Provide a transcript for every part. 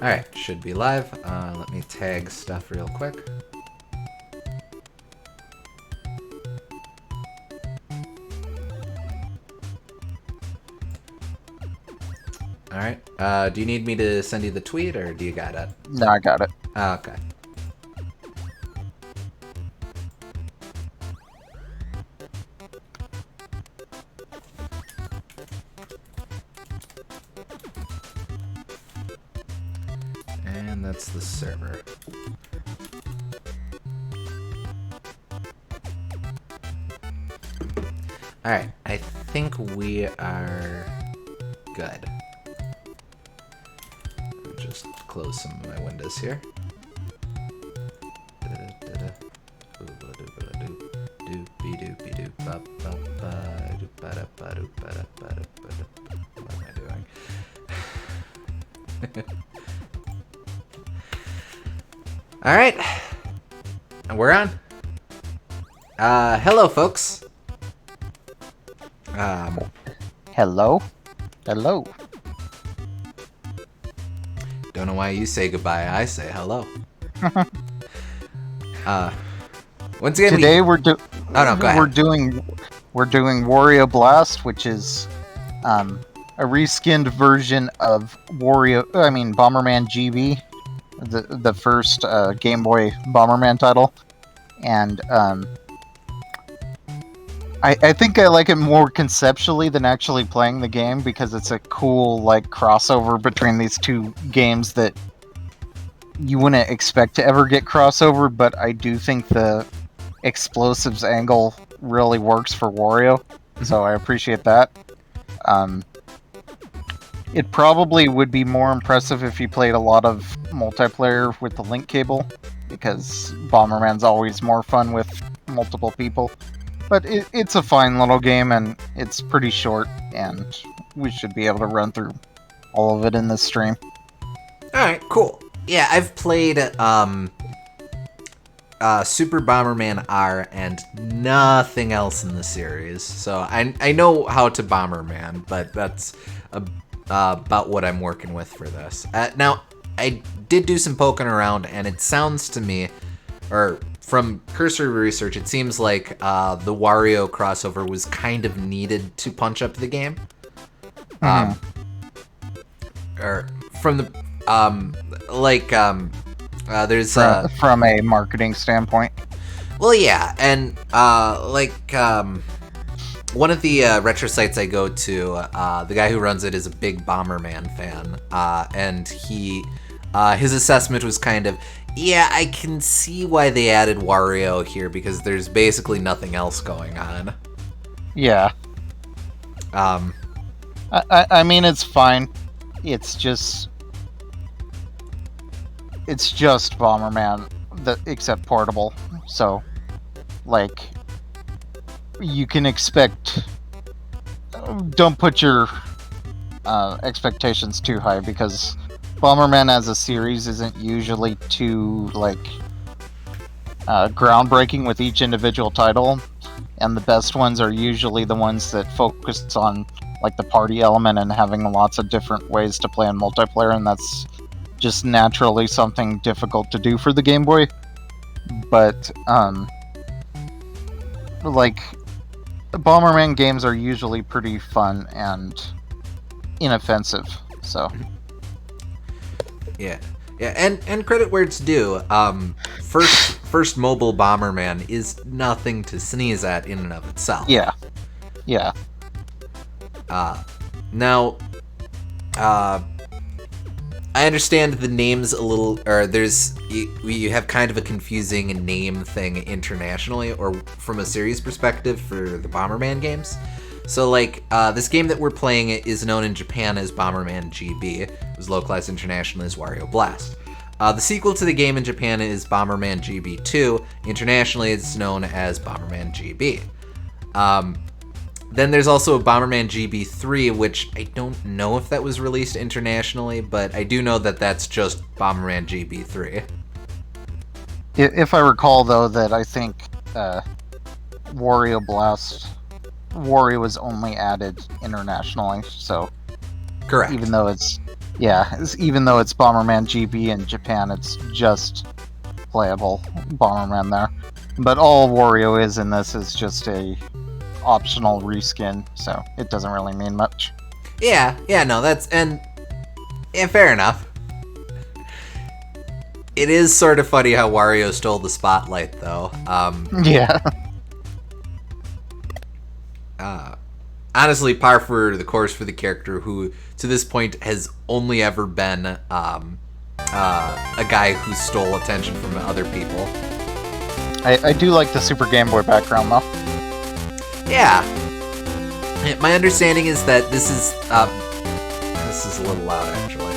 Alright, should be live. Let me tag stuff real quick. Alright, do you need me to send you the tweet, or do you got it? No, I got it. Okay. And that's the server. Alright, I think we are good. Let me just close some of my windows here. What am I doing? Alright. And we're on. Hello, folks. Hello? Hello. Don't know why you say goodbye. I say hello. Once again, Today we're Oh no, go ahead. we're doing Wario Blast, which is a reskinned version of Bomberman GB, the first Game Boy Bomberman title, and I think I like it more conceptually than actually playing the game, because it's a cool crossover between these two games that you wouldn't expect to ever get crossover, but I do think the explosives angle really works for Wario, so I appreciate that. It probably would be more impressive if you played a lot of multiplayer with the link cable, because Bomberman's always more fun with multiple people. But it's a fine little game, and it's pretty short, and we should be able to run through all of it in this stream. Alright, cool. Yeah, I've played Super Bomberman R and nothing else in the series. So I know how to Bomberman, but that's about what I'm working with for this. Now, I did do some poking around, and it sounds to me, or from cursory research, it seems like the Wario crossover was kind of needed to punch up the game. Or from the there's from a marketing standpoint. Well, yeah, and one of the retro sites I go to, the guy who runs it is a big Bomberman fan, and his assessment was kind of, yeah, I can see why they added Wario here, because there's basically nothing else going on. Yeah. I mean, it's fine. It's just Bomberman, except portable. So, you can expect. Don't put your expectations too high, because Bomberman as a series isn't usually too groundbreaking with each individual title, and the best ones are usually the ones that focus on the party element and having lots of different ways to play in multiplayer, and that's just naturally something difficult to do for the Game Boy. But Bomberman games are usually pretty fun and inoffensive, so yeah, and credit where it's due. First mobile Bomberman is nothing to sneeze at in and of itself. Yeah. Now, I understand the name's a little, or you have kind of a confusing name thing internationally, or from a series perspective for the Bomberman games. So, this game that we're playing is known in Japan as Bomberman GB. It was localized internationally as Wario Blast. The sequel to the game in Japan is Bomberman GB 2. Internationally, it's known as Bomberman GB. Then there's also a Bomberman GB 3, which I don't know if that was released internationally, but I do know that that's just Bomberman GB 3. If I recall, though, that I think Wario was only added internationally, so Correct. even though it's Yeah, even though it's Bomberman GB in Japan, it's just playable Bomberman there. But all Wario is in this is just a optional reskin, so it doesn't really mean much. Yeah, no, that's fair enough. It is sort of funny how Wario stole the spotlight, though. Yeah. Honestly, par for the course for the character who, to this point, has only ever been a guy who stole attention from other people. I do like the Super Game Boy background, though. Yeah. My understanding is that this is a little loud, actually.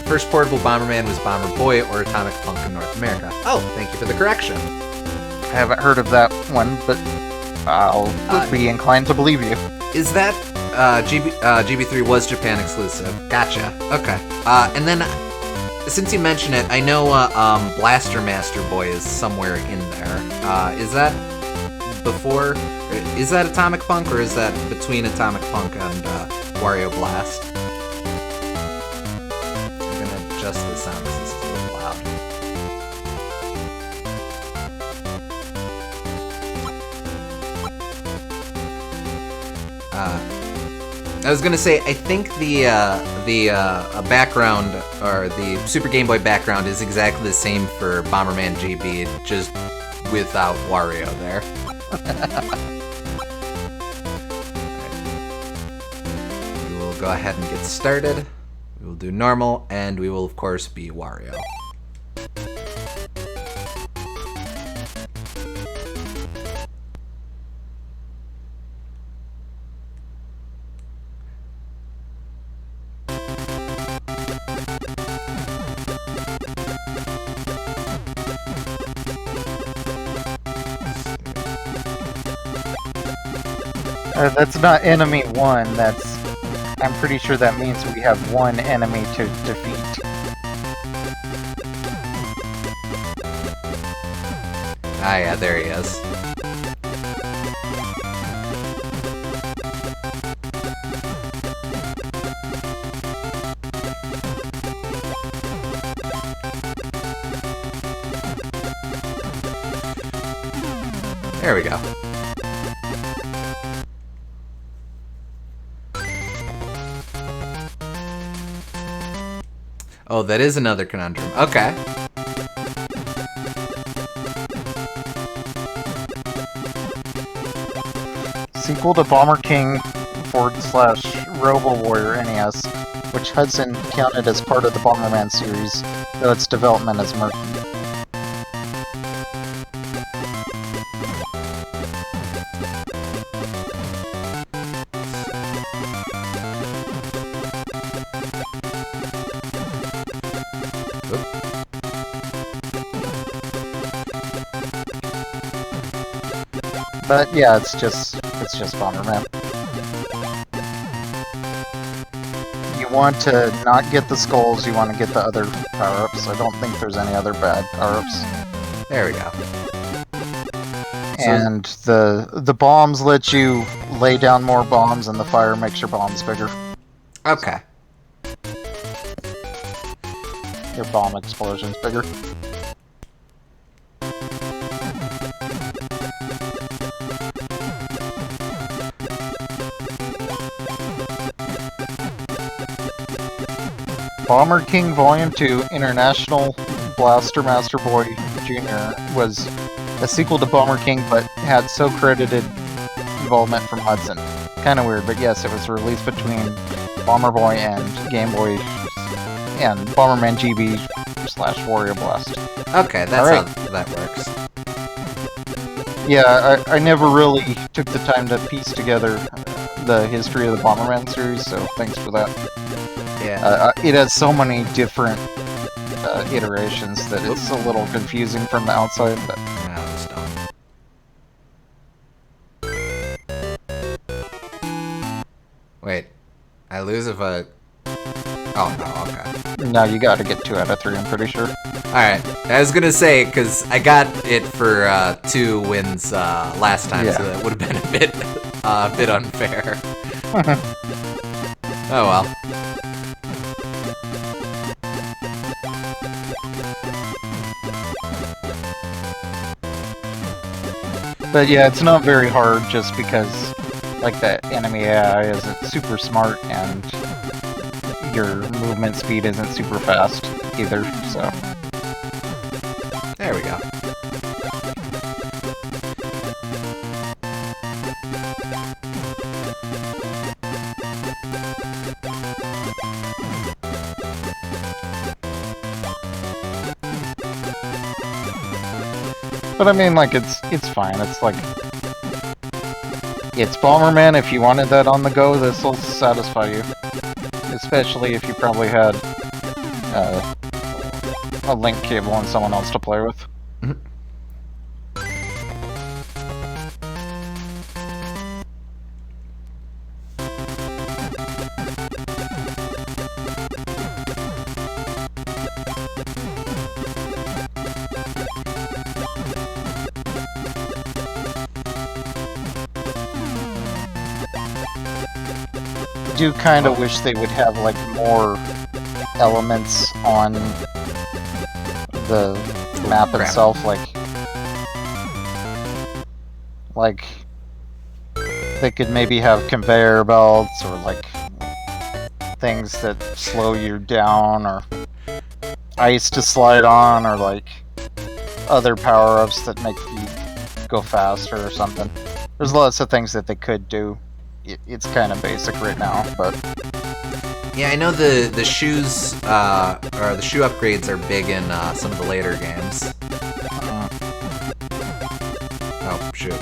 First portable Bomberman was Bomber Boy or Atomic Punk in North America. Oh, thank you for the correction. I haven't heard of that one, but I'll be inclined to believe you. Is that GB3 was Japan exclusive? Gotcha. Okay. And then, since you mention it, I know Blaster Master Boy is somewhere in there. Is that before? Is that Atomic Punk, or is that between Atomic Punk and Wario Blast? I'm gonna adjust the sound because this is a little loud. I was gonna say, I think the background, or the Super Game Boy background, is exactly the same for Bomberman GB, just without Wario there. We will go ahead and get started. We will do normal, and we will of course be Wario. That's not enemy one, I'm pretty sure that means we have one enemy to defeat. Ah yeah, there he is. There we go. Oh, that is another conundrum. Okay. Sequel to Bomber King / Robo Warrior NES, which Hudson counted as part of the Bomberman series, though its development is murky. But yeah, it's just Bomberman. You want to not get the skulls, you want to get the other power-ups. I don't think there's any other bad power-ups. There we go. And the bombs let you lay down more bombs, and the fire makes your bombs bigger. Okay. Your bomb explosion's bigger. Bomber King Volume 2 International Blaster Master Boy Jr. was a sequel to Bomber King, but had so credited involvement from Hudson. Kinda weird, but yes, it was released between Bomber Boy and Game Boy, and Bomberman GB / Wario Blast. Okay, that's right. how that works. Yeah, I never really took the time to piece together the history of the Bomberman series, so thanks for that. Yeah. It has so many different iterations that it's a little confusing from the outside, but... No, just don't. Wait. I lose if I... Oh, no, okay. No, you gotta get 2 out of 3, I'm pretty sure. Alright. I was gonna say, because I got it for 2 wins last time, Yeah. so that would have been a bit unfair. Oh well. But yeah, it's not very hard just because, like, the enemy AI isn't super smart and your movement speed isn't super fast either, so. There we go. But I mean, like, it's fine. It's like, it's Bomberman. If you wanted that on the go, this will satisfy you. Especially if you probably had a link cable and someone else to play with. Mhm. I do kind of wish they would have, like, more elements on the map Crap. itself, like they could maybe have conveyor belts or like things that slow you down, or ice to slide on, or like other power-ups that make you go faster or something. There's lots of things that they could do. It's kind of basic right now, but Yeah, I know the shoes or the shoe upgrades are big in some of the later games. Oh shoot.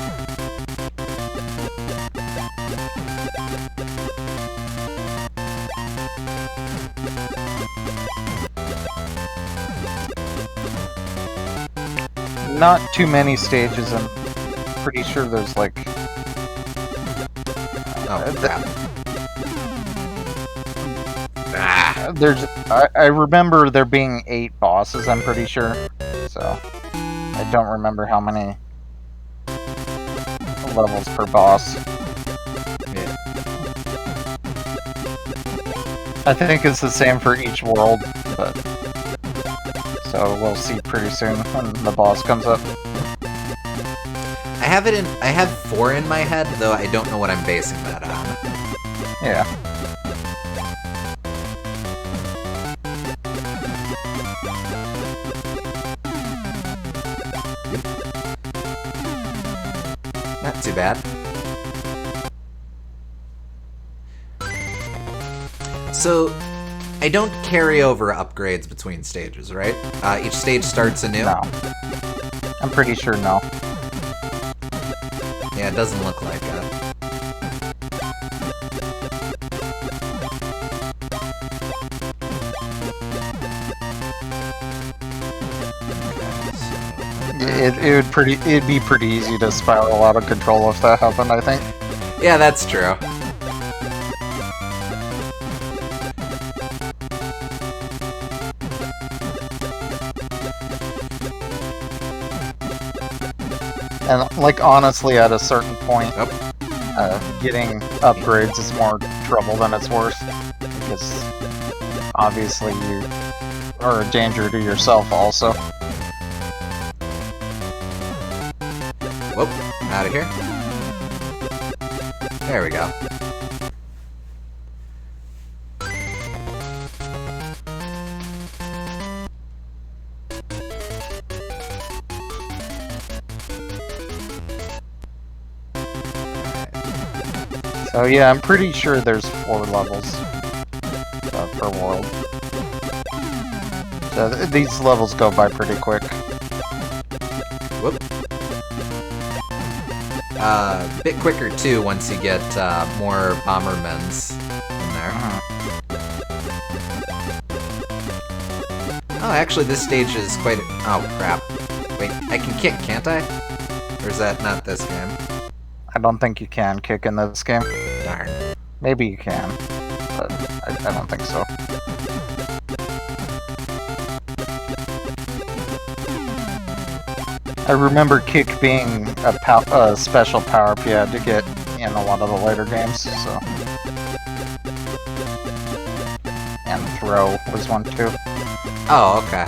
not too many stages. I'm pretty sure there's like Oh crap. Ah. there's I remember there being 8 bosses, I'm pretty sure. So I don't remember how many levels per boss. Yeah. I think it's the same for each world, but so we'll see pretty soon when the boss comes up. I have 4 in my head, though I don't know what I'm basing that on. Yeah. Not too bad. So, I don't carry over upgrades between stages, right? Each stage starts anew? No. I'm pretty sure no. Yeah, it doesn't look like it. It'd be pretty easy to spiral out of control if that happened, I think. Yeah, that's true. And, like, honestly, at a certain point, Oh. getting upgrades is more trouble than it's worth. Because, obviously, you are a danger to yourself also. Whoop, out of here. There we go. So yeah, I'm pretty sure there's 4 levels per world. So these levels go by pretty quick. Whoop. Bit quicker too once you get more Bombermans in there. Oh, actually, this stage is quite. Oh crap! Wait, I can kick, can't I? Or is that not this game? I don't think you can kick in this game. Darn. Maybe you can, but I don't think so. I remember kick being a special power-up you had to get in a lot of the later games, so... and throw was one too. Oh, okay.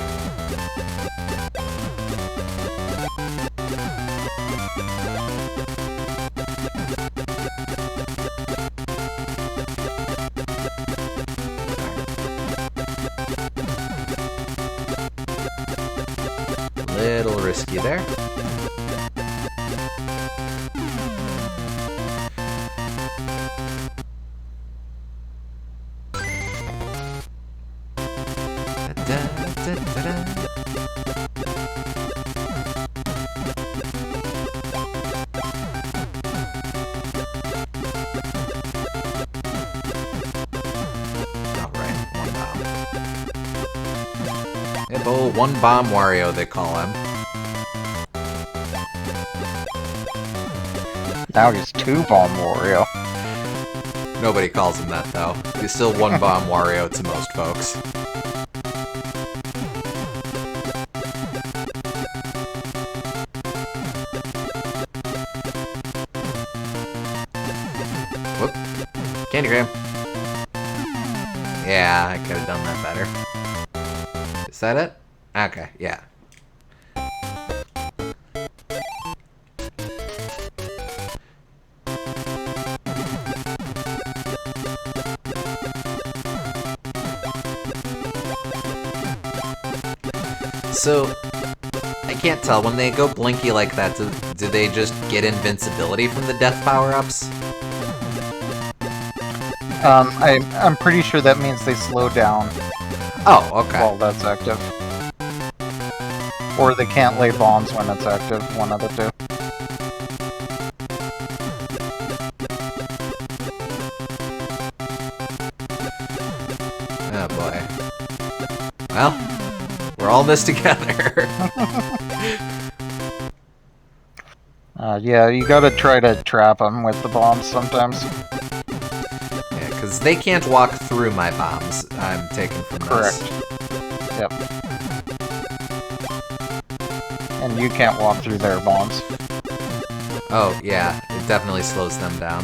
Little risky there. One bomb Wario, they call him. Now he's 2-bomb Wario. Nobody calls him that, though. He's still one bomb Wario to most folks. Whoop. Candygram. Yeah, I could have done that better. Is that it? Okay, yeah. So, I can't tell, when they go blinky like that, do they just get invincibility from the death power-ups? I'm pretty sure that means they slow down. Oh, okay. While that's active. Or they can't lay bombs when it's active, one of the two. Oh boy. Well, we're all this together. Yeah, you gotta try to trap them with the bombs sometimes. Yeah, because they can't walk through my bombs, I'm taking from Correct. this. Yep. And you can't walk through their bombs. Oh, yeah, it definitely slows them down.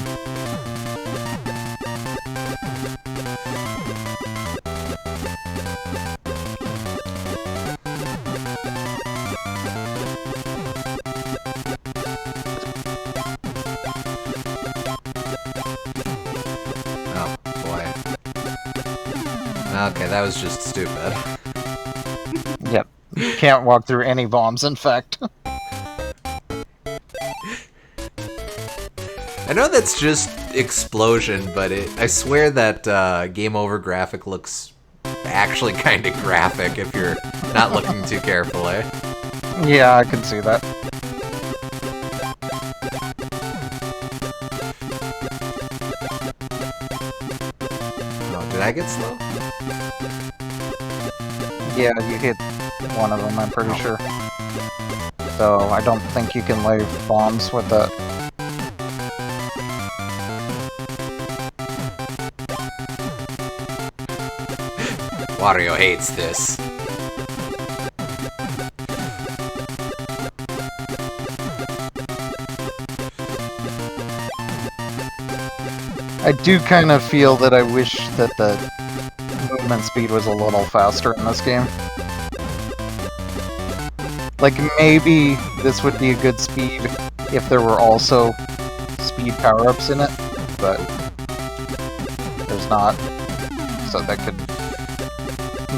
Oh, boy. Okay, that was just stupid. Yep. You can't walk through any bombs, in fact. I know that's just explosion, but I swear that game over graphic looks actually kind of graphic if you're not looking too carefully. Yeah, I can see that. Oh, did I get slow? Yeah, you hit one of them, I'm pretty sure. So I don't think you can lay bombs with that. Wario hates this. I do kind of feel that I wish that the movement speed was a little faster in this game. Like, maybe this would be a good speed if there were also speed power-ups in it, but there's not. So that could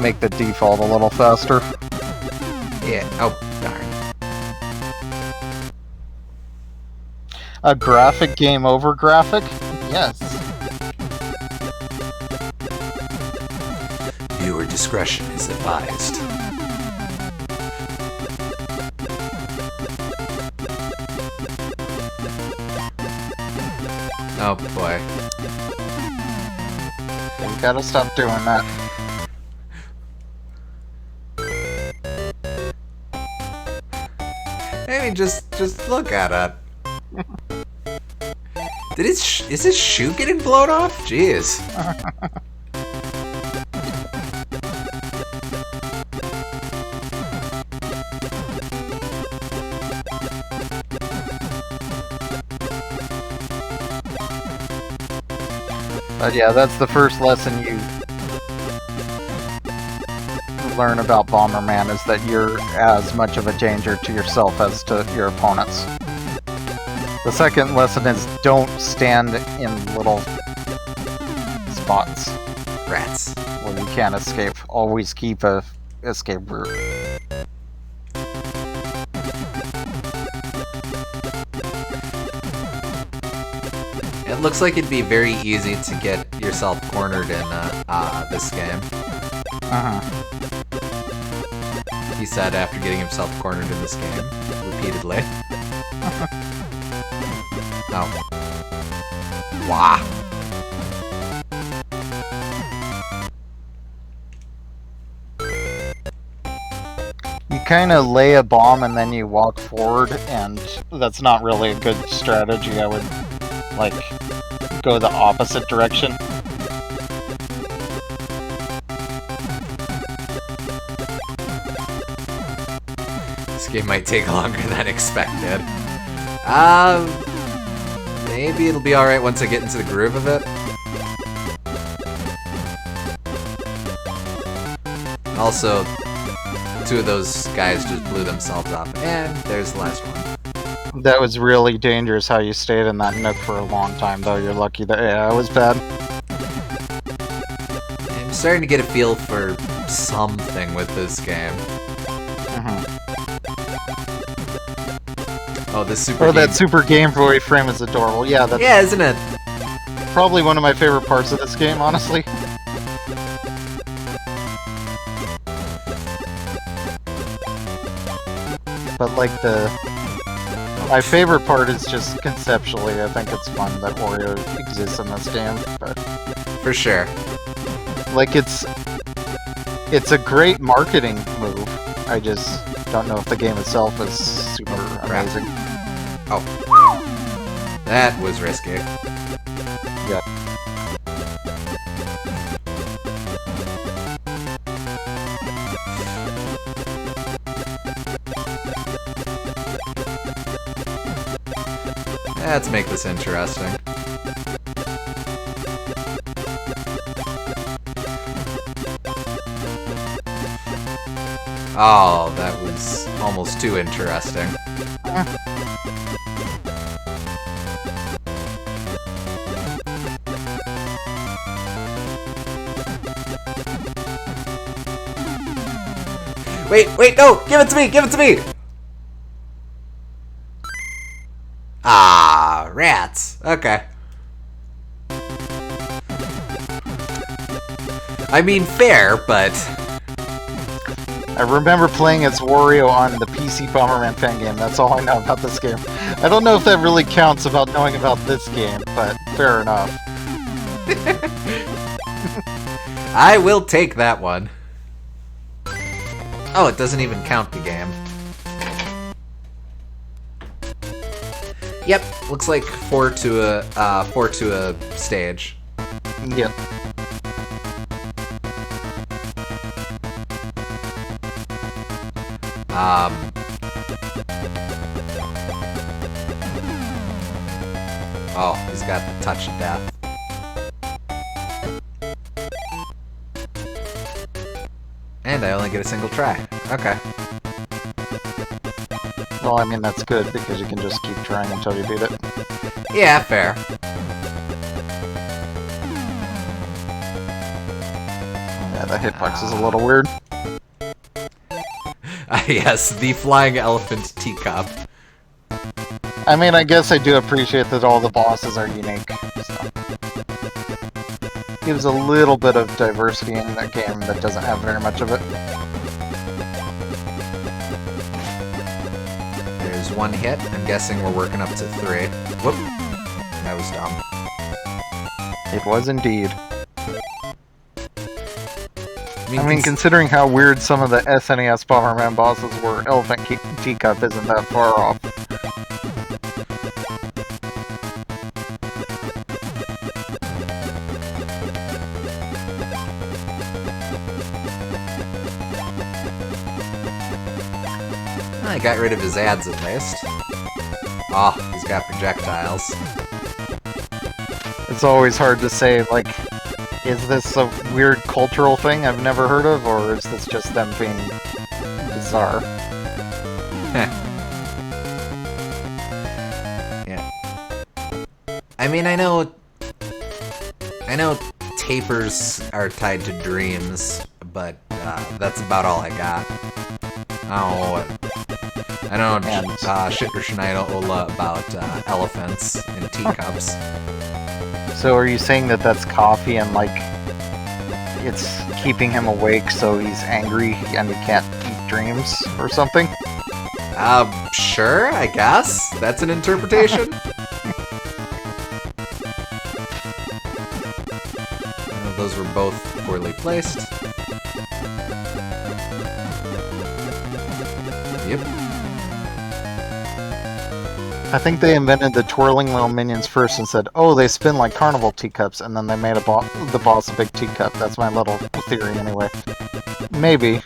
make the default a little faster. Yeah, oh, darn. A graphic game over graphic? Yes. Viewer discretion is advised. Oh boy. You gotta stop doing that. I mean, just look at it. Is his shoe getting blown off? Jeez. But yeah, that's the first lesson you learn about Bomberman is that you're as much of a danger to yourself as to your opponents. The second lesson is don't stand in little spots Rats. where you can't escape. Always keep a escape route. It looks like it'd be very easy to get yourself cornered in this game. He said after getting himself cornered in this game repeatedly. Oh. Wow. You kind of lay a bomb and then you walk forward, and that's not really a good strategy. I would, like, go the opposite direction. This game might take longer than expected. Maybe it'll be alright once I get into the groove of it. Also, two of those guys just blew themselves up, and there's the last one. That was really dangerous how you stayed in that nook for a long time, though. You're lucky that... Yeah, it was bad. I'm starting to get a feel for something with this game. Oh, this super game. that Super Game Boy frame is adorable. Yeah, that's isn't it? probably one of my favorite parts of this game, honestly. But like my favorite part is just conceptually, I think it's fun that Wario exists in this game. But For sure. like it's a great marketing move. I just don't know if the game itself is super amazing. Oh. That was risky. Yeah. Let's make this interesting. Oh, that was almost too interesting. Wait, no! Give it to me! Give it to me! Ah, rats. Okay. I mean, fair, but... I remember playing as Wario on the PC Bomberman fan game. That's all I know about this game. I don't know if that really counts about knowing about this game, but fair enough. I will take that one. Oh, it doesn't even count the game. Yep, looks like 4 to a stage. Yep. Oh, he's got the touch of death. And I only get a single try. Okay. Well, I mean, that's good, because you can just keep trying until you beat it. Yeah, fair. Yeah, the hitbox is a little weird. Yes, the flying elephant teacup. I mean, I guess I do appreciate that all the bosses are unique, so. Gives a little bit of diversity in a game that doesn't have very much of it. There's one hit. I'm guessing we're working up to 3. Whoop. That was dumb. It was indeed. I mean, cons- considering how weird some of the SNES Bomberman bosses were, Elephant Teacup isn't that far off. I got rid of his ads at least. Oh, he's got projectiles. It's always hard to say, like, Is this a weird cultural thing I've never heard of, or is this just them being bizarre? Yeah. I mean, I know tapers are tied to dreams, but that's about all I got. I don't know shit or Schneider-Ola about elephants and teacups. So are you saying that that's coffee and, like, it's keeping him awake so he's angry and he can't eat dreams or something? Sure, I guess. That's an interpretation. Those were both poorly placed. Yep. I think they invented the twirling little minions first and said, oh, they spin like carnival teacups, and then they made the boss a big teacup. That's my little theory anyway. Maybe.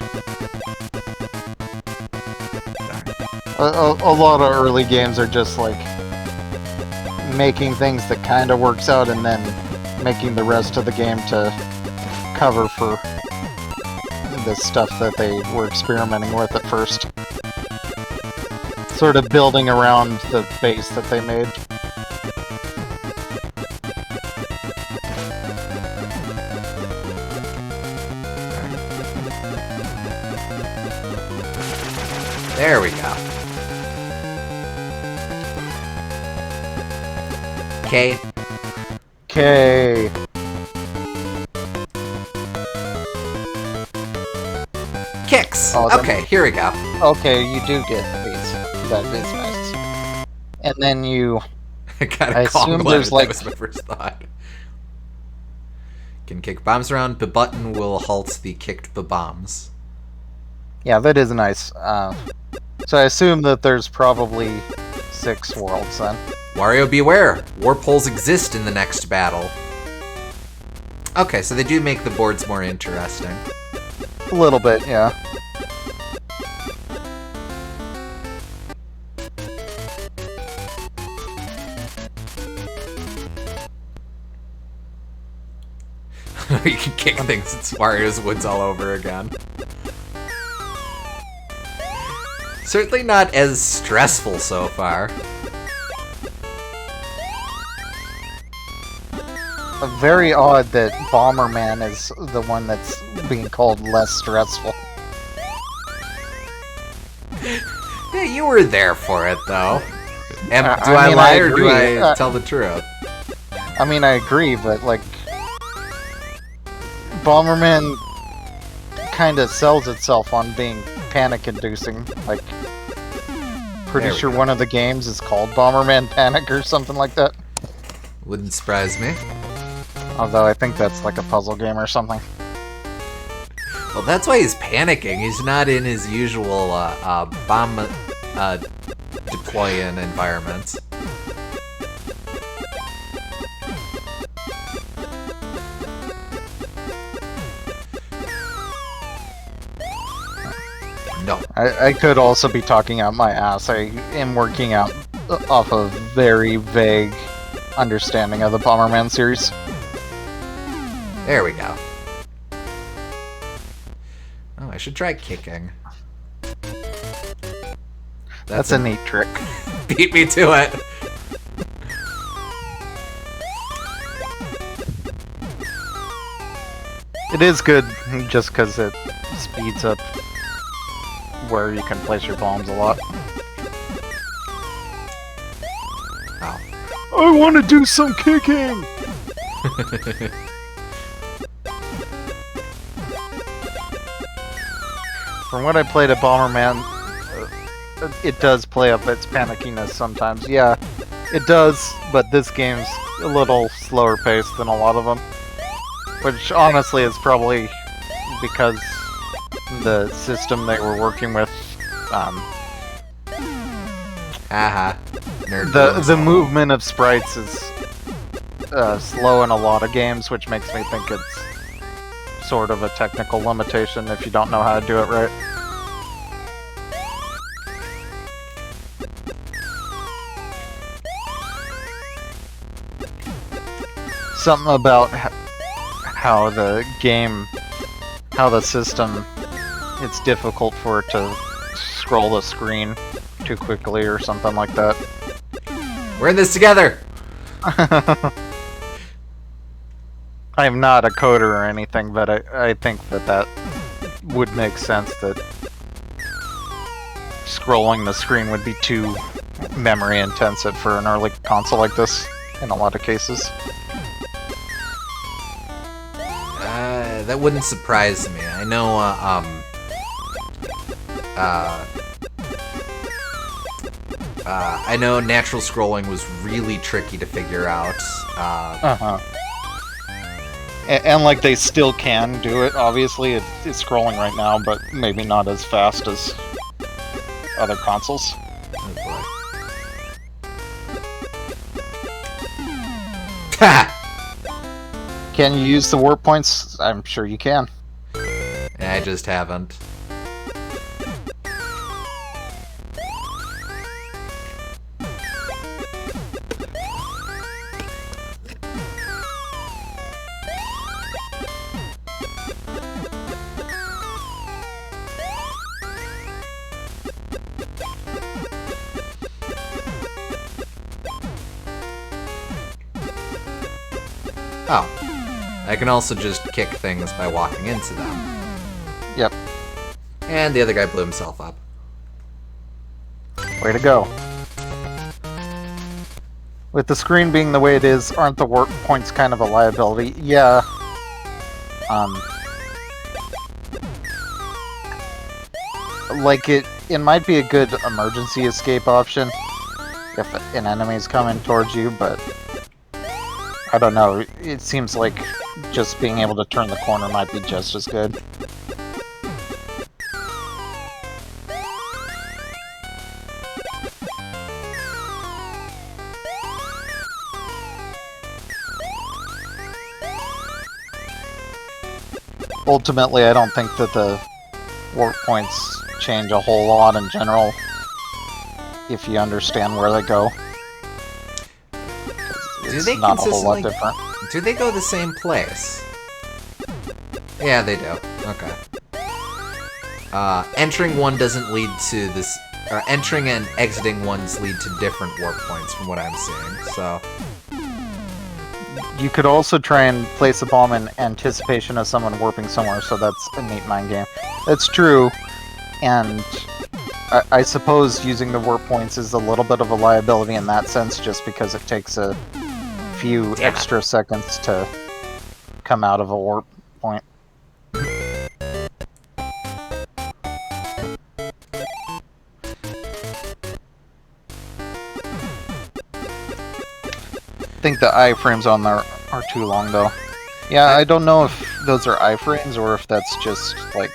A lot of early games are just like making things that kind of works out and then making the rest of the game to cover for the stuff that they were experimenting with at first. Sort of building around the base that they made. There we go. Okay. Okay. Kicks. Oh, okay, here we go. Okay, you do get these. That is nice. And then you... I assume there's like... That was my first thought. Can kick bombs around. The button will halt the kicked bombs. Yeah, that is nice. So I assume that there's probably 6 worlds then. Wario, beware! Warp holes exist in the next battle. Okay, so they do make the boards more interesting. A little bit, yeah. You can kick things, it's Wario's Woods all over again. Certainly not as stressful so far. Very odd that Bomberman is the one that's being called less stressful. Yeah, you were there for it, though. And do I I mean, lie I or do agree. I tell the truth? I mean, I agree, but, like... Bomberman kind of sells itself on being panic-inducing. Like, pretty sure one of the games is called Bomberman Panic or something like that. Wouldn't surprise me. Although I think that's like a puzzle game or something. Well, that's why he's panicking. He's not in his usual bomb deploying environment. No. I could also be talking out my ass. I am working out off a very vague understanding of the Bomberman series. There we go. Oh, I should try kicking. That's a neat trick. Beat me to it. It is good just because it speeds up where you can place your bombs a lot. Oh. I want to do some kicking! From what I played at Bomberman, it does play up its panickiness sometimes. Yeah, it does, but this game's a little slower paced than a lot of them. Which honestly is probably because the system they were working with, the movement of sprites is slow in a lot of games, which makes me think it's sort of a technical limitation if you don't know how to do it right. Something about how the system, it's difficult for it to scroll the screen too quickly or something like that. We're in this together! I'm not a coder or anything, but I think that would make sense, that scrolling the screen would be too memory intensive for an early console like this in a lot of cases. That wouldn't surprise me. I know, I know natural scrolling was really tricky to figure out. And like, they still can do it, obviously. It's scrolling right now, but maybe not as fast as other consoles. Oh boy. Ha! Can you use the warp points? I'm sure you can. I just haven't. Oh. I can also just kick things by walking into them. Yep. And the other guy blew himself up. Way to go. With the screen being the way it is, aren't the warp points kind of a liability? Yeah. Like, it might be a good emergency escape option if an enemy's coming towards you, but I don't know. It seems like just being able to turn the corner might be just as good. Ultimately, I don't think that the warp points change a whole lot in general if you understand where they go. Do they not a whole lot different. Do they go the same place? Yeah, they do. Okay. Entering one doesn't lead to this... Or entering and exiting ones lead to different warp points from what I'm seeing, so... You could also try and place a bomb in anticipation of someone warping somewhere, so that's a neat mind game. That's true, and I suppose using the warp points is a little bit of a liability in that sense, just because it takes a few extra seconds to come out of a warp point. I think the iframes on there are too long, though. Yeah, I don't know if those are iframes or if that's just, like,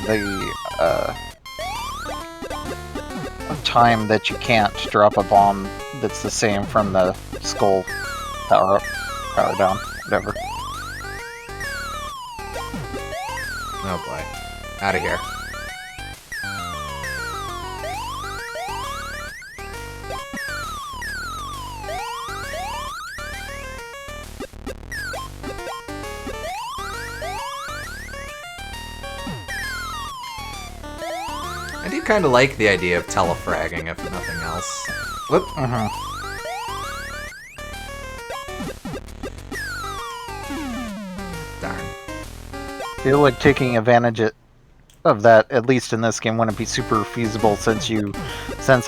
the time that you can't drop a bomb that's the same from the skull power up, power down, whatever. Oh boy. Out of here. I do kind of like the idea of telefragging, if nothing else. Whoop. Darn. I feel like taking advantage of that, at least in this game, wouldn't be super feasible since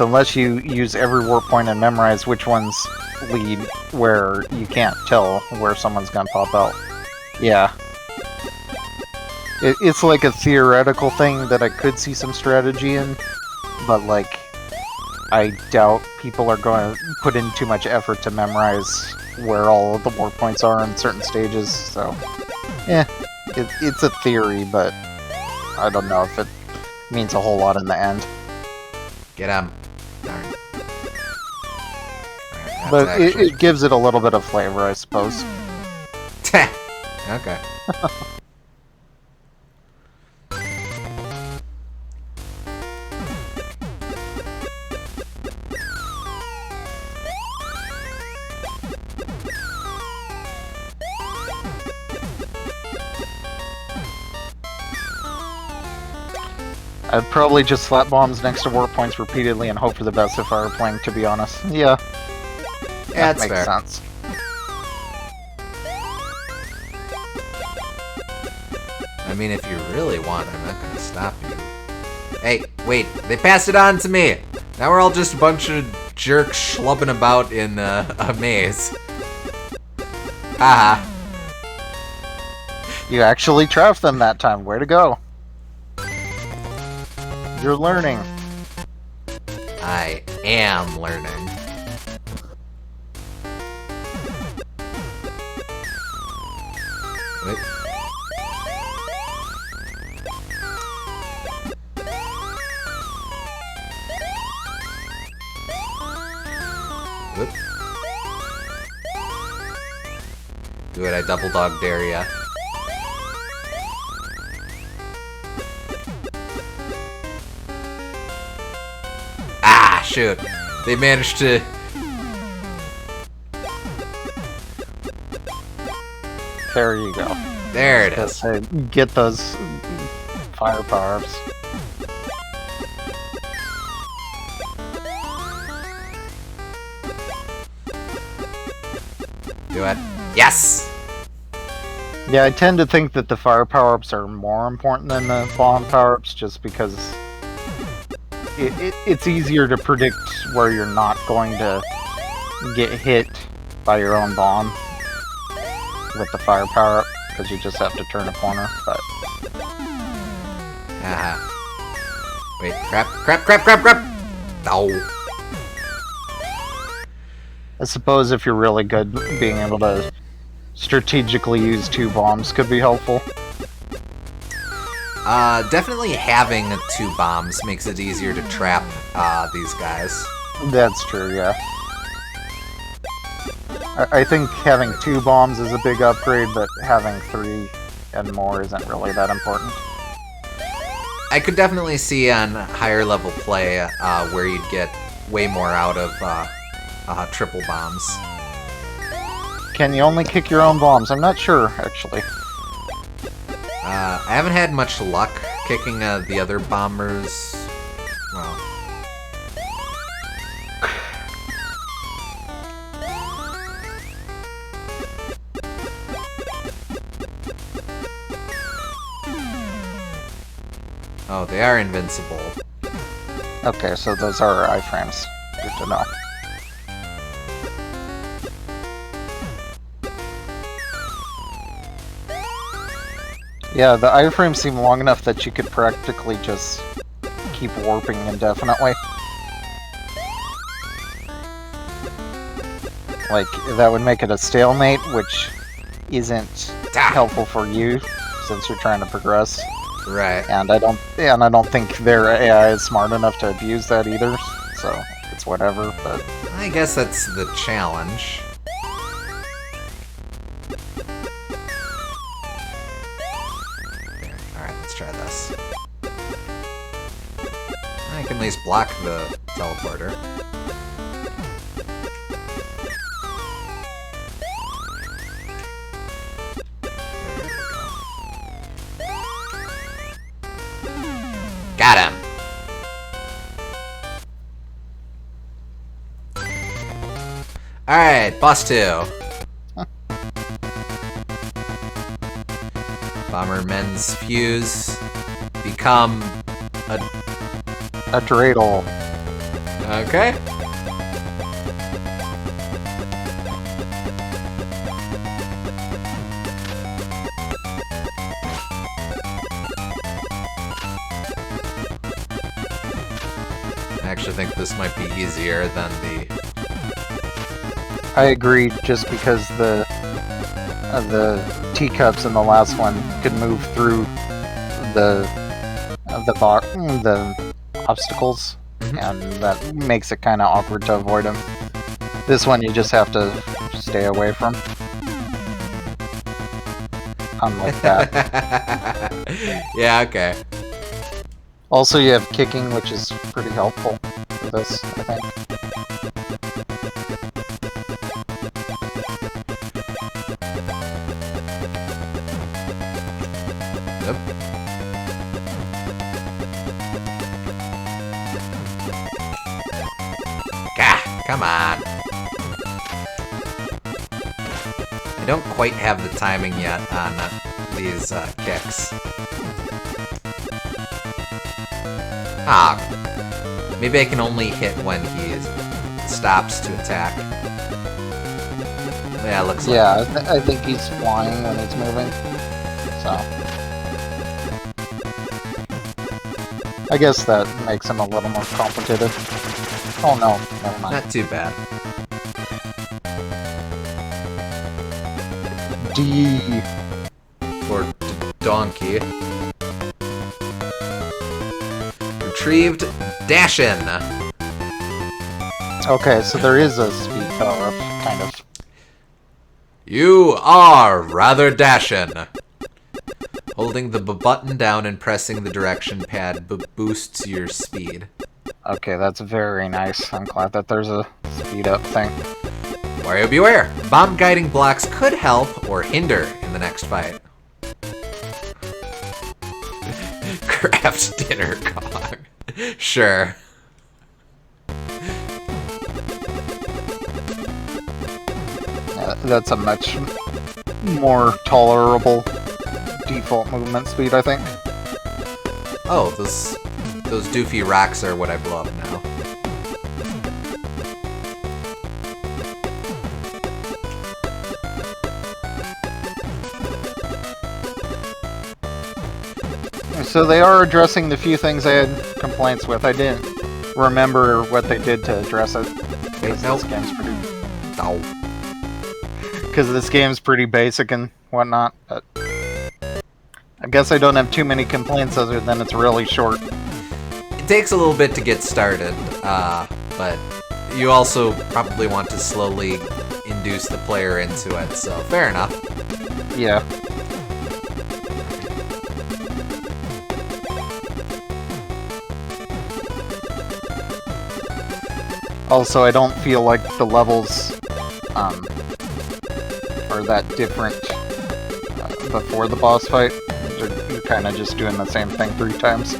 unless you use every warp point and memorize which ones lead where, you can't tell where someone's gonna pop out. Yeah. It's like a theoretical thing that I could see some strategy in, but like, I doubt people are going to put in too much effort to memorize where all of the warp points are in certain stages, so yeah, it's a theory, but I don't know if it means a whole lot in the end. Get him. Darn. Right, but it gives it a little bit of flavor, I suppose. Okay. I'd probably just slap bombs next to warp points repeatedly and hope for the best if I were playing, to be honest. Yeah, Yeah, that that's makes fair. sense. I mean, if you really want, I'm not gonna stop you. Hey, wait, they passed it on to me! Now we're all just a bunch of jerks schlubbing about in a maze. Haha. You actually trapped them that time. Way to go. You're learning. I am learning. Wait. Whoop. Do it, I double dog dare ya. Ah, shoot. They managed to... There you go. There it is. Get those fire power-ups. Do it. Yes! Yeah, I tend to think that the fire power-ups are more important than the bomb power-ups just because it's easier to predict where you're not going to get hit by your own bomb with the fire power-up, because you just have to turn a corner, but... Wait, crap! Oh. I suppose if you're really good, being able to strategically use 2 bombs could be helpful. Definitely having 2 bombs makes it easier to trap, these guys. That's true, yeah. I think having 2 bombs is a big upgrade, but having 3 and more isn't really that important. I could definitely see on higher level play, where you'd get way more out of, triple bombs. Can you only kick your own bombs? I'm not sure, actually. I haven't had much luck kicking, the other bombers. Well... Oh, they are invincible. Okay, so those are our iframes. Good to know. Yeah, the iframes seem long enough that you could practically just keep warping indefinitely. Like, that would make it a stalemate, which isn't helpful for you, since you're trying to progress. Right. And I don't think their AI is smart enough to abuse that either, so it's whatever, but... I guess that's the challenge. Alright, let's try this. I can at least block the teleporter. Got him! Alright, boss 2. Bomberman's fuse become a dreidel. Okay. I actually think this might be easier than the... I agree, just because the teacups in the last one could move through the obstacles, and that makes it kind of awkward to avoid them. This one you just have to stay away from. Unlike that. Yeah, okay. Also, you have kicking, which is pretty helpful for this, I think. Come on. I don't quite have the timing yet on these kicks. Ah. Maybe I can only hit when he stops to attack. Yeah, looks like. Yeah, I think he's flying when he's moving. So. I guess that makes him a little more complicated. Oh no, never mind. Not too bad. D. Or donkey. Retrieved Dashin. Okay, so there is a speed power-up, kind of. You are rather Dashin. Holding the button down and pressing the direction pad boosts your speed. Okay, that's very nice. I'm glad that there's a speed-up thing. Wario beware! Bomb guiding blocks could help or hinder in the next fight. Craft dinner Kong. Sure. That's a much more tolerable default movement speed, I think. Oh, those doofy rocks are what I blow up now. So they are addressing the few things I had complaints with. I didn't remember what they did to address it. Because Nope. this game's pretty... No. Because this game's pretty basic and whatnot, but... I guess I don't have too many complaints other than it's really short. It takes a little bit to get started, but you also probably want to slowly induce the player into it, so fair enough. Yeah. Also, I don't feel like the levels are that different before the boss fight. You're kind of just doing the same thing 3 times.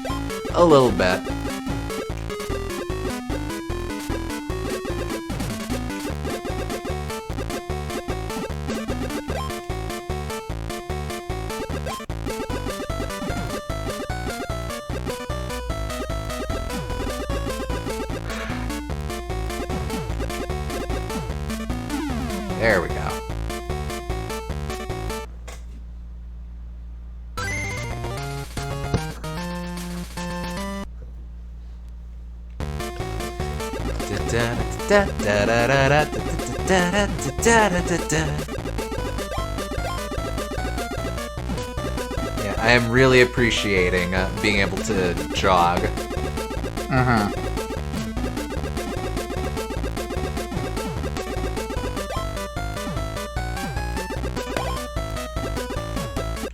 A little bit. There we go. Yeah, I am really appreciating being able to jog. Mm-hmm.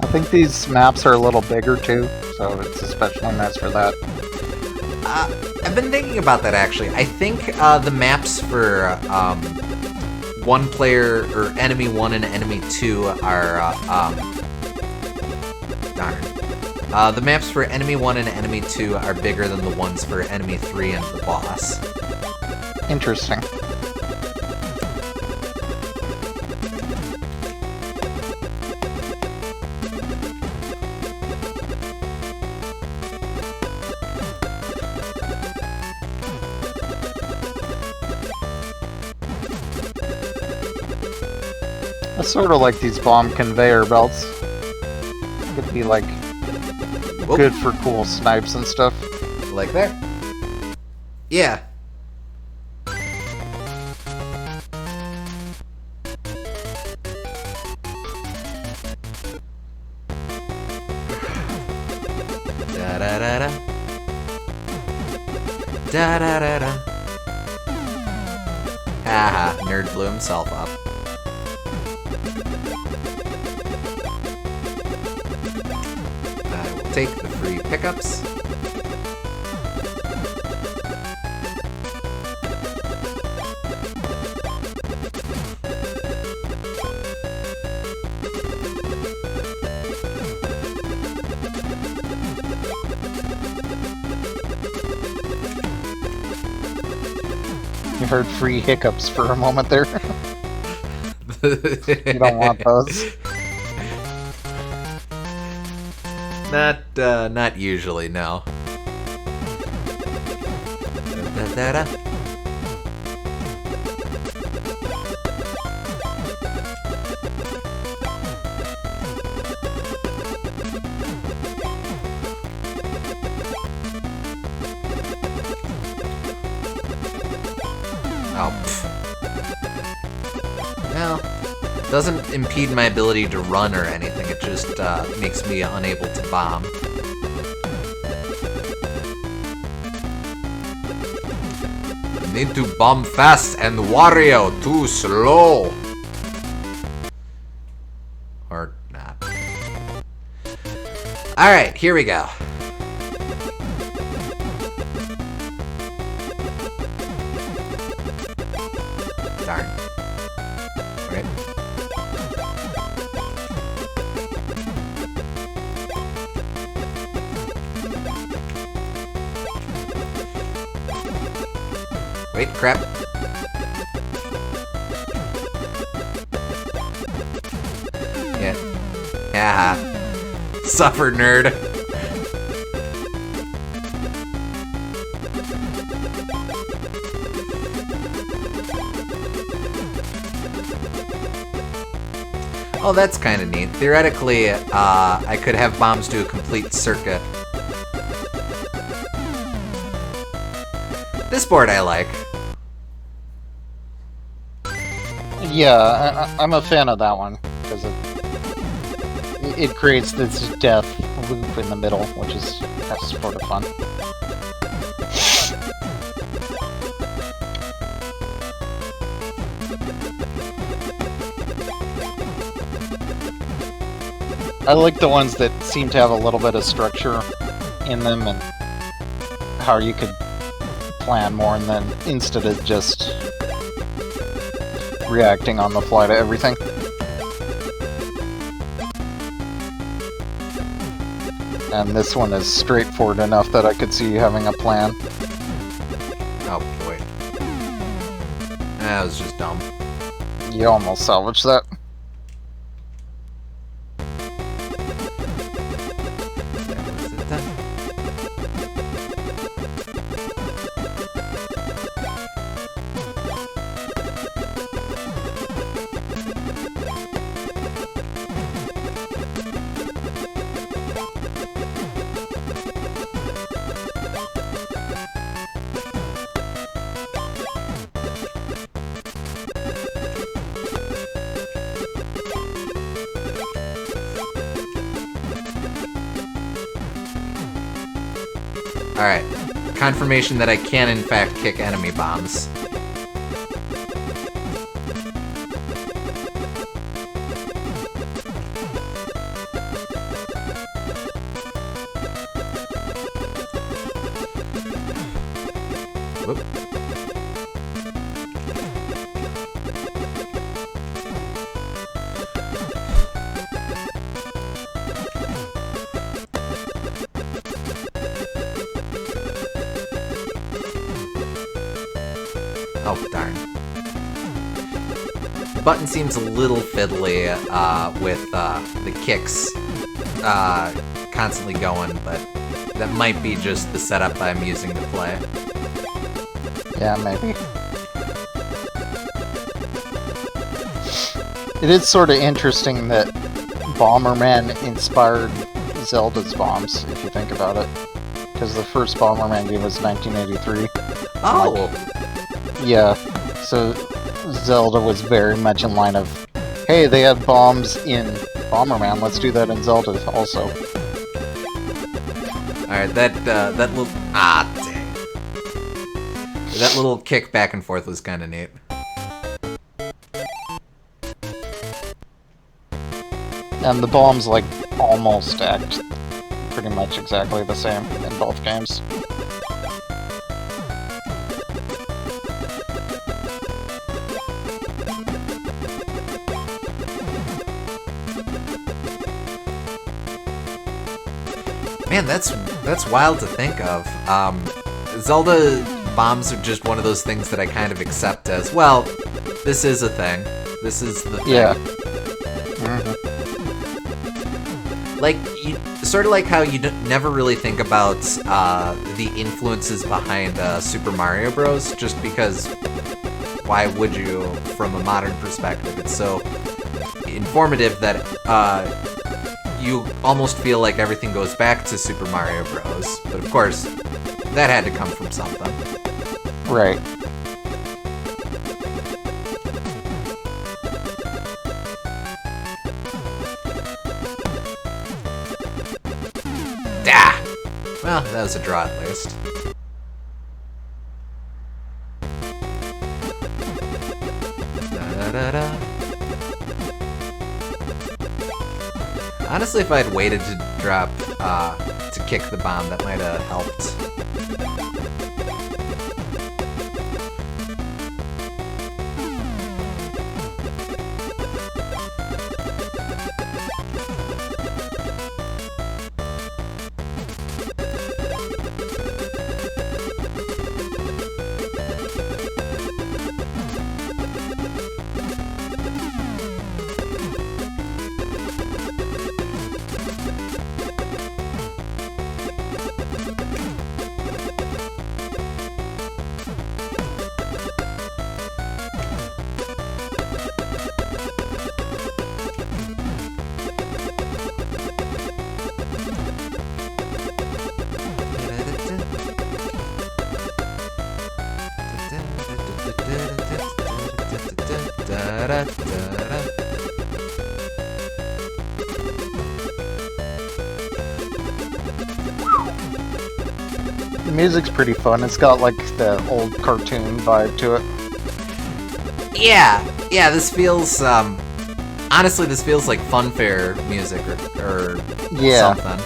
I think these maps are a little bigger too, so it's especially nice for that. I've been thinking about that actually. I think the maps for one player or enemy 1 and enemy 2 are darn. The maps for enemy 1 and enemy 2 are bigger than the ones for enemy 3 and the boss. Interesting. I sort of like these bomb conveyor belts. Could be like Whoop. good for cool snipes and stuff. Like that? Yeah. Da-da-da-da. Da-da-da-da. Haha, nerd blew himself up. I will take the free pickups. You heard free hiccups for a moment there. You don't want those. Not usually, no. Da-da-da-da. Oh, pff. Well, doesn't impede my ability to run or anything. It just makes me unable to bomb. Need to bomb fast and Wario too slow. Or not. Alright, here we go. Darn. Right. Wait, crap. Yeah. Yeah. Suffer, nerd. Oh, that's kind of neat. Theoretically, I could have bombs do a complete circuit. This board I like. Yeah, I'm a fan of that one because it creates this death loop in the middle, which is sort of fun. I like the ones that seem to have a little bit of structure in them and how you could plan more and then instead of just reacting on the fly to everything. And this one is straightforward enough that I could see having a plan. Oh boy. That was just dumb. You almost salvaged that. Alright. Confirmation that I can in fact kick enemy bombs. Whoop. Oh, darn. The button seems a little fiddly with the kicks constantly going, but that might be just the setup I'm using to play. Yeah, maybe. It is sort of interesting that Bomberman inspired Zelda's bombs, if you think about it. Because the first Bomberman game was 1983. Oh! Like, yeah, so Zelda was very much in line of, hey, they have bombs in Bomberman, let's do that in Zelda also. Alright, that little... Ah, dang. That little kick back and forth was kind of neat. And the bombs, like, almost act pretty much exactly the same in both games. Man, that's wild to think of. Zelda bombs are just one of those things that I kind of accept as, well, this is a thing. This is the thing. Yeah. Like, sort of like how you never really think about the influences behind Super Mario Bros. Just because, why would you, from a modern perspective? It's so informative that you almost feel like everything goes back to Super Mario Bros. But of course, that had to come from something. Right. Ah! Well, that was a draw at least. Da-da-da-da. Honestly, if I had waited to drop, to kick the bomb, that might have helped. The music's pretty fun. It's got like the old cartoon vibe to it. Yeah, this feels, honestly, this feels like funfair music or Yeah. something.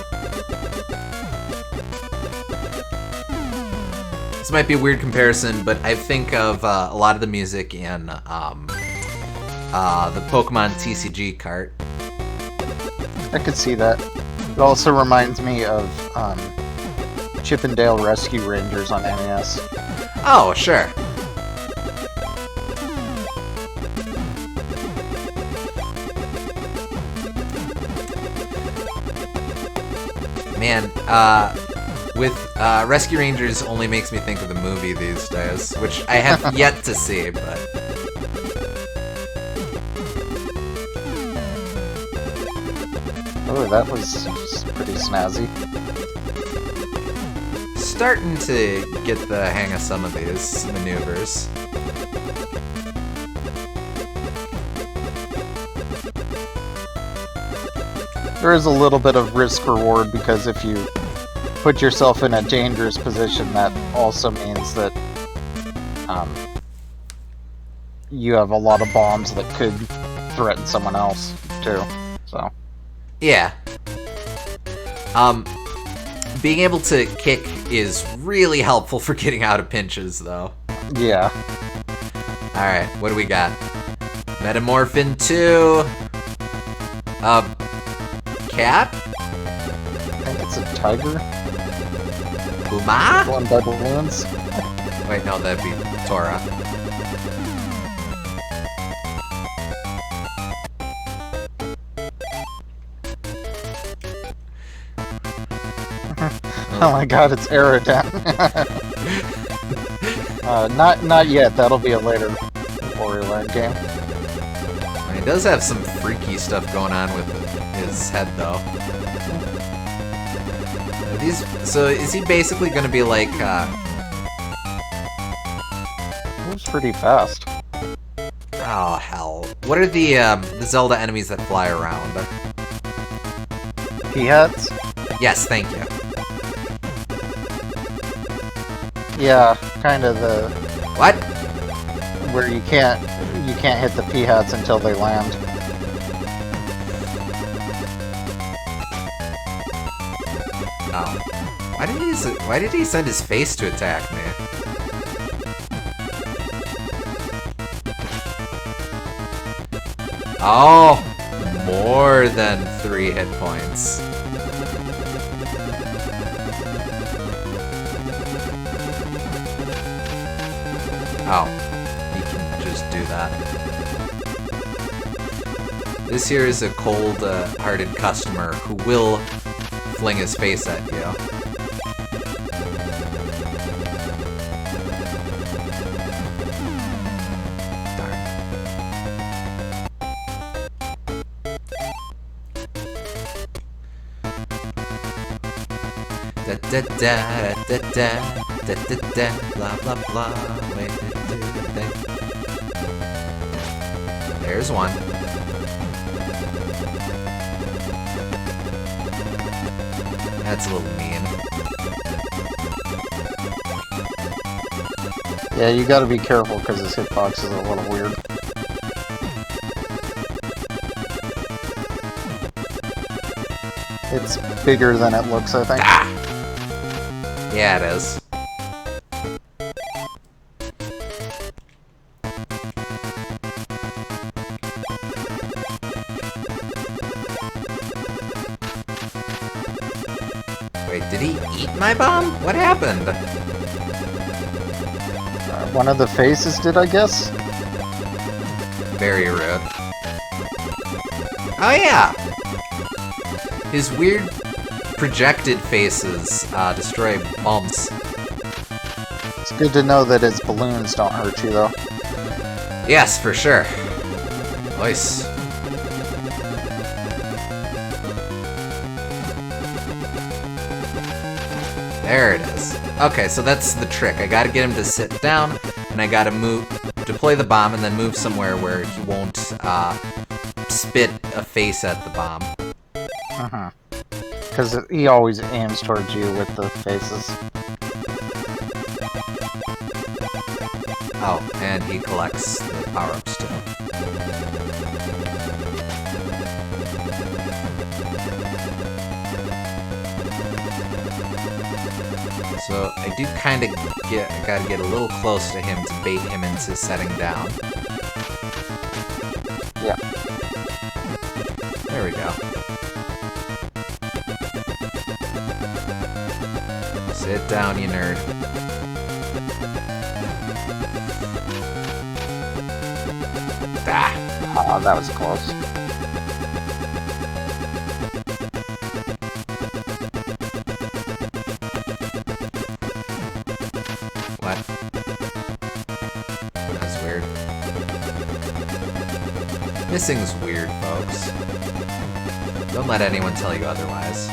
This might be a weird comparison, but I think of a lot of the music in the Pokemon TCG cart. I could see that. It also reminds me of Chip and Dale Rescue Rangers on NES. Oh, sure. Man, with Rescue Rangers only makes me think of the movie these days, which I have yet to see, but... Oh, that was pretty snazzy. Starting to get the hang of some of these maneuvers. There is a little bit of risk-reward because if you put yourself in a dangerous position, that also means that you have a lot of bombs that could threaten someone else, too. So. Yeah. Being able to kick is really helpful for getting out of pinches, though. Yeah. Alright, what do we got? Metamorphin 2. Cat? I think it's a tiger. Uma? Blown by balloons. Wait, no, that'd be Tora. Oh my god, it's Aerodon. Not yet. That'll be a later Wario Land game. He does have some freaky stuff going on with his head, though. So is he basically going to be like? Moves pretty fast. Oh hell! What are the Zelda enemies that fly around? Peahats? Yes, thank you. Yeah, kind of the What? where you can't hit the Peahats until they land. Oh. Why did he send his face to attack me? Oh, more than 3 hit points. Oh, he can just do that. This here is a cold-hearted customer who will fling his face at you. Darn. Da da da da da da da da blah blah blah. Wait, there's one. That's a little mean. Yeah, you gotta be careful because his hitbox is a little weird. It's bigger than it looks, I think. Ah! Yeah, it is. Wait, did he eat my bomb? What happened? One of the faces did, I guess? Very rude. Oh yeah! His weird projected faces destroy bumps. It's good to know that his balloons don't hurt you, though. Yes, for sure. Nice. There it is. Okay, so that's the trick. I gotta get him to sit down, and I gotta deploy the bomb, and then move somewhere where he won't spit a face at the bomb. Uh-huh. Because he always aims towards you with the faces. Oh, and he collects the power-ups too. So I do kind of gotta get a little close to him to bait him into setting down. Yeah. There we go. Sit down, you nerd. Ah! Oh, that was close. What? That's weird. Missing's weird, folks. Don't let anyone tell you otherwise.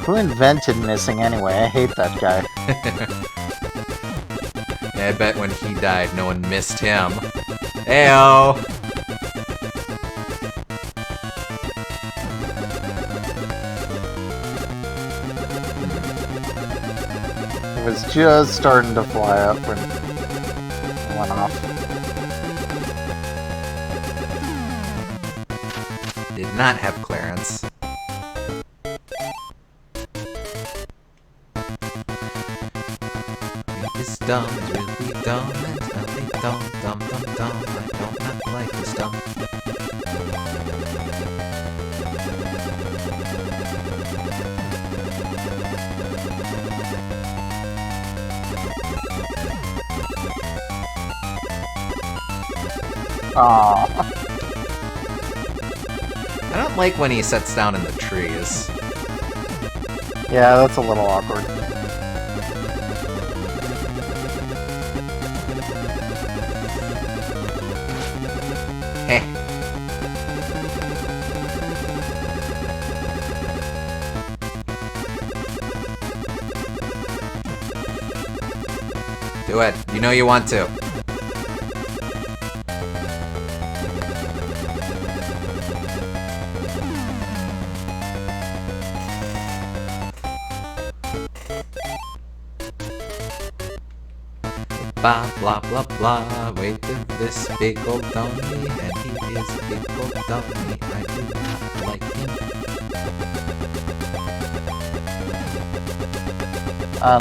Who invented missing anyway? I hate that guy. Yeah, I bet when he died, no one missed him. Heyo! It was just starting to fly up when it went off. Did not have clearance. This dumb is really dumb, and really dumb, dumb, dumb, dumb. I don't not like this dumb. Aww. I don't like when he sets down in the trees. Yeah, that's a little awkward. Heh. Do it. You know you want to. Blah blah blah blah. Wait till this big old dummy, and he is a big old dummy. I do not like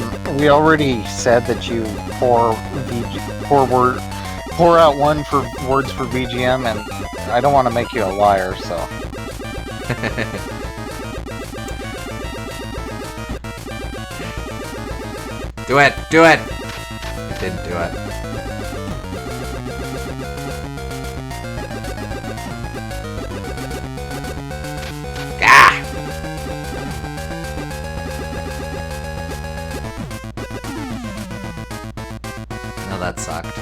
him. We already said that you pour out one for words for VGM, and I don't want to make you a liar, so. Do it! Do it! I didn't do it. that sucked.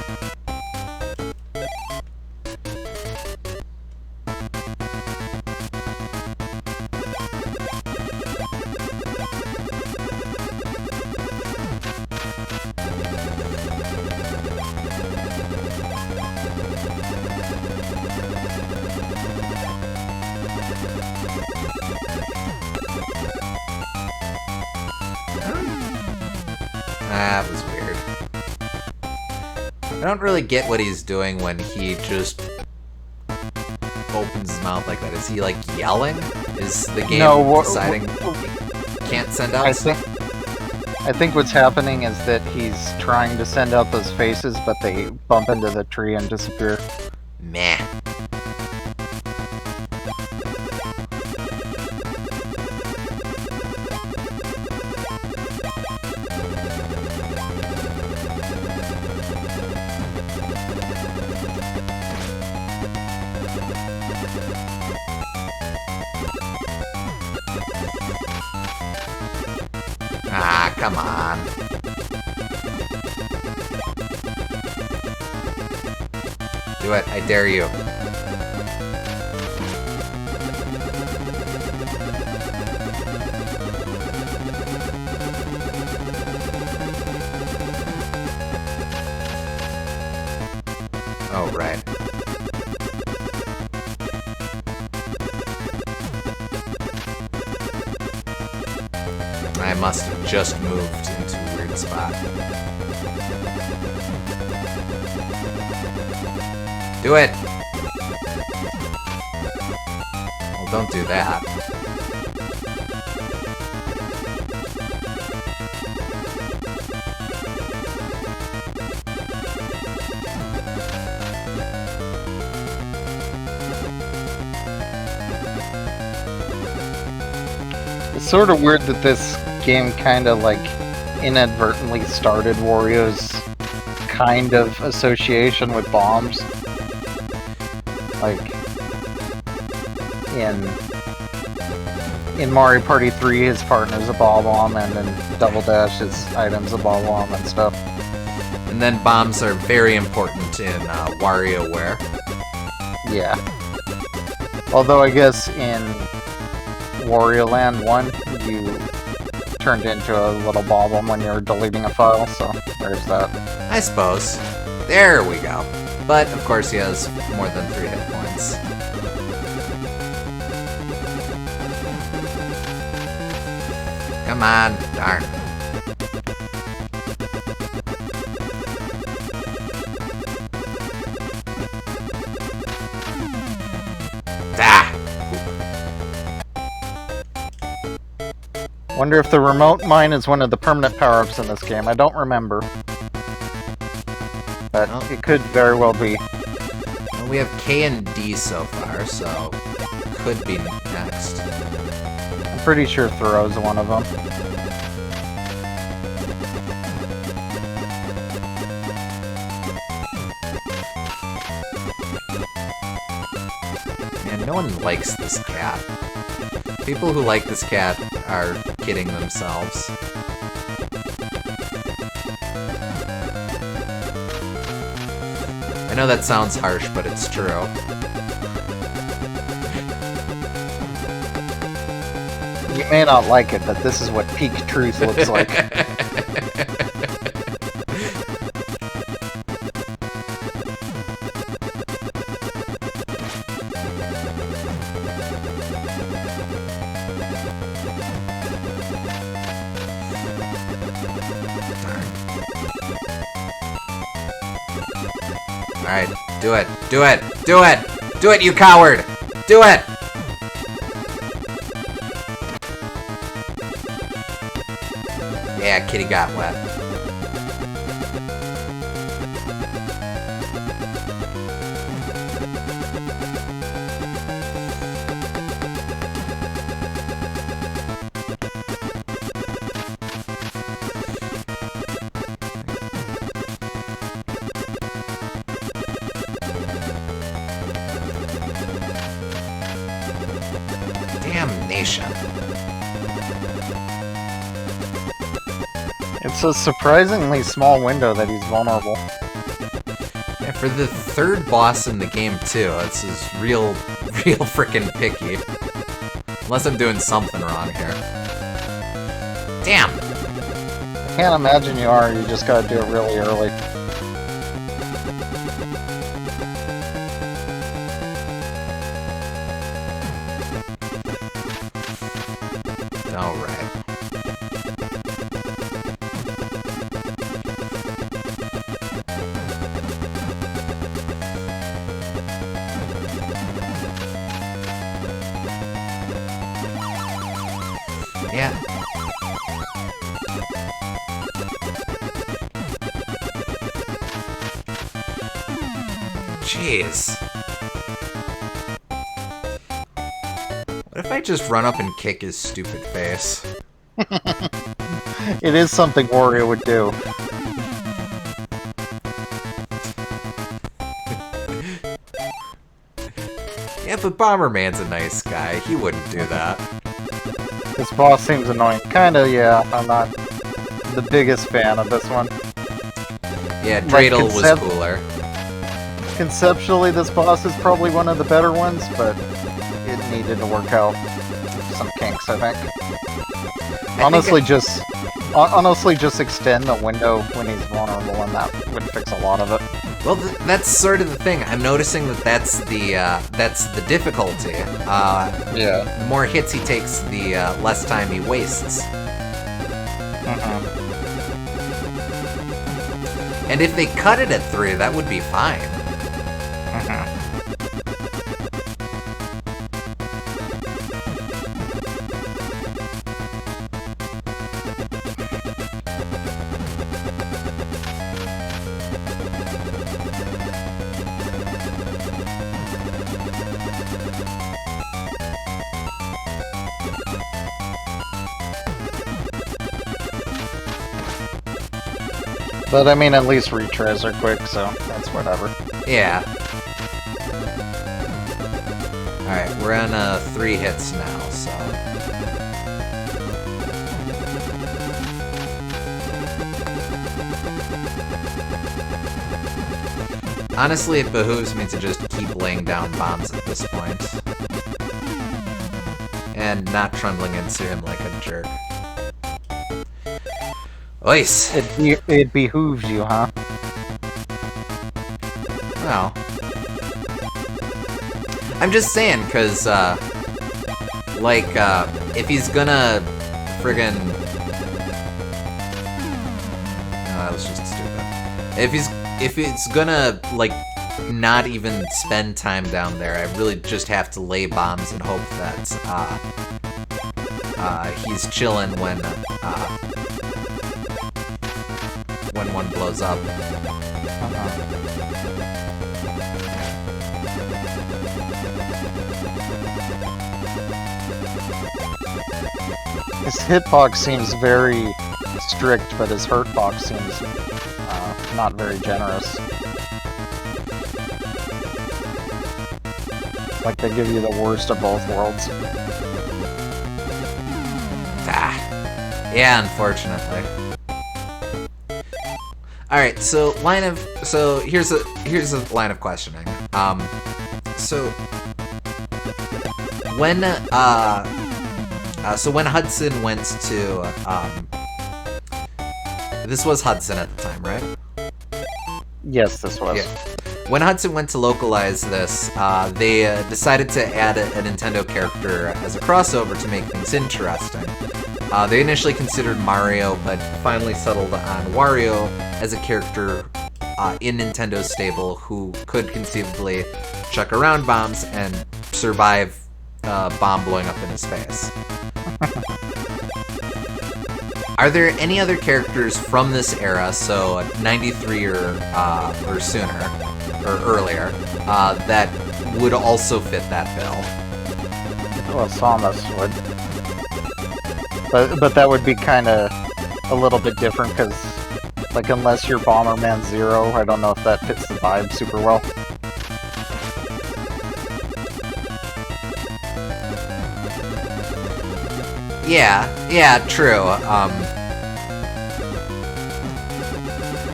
That was weird. I don't really get what he's doing when he just opens his mouth like that. Is he like yelling? Is the game deciding he can't send out stuff? I think what's happening is that he's trying to send out those faces, but they bump into the tree and disappear. Meh. Ah, come on. Do it, I dare you. Oh, right. I must have just moved into a weird spot. Do it! Well, don't do that. It's sort of weird that this game kind of like inadvertently started Wario's kind of association with bombs. Like in Mario Party 3 his partner's a ball bomb, and in Double Dash his item's a ball bomb and stuff. And then bombs are very important in WarioWare. Yeah. Although I guess in Wario Land 1 you turned into a little ball bomb when you were deleting a file, so there's that. I suppose. There we go. But, of course, he has more than 3 hit points. Come on, darn. Ah! Wonder if the remote mine is one of the permanent power-ups in this game. I don't remember. But it could very well be. Well, we have K and D so far, so could be next. I'm pretty sure throw's one of them. Man, no one likes this cat. People who like this cat are kidding themselves. I know that sounds harsh, but it's true. You may not like it, but this is what peak truth looks like. Alright, do it, do it, do it! Do it, you coward! Do it! Yeah, kitty got wet. Damnation. It's a surprisingly small window that he's vulnerable. For the third boss in the game, too, this is real freaking picky. Unless I'm doing something wrong here. Damn! I can't imagine you are, you just gotta do it really early. Alright. Yeah. Jeez. What if I just run up and kick his stupid face? It is something Wario would do. Yeah, but Bomberman's a nice guy. He wouldn't do that. This boss seems annoying. Kinda, yeah. I'm not the biggest fan of this one. Yeah, Dreidel was concept- cooler. Conceptually, this boss is probably one of the better ones, but it needed to work out some kinks, I think. Honestly, just extend the window when he's vulnerable, and that would fix a lot of it. Well, that's sort of the thing. I'm noticing that that's the difficulty. Yeah. The more hits he takes, the less time he wastes. And if they cut it at 3, that would be fine. But I mean, at least retries are quick, so that's whatever. Yeah. Alright, we're on 3 hits now, so... Honestly, it behooves me to just keep laying down bombs at this point. And not trundling into him like a jerk. Ois! It behooves you, huh? Well... I'm just saying, because, if he's gonna friggin... No, that was just stupid. If it's gonna, not even spend time down there, I really just have to lay bombs and hope that, he's chilling when one blows up. His hitbox seems very strict, but his hurtbox seems not very generous. Like they give you the worst of both worlds. Yeah, unfortunately. Alright, so here's a line of questioning. So when Hudson went to this was Hudson at the time, right? Yes, this was. Yeah. When Hudson went to localize this, they decided to add a Nintendo character as a crossover to make things interesting. They initially considered Mario, but finally settled on Wario as a character in Nintendo's stable who could conceivably chuck around bombs and survive a bomb blowing up in his face. Are there any other characters from this era, so 93 or sooner, or earlier, that would also fit that bill? Well, Samus would. But that would be kind of a little bit different, because, unless you're Bomberman 0, I don't know if that fits the vibe super well. Yeah, true.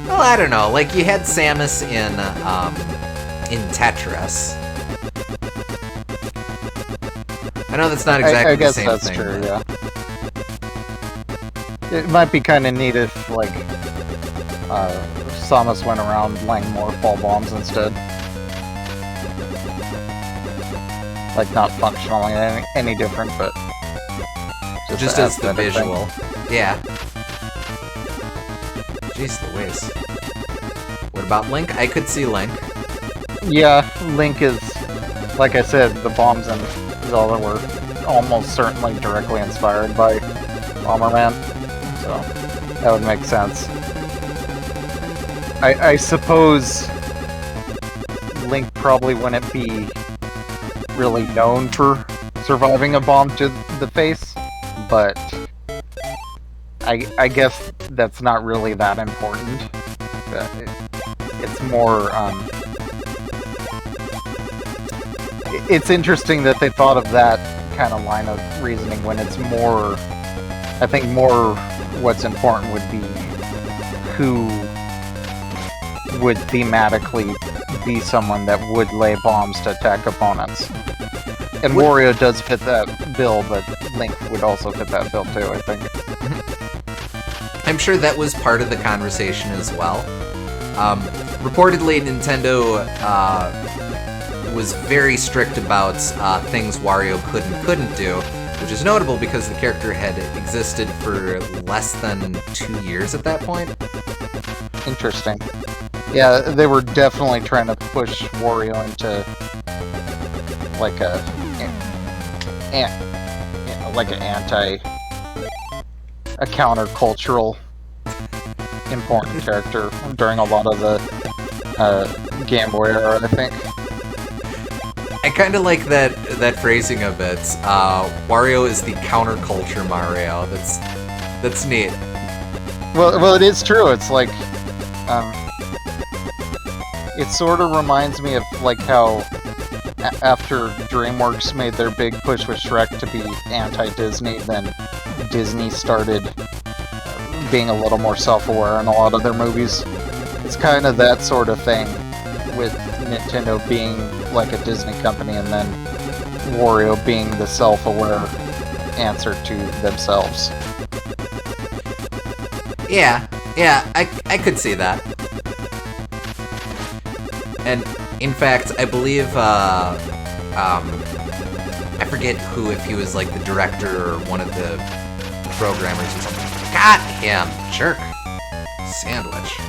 Well, I don't know. Like, you had Samus in Tetris. I know that's not exactly the same thing. I guess that's true, yeah. It might be kind of neat if, like, Samus went around laying more fall bombs instead. Like, not functionally any different, but just as the visual. Yeah. Jeez Louise. What about Link? I could see Link. Yeah, Link is, like I said, the bombs in Zelda were almost certainly directly inspired by Bomberman, so that would make sense. I suppose Link probably wouldn't be really known for surviving a bomb to the face, but I guess that's not really that important. It's more, it's interesting that they thought of that kind of line of reasoning when it's more, I think more what's important would be who would thematically be someone that would lay bombs to attack opponents. And Wario does fit that bill, but Link would also fit that bill too, I think. I'm sure that was part of the conversation as well. Reportedly, Nintendo was very strict about things Wario couldn't do, which is notable because the character had existed for less than 2 years at that point. Interesting. Yeah, they were definitely trying to push Wario into like a countercultural important character during a lot of the Game Boy era, I think. I kind of like that phrasing of it. Wario is the counterculture Mario. That's neat. Well, it is true. It's like, it sort of reminds me of like how after DreamWorks made their big push with Shrek to be anti-Disney, then Disney started being a little more self-aware in a lot of their movies. It's kind of that sort of thing with Nintendo being like a Disney company and then Wario being the self-aware answer to themselves. Yeah, I could see that. And in fact, I believe, I forget who, if he was like the director or one of the programmers or something. Got him! Jerk. Sandwich.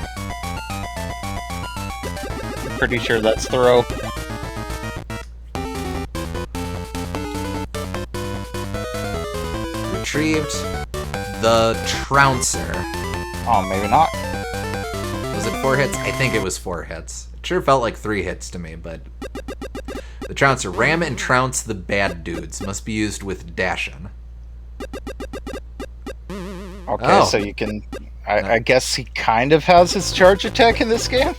I'm pretty sure that's Thoreau. Retrieved the Trouncer. Oh, maybe not. Was it 4 hits? I think it was 4 hits. It sure felt like 3 hits to me, but... The Trouncer. Ram and trounce the bad dudes. Must be used with Dashin. Okay, so you can... I guess he kind of has his charge attack in this game?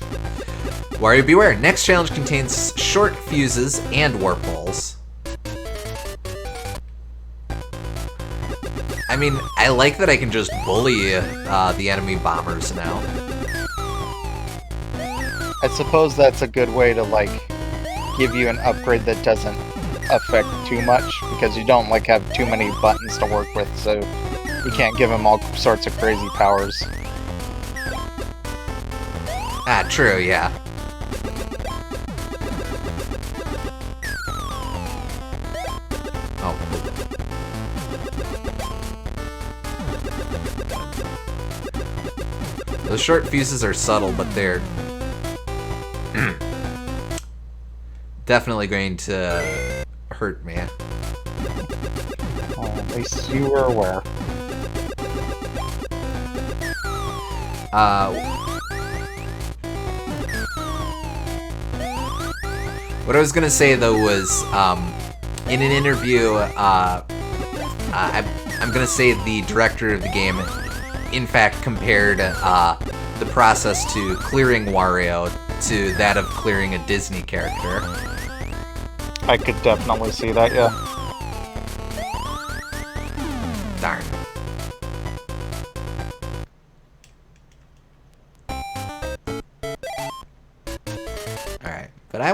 Wario beware. Next challenge contains short fuses and warp balls. I mean, I like that I can just bully the enemy bombers now. I suppose that's a good way to, like, give you an upgrade that doesn't affect too much, because you don't, like, have too many buttons to work with, so you can't give him all sorts of crazy powers. Ah, true, yeah. Oh. Those short fuses are subtle, but they're definitely going to hurt me. Well, at least you were aware. What I was gonna say though was, in an interview, I'm gonna say the director of the game, in fact, compared the process to clearing Wario to that of clearing a Disney character. I could definitely see that, yeah. Darn. But I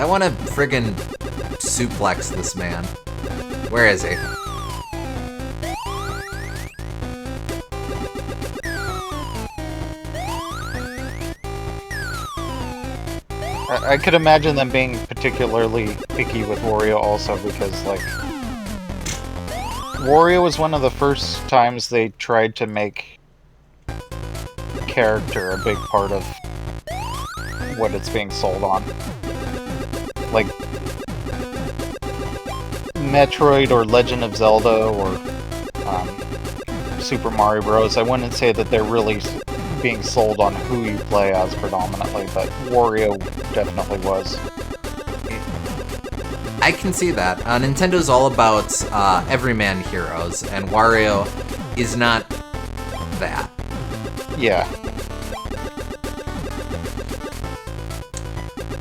wanna friggin' suplex this man. Where is he? I could imagine them being particularly picky with Wario also because, like, Wario was one of the first times they tried to make character a big part of what it's being sold on. Like, Metroid or Legend of Zelda or Super Mario Bros. I wouldn't say that they're really being sold on who you play as predominantly, but Wario definitely was. I can see that. Nintendo's all about everyman heroes, and Wario is not that. Yeah.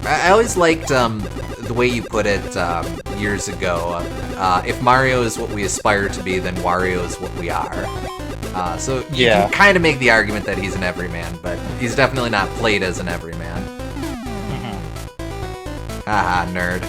I always liked the way you put it years ago. If Mario is what we aspire to be, then Wario is what we are. So you can kind of make the argument that he's an everyman, but he's definitely not played as an everyman. Haha, nerd.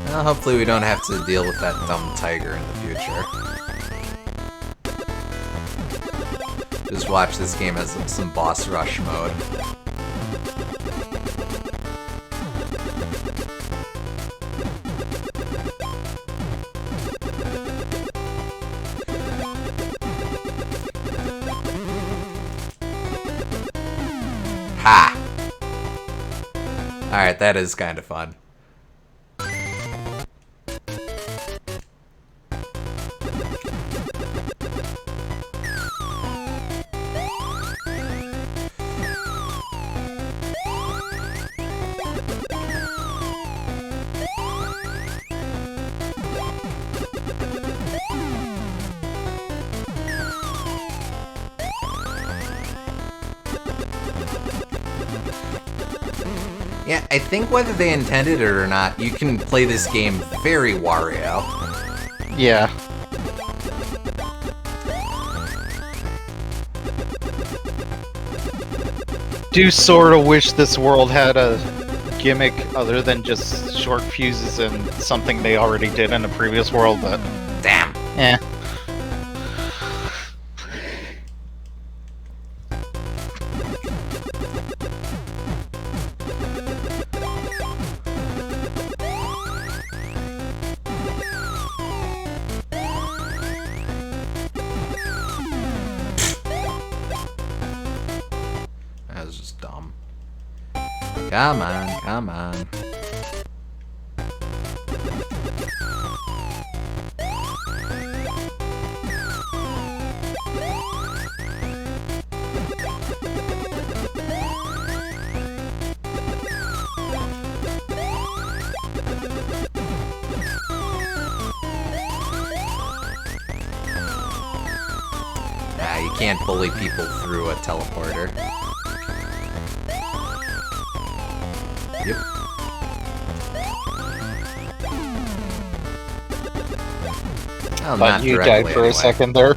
Well, hopefully we don't have to deal with that dumb tiger in the future. Just watch this game as some boss rush mode. Ha! Alright, that is kind of fun. Yeah, I think whether they intended it or not, you can play this game very Wario. Yeah. Do sort of wish this world had a gimmick other than just short fuses and something they already did in a previous world, but... Damn. Eh. That was just dumb. Come on, come on. Nah, you can't bully people through a teleporter. Yep. Oh, But you died for a second there.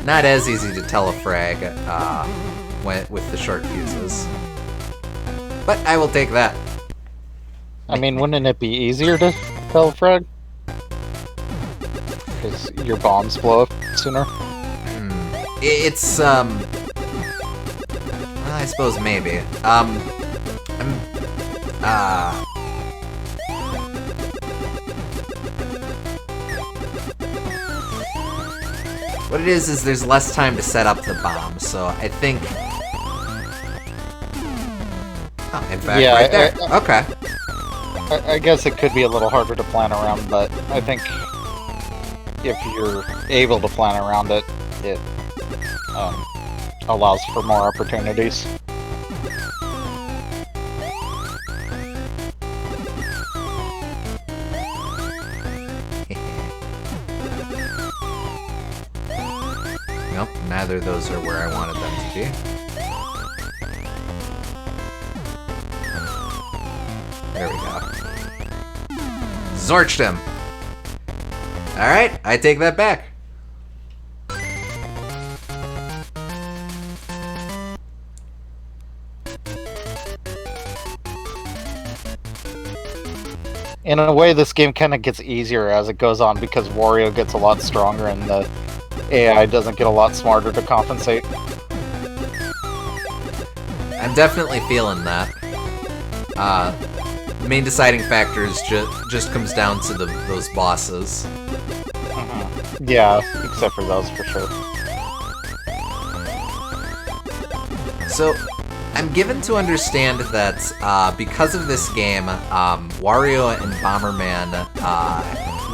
Not as easy to telefrag with the short fuses. But I will take that. I mean, wouldn't it be easier to telefrag? Because your bombs blow up sooner? It's, I suppose maybe. What it is there's less time to set up the bomb, so I think... Oh, in fact, Yeah, right there. Okay. I guess it could be a little harder to plan around, but I think if you're able to plan around it, it allows for more opportunities. Nope, neither of those are where I wanted them to be. There we go. Zorched him! Alright, I take that back. In a way, this game kind of gets easier as it goes on because Wario gets a lot stronger and the AI doesn't get a lot smarter to compensate. I'm definitely feeling that. The main deciding factor is just comes down to those bosses. Yeah, except for those for sure. So, I'm given to understand that because of this game, Wario and Bomberman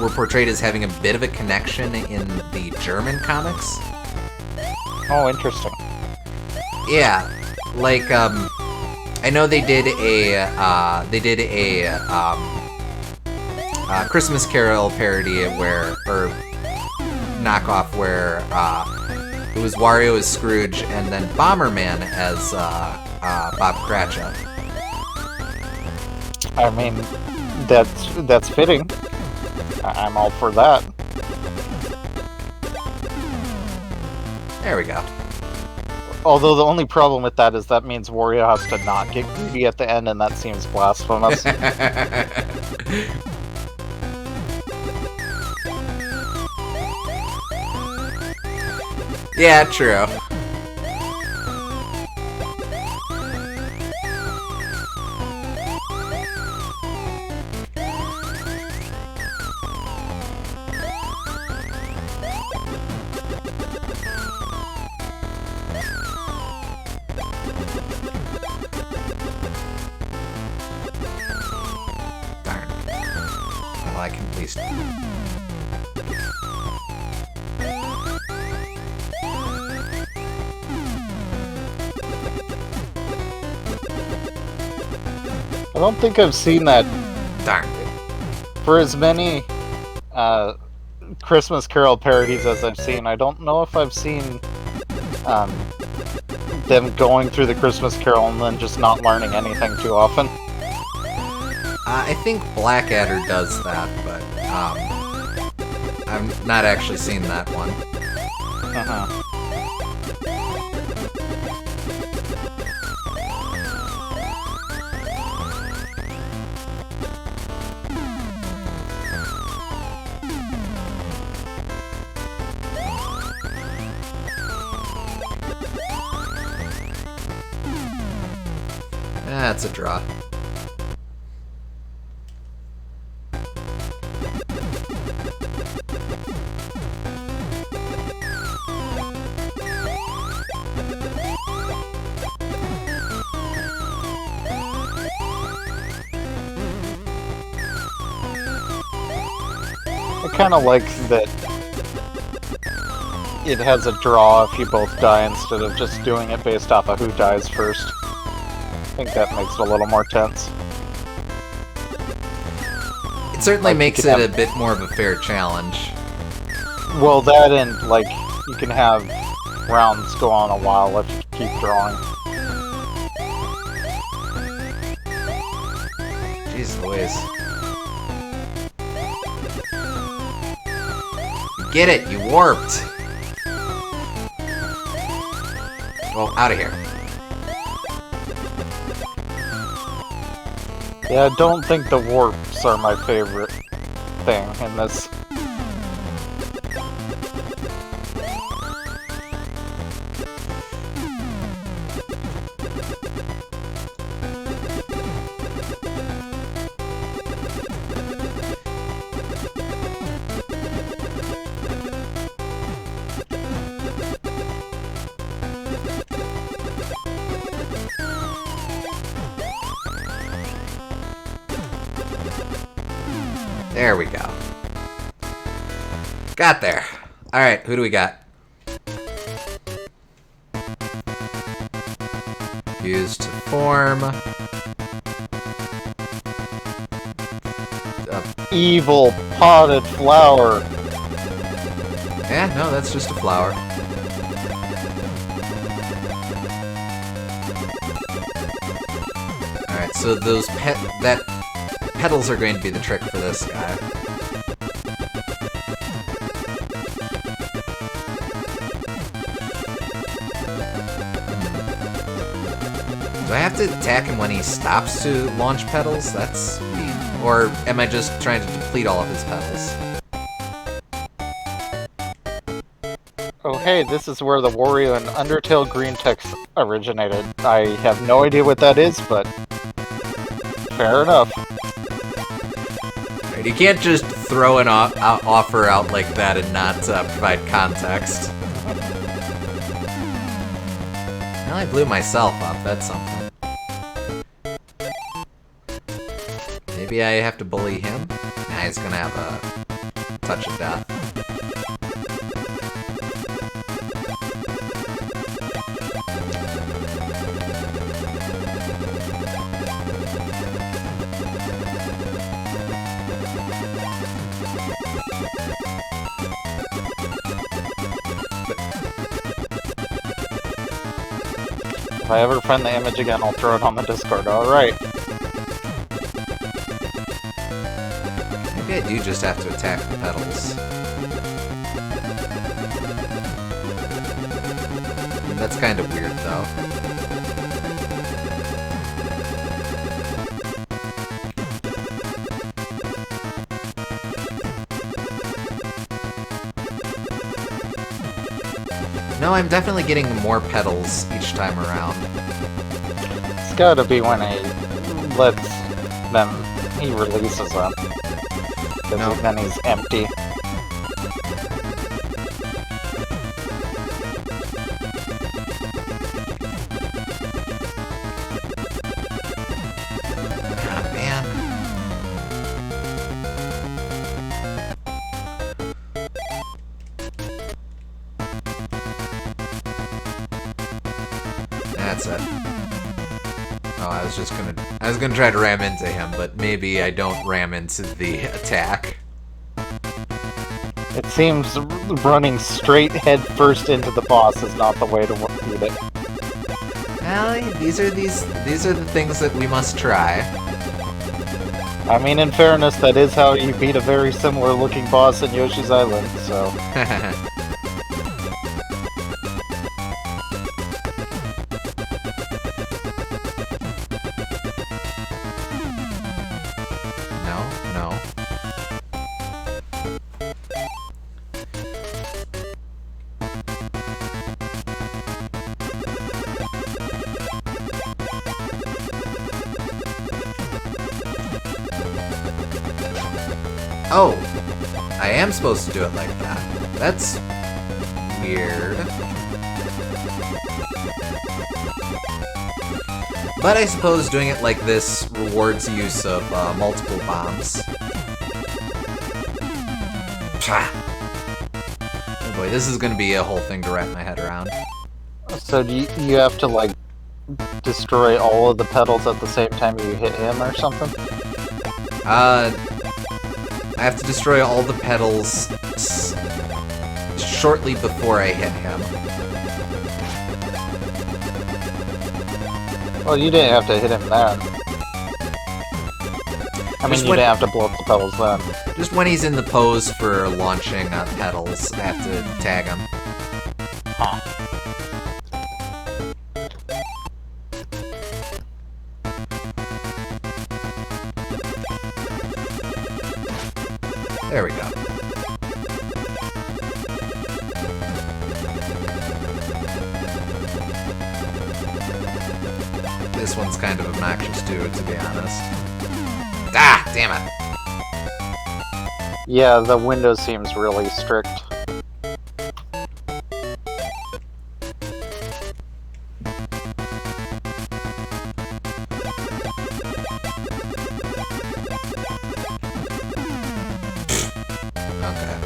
were portrayed as having a bit of a connection in the German comics. Oh, interesting. Yeah, like I know they did a Christmas Carol parody or knockoff where it was Wario as Scrooge and then Bomberman as Bob Cratchit. I mean, that's fitting. I'm all for that. There we go. Although the only problem with that is that means Wario has to not get greedy at the end, and that seems blasphemous. Yeah, true. Darn. Well, I can at least... I don't think I've seen that. Darn. For as many Christmas Carol parodies as I've seen, I don't know if I've seen them going through the Christmas Carol and then just not learning anything too often. I think Blackadder does that, but I've not actually seen that one. That's a draw. I kind of like that it has a draw if you both die instead of just doing it based off of who dies first. I think that makes it a little more tense. It certainly Like, makes you it can a have- bit more of a fair challenge. Well, that and, like, you can have rounds go on a while if you keep drawing. Jeez Louise. You get it, you warped! Well, out of here. Yeah, I don't think the warps are my favorite thing in this. There we go. Got there. Alright, who do we got? Used to form. Evil potted flower. Yeah, no, that's just a flower. Alright, so those pedals are going to be the trick for this guy. Do I have to attack him when he stops to launch pedals? That's neat. Or am I just trying to deplete all of his pedals? Oh hey, this is where the Wario and Undertale green text originated. I have no idea what that is, but fair enough. Right, you can't just throw an offer out like that and not provide context. Well, I blew myself up, that's something. Maybe I have to bully him? Nah, he's gonna have a touch of death. If I ever find the image again, I'll throw it on the Discord. Alright. Maybe I do just have to attack the pedals. That's kind of weird, though. No, I'm definitely getting more pedals each time around. It's gotta be when he lets them, he releases them. Because then he's empty. Ah, man. That's it. Oh, I was gonna try to ram into him, but maybe I don't ram into the attack. It seems running straight head first into the boss is not the way to beat it. Well, these are the things that we must try. I mean, in fairness, that is how you beat a very similar looking boss in Yoshi's Island, so... No. Oh! I am supposed to do it like that. That's weird. But I suppose doing it like this rewards use of multiple bombs. Oh boy, this is gonna be a whole thing to wrap my head around. So do you have to, like, destroy all of the pedals at the same time you hit him or something? I have to destroy all the pedals shortly before I hit him. Well, you didn't have to hit him then. I mean, you didn't have to blow up the pedals then. Just when he's in the pose for launching pedals, I have to tag him. Huh. There we go. This one's kind of obnoxious too, to be honest. Ah, damn it. Yeah, the window seems really strict. Okay.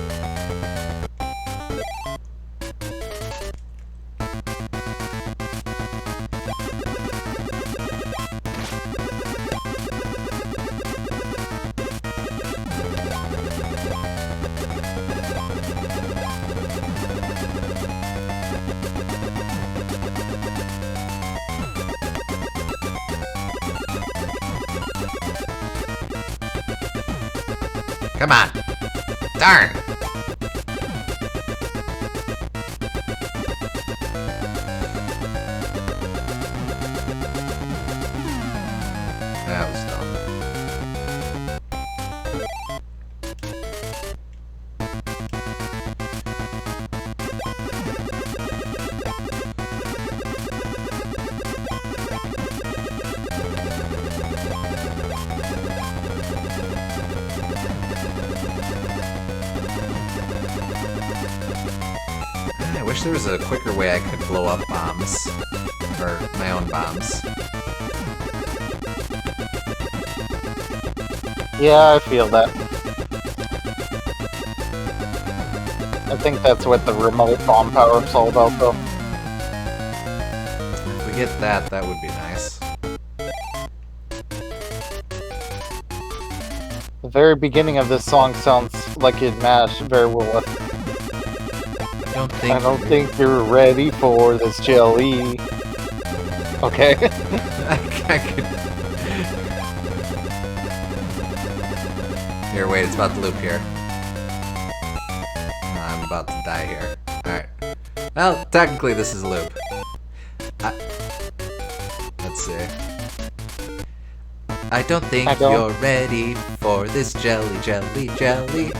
Come on. Darn. That was dumb. I wish there was a quicker way I could blow up bombs. Or my own bombs. Yeah, I feel that. I think that's what the remote bomb power is all about, though. If we get that, that would be nice. The very beginning of this song sounds like it matched very well. I don't think you're ready for this jelly. Okay. I could... Here, wait, it's about to loop here. I'm about to die here. Alright. Well, technically this is a loop. Let's see. I don't think you're ready for this jelly, jelly, jelly.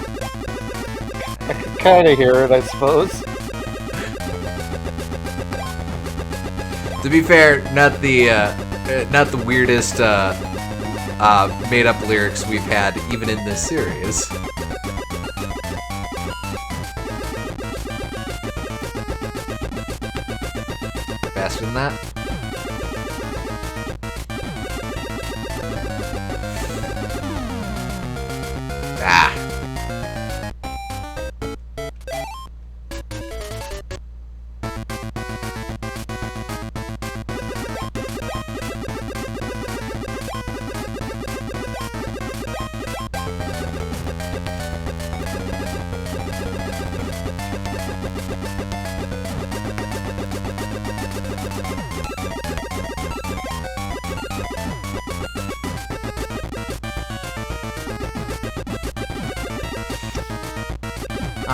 I can kind of hear it, I suppose. To be fair, not the weirdest made-up lyrics we've had even in this series. Faster than that? Ah.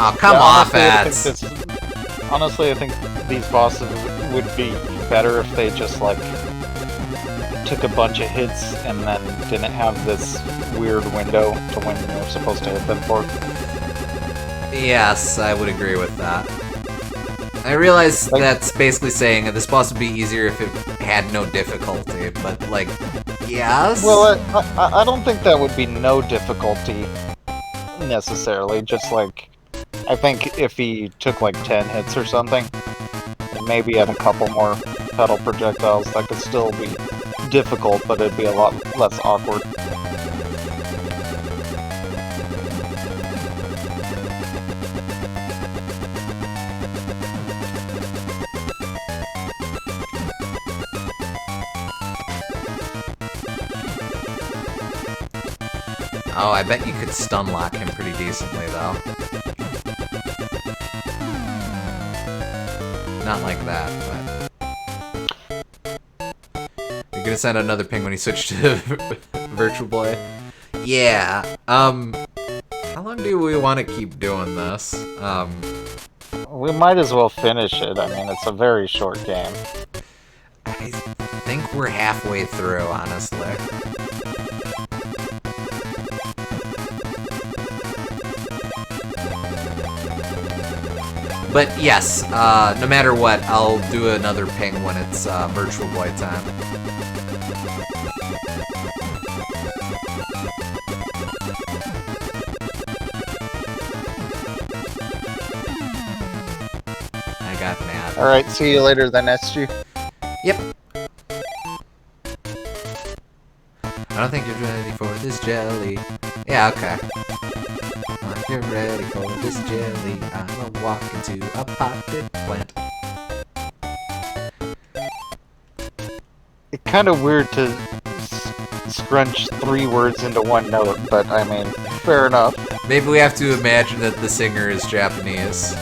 Oh, come off, ads. Honestly, I think these bosses would be better if they just, like, took a bunch of hits and then didn't have this weird window to when you're supposed to hit them for. Yes, I would agree with that. I realize that's basically saying that this boss would be easier if it had no difficulty, but, like, yes? Well, I don't think that would be no difficulty, necessarily, just, like, I think if he took like 10 hits or something, and maybe had a couple more pedal projectiles, that could still be difficult, but it'd be a lot less awkward. Oh, I bet you could stun lock him pretty decently, though. Not like that, but... You're gonna send another ping when you switch to Virtual Boy? Yeah, how long do we want to keep doing this? We might as well finish it. I mean, it's a very short game. I think we're halfway through, honestly. But yes, no matter what, I'll do another ping when it's Virtual Boy time. I got mad. Alright, see you later then, SG. Yep. I don't think you're ready for this jelly. Yeah, okay. You're ready for this jelly. I'ma walk into a potted plant. It's kind of weird to scrunch 3 words into one note, but I mean, fair enough. Maybe we have to imagine that the singer is Japanese.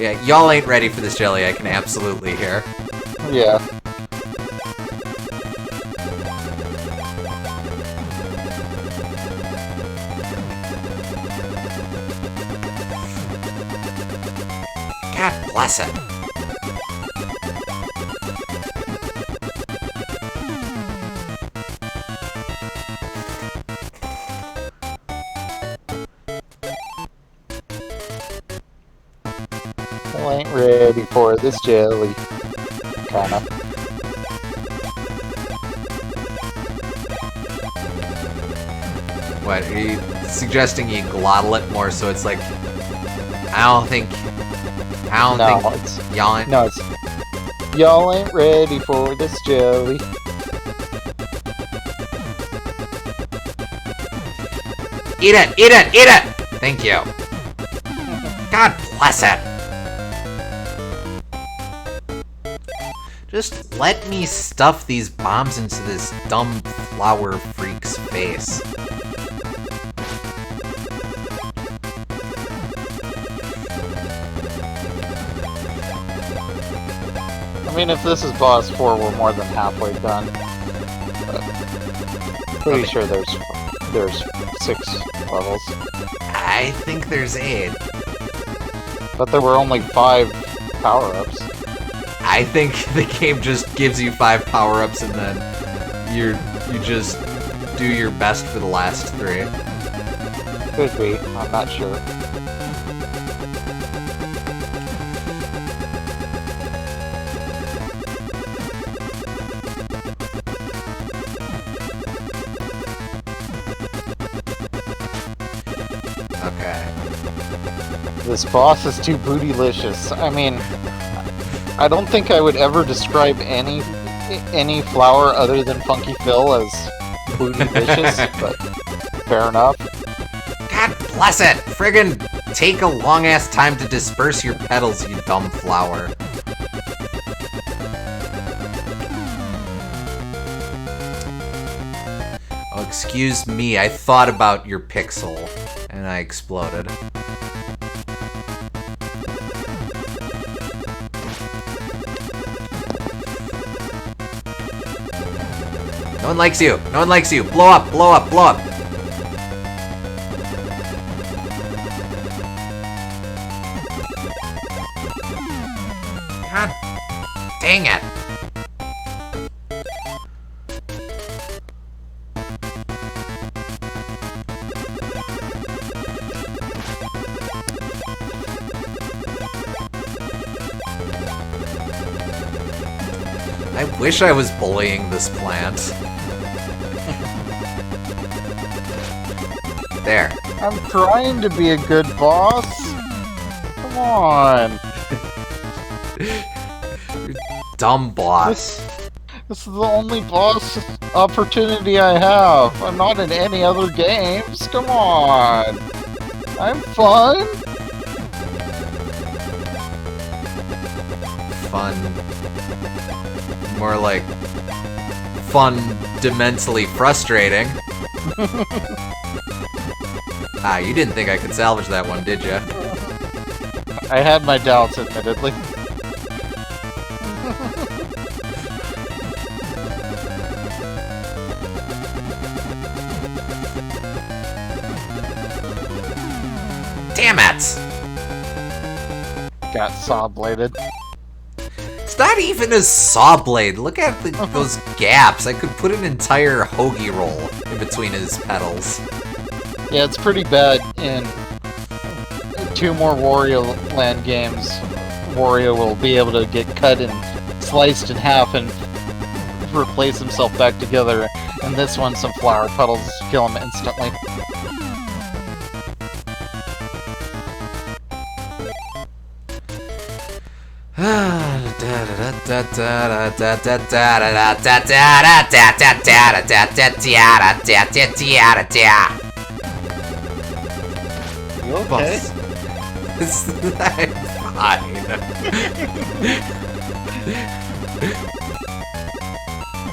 Yeah, y'all ain't ready for this jelly, I can absolutely hear. Yeah. God bless it. I ain't ready for this jelly. Kinda. What, are you suggesting you glottal it more so it's like... I don't think y'all ain't... No, it's... Y'all ain't ready for this jelly. Eat it! Eat it! Eat it! Thank you. God bless it. Just let me stuff these bombs into this dumb flower freak's face. I mean, if this is boss 4, we're more than halfway done. But pretty sure there's 6 levels. I think there's 8. But there were only 5 power-ups. I think the game just gives you 5 power-ups and then you just do your best for the last 3. Could be. I'm not sure. Okay. This boss is too bootylicious. I mean, I don't think I would ever describe any flower other than Funky Phil as bootylicious, but fair enough. God bless it! Friggin' take a long-ass time to disperse your petals, you dumb flower. Oh, excuse me, I thought about your pixel, and I exploded. No one likes you! No one likes you! Blow up! Blow up! Blow up! God dang it! I wish I was bullying this plant. There. I'm trying to be a good boss. Come on. Dumb boss. This is the only boss opportunity I have. I'm not in any other games. Come on. I'm fun. Fun. More like fundamentally frustrating. Ah, you didn't think I could salvage that one, did ya? I had my doubts, admittedly. Damn it! Got saw-bladed. It's not even a saw blade. Look at those gaps. I could put an entire hoagie roll in between his petals. Yeah, it's pretty bad in 2 more Wario Land games. Wario will be able to get cut and sliced in half and replace himself back together. And this one, some flower petals kill him instantly. You okay? I'm fine.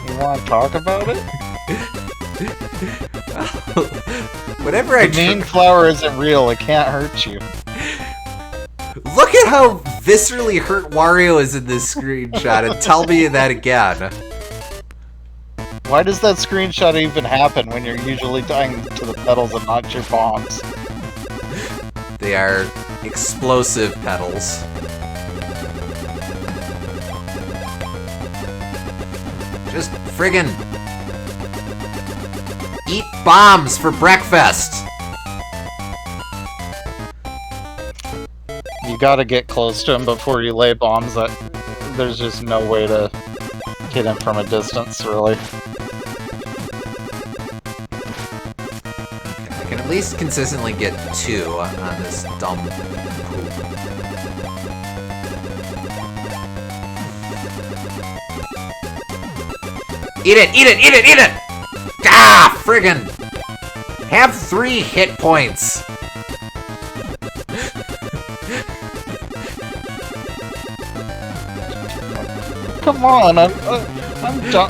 You want to talk about it? Whatever I The main flower isn't real, it can't hurt you. Look at how viscerally hurt Wario is in this screenshot, and tell me that again. Why does that screenshot even happen when you're usually dying to the pedals and not your bombs? They are explosive pedals. Just friggin' eat bombs for breakfast. You gotta get close to him before you lay bombs. There's just no way to hit him from a distance, really. Okay, I can at least consistently get 2 on this dumb poop. Eat it! Eat it! Eat it! Eat it! Ah! Friggin'! Have 3 hit points! Come on, I'm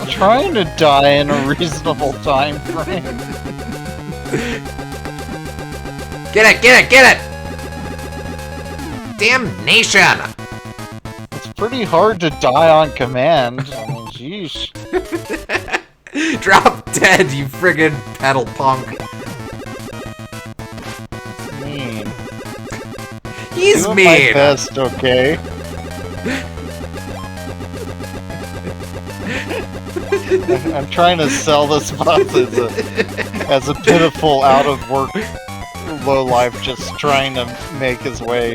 trying to die in a reasonable time frame. Get it! Get it! Get it! Damnation! It's pretty hard to die on command. I mean, jeez. Drop dead, you friggin' pedal punk. It's mean. He's Doing mean! my best, okay? I'm trying to sell this boss as a pitiful, out-of-work lowlife just trying to make his way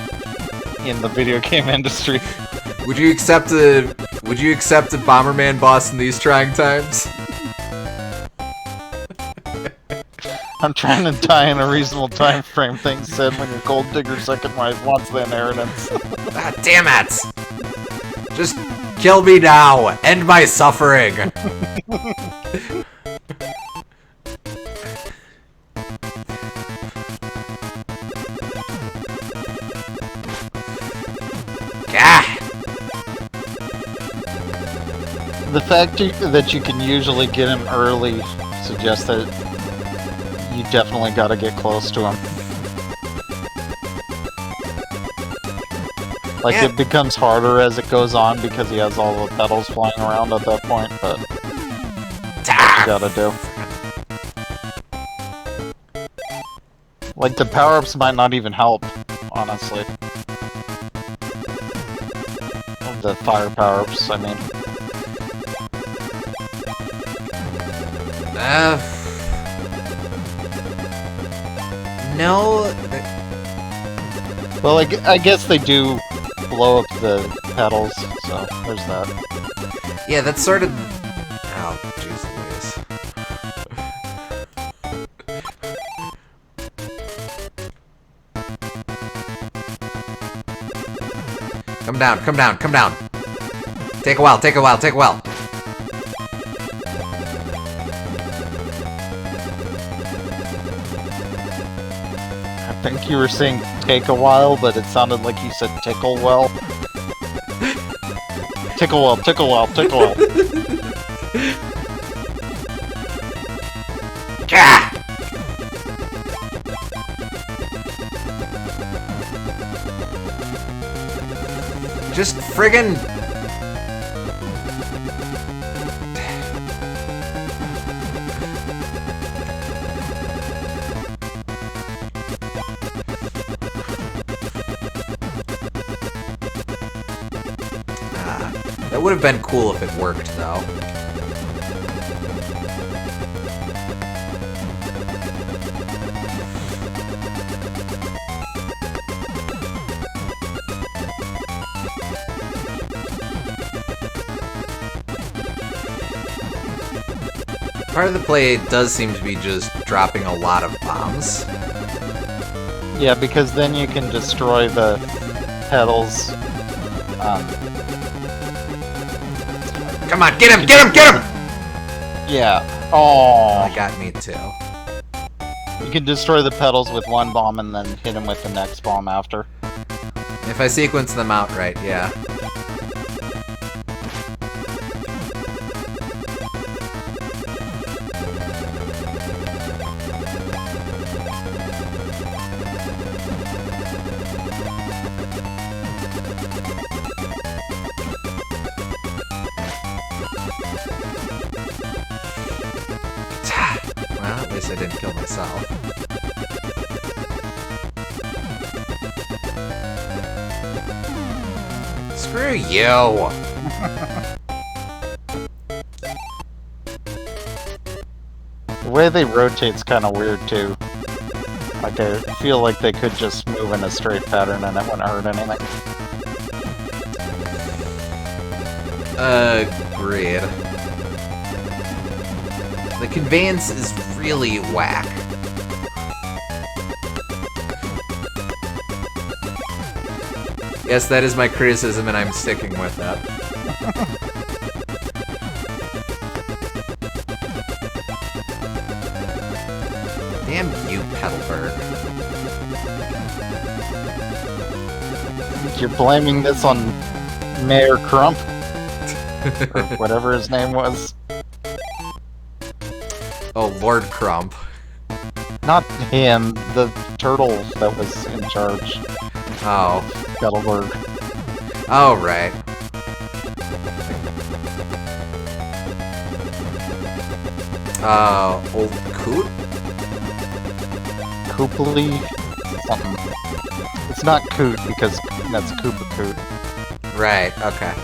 in the video game industry. Would you accept a Bomberman boss in these trying times? I'm trying to die in a reasonable time frame, things said when your gold digger second wife wants the inheritance. Ah, damn it! Just kill me now! End my suffering! Ah! The fact that you can usually get him early suggests that you definitely gotta get close to him. Like, Yeah. it becomes harder as it goes on because he has all the pedals flying around at that point, but what you gotta do. Like, the power-ups might not even help, honestly. The fire power-ups, I mean. No. Well, I guess they do blow up the pedals, so there's that. Yeah, that's sort of. Oh, jeez Louise. Come down, come down, come down. Take a while, take a while, take a while. I think you were saying take a while, but it sounded like you said tickle well. Tickle well, tickle well, tickle well. Gah! Just friggin'. That would have been cool if it worked, though. Part of the play does seem to be just dropping a lot of bombs. Yeah, because then you can destroy the pedals. Come on, get him, get him, get him! Yeah. Oh. That got me too. You can destroy the pedals with one bomb and then hit him with the next bomb after. If I sequence them out right, yeah. Well, at least I didn't kill myself. Screw you! The way they rotate's kind of weird too. Like I feel like they could just move in a straight pattern and it wouldn't hurt anything. Agreed. The conveyance is really whack. Yes, that is my criticism, and I'm sticking with that. Damn you, Petalburg. You're blaming this on Mayor Crump? Or whatever his name was. Oh, Lord Crump. Not him, the turtle that was in charge. Oh. Petalburg. Oh, right. Old Coot? Kooply? Something. It's not Coot because that's Koopa Coot. Right, okay.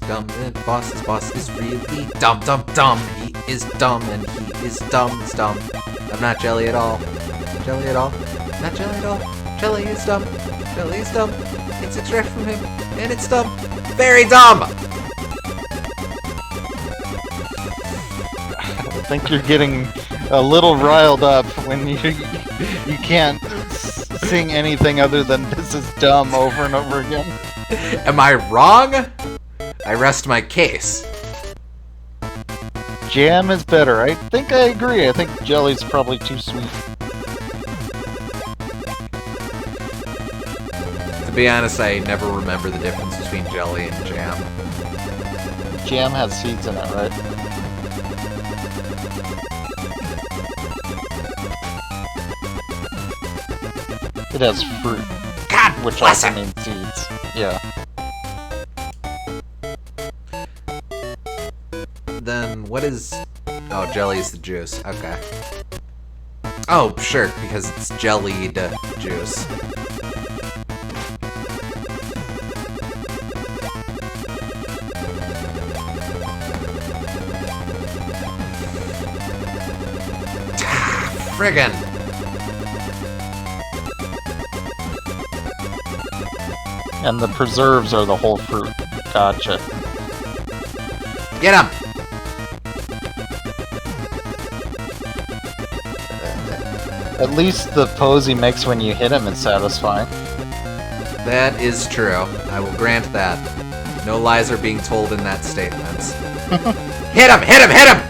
Dumb and boss is really dumb. He is dumb and he is dumb. It's dumb. I'm not jelly at all. Jelly at all. Not jelly at all. Jelly is dumb. Jelly is dumb. It's extracted from him and it's dumb. Very dumb. I think you're getting a little riled up when you can't sing anything other than "this is dumb" over and over again. Am I wrong? I rest my case. Jam is better. I think I agree. I think jelly's probably too sweet. To be honest, I never remember the difference between jelly and jam. Jam has seeds in it, right? It has fruit. God which bless also it. means seeds. Yeah. Then what is... Oh, jelly is the juice. Okay. Oh, sure, because it's jellied juice. Friggin'! And the preserves are the whole fruit. Gotcha. Get him! At least the pose he makes when you hit him is satisfying. That is true. I will grant that. No lies are being told in that statement. Hit him! Hit him! Hit him!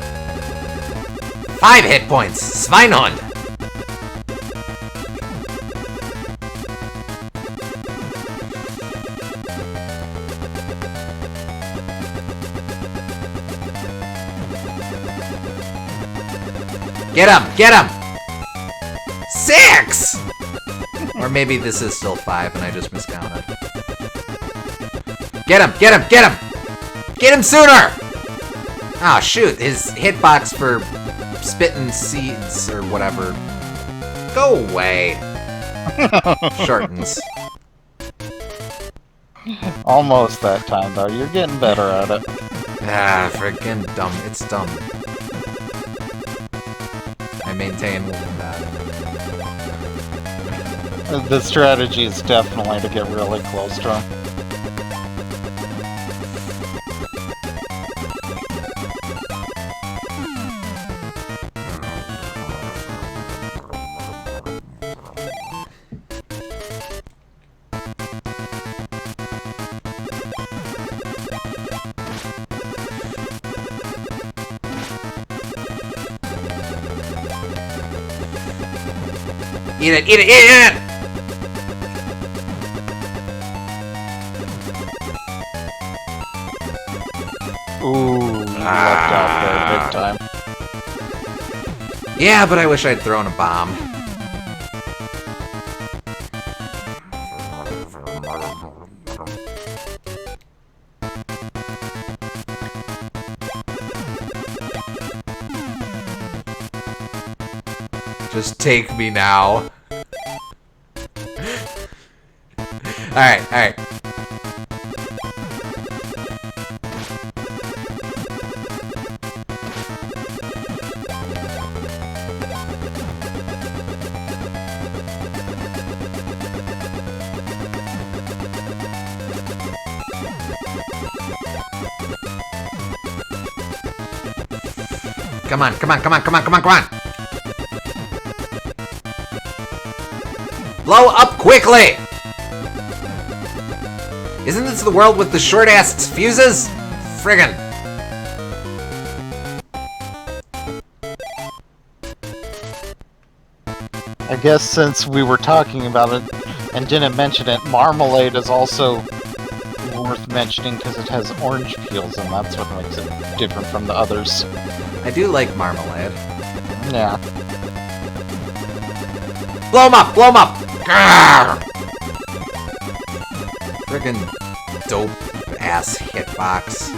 5 hit points! Schweinhund! Get him! Get him! 6! Or maybe this is still 5 and I just miscounted. Get him! Get him! Get him! Get him sooner! Ah, shoot. His hitbox for spitting seeds or whatever. Go away. Shortens. Almost that time, though. You're getting better at it. Ah, freaking dumb. It's dumb. I maintain that. The strategy is definitely to get really close to him. Eat it! Eat it! Eat it! Eat it! Ooh, you left out there big time. Yeah, but I wish I'd thrown a bomb. Just take me now. Alright, alright. Come on, come on, come on, come on, come on, come on! Blow up quickly! Isn't this the world with the short-ass fuses? Friggin'. I guess since we were talking about it and didn't mention it, marmalade is also worth mentioning because it has orange peels, and that's what makes it different from the others. I do like marmalade. Yeah. Blow 'em up! Blow 'em up! Grrr! Friggin' dope-ass hitbox.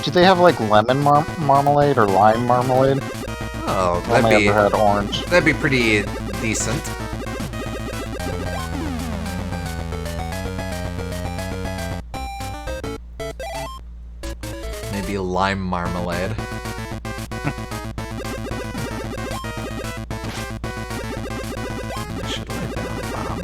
Do they have like lemon marmalade or lime marmalade? Oh, I've only ever had orange. That'd be pretty decent. Maybe a lime marmalade. I should lay down a bomb.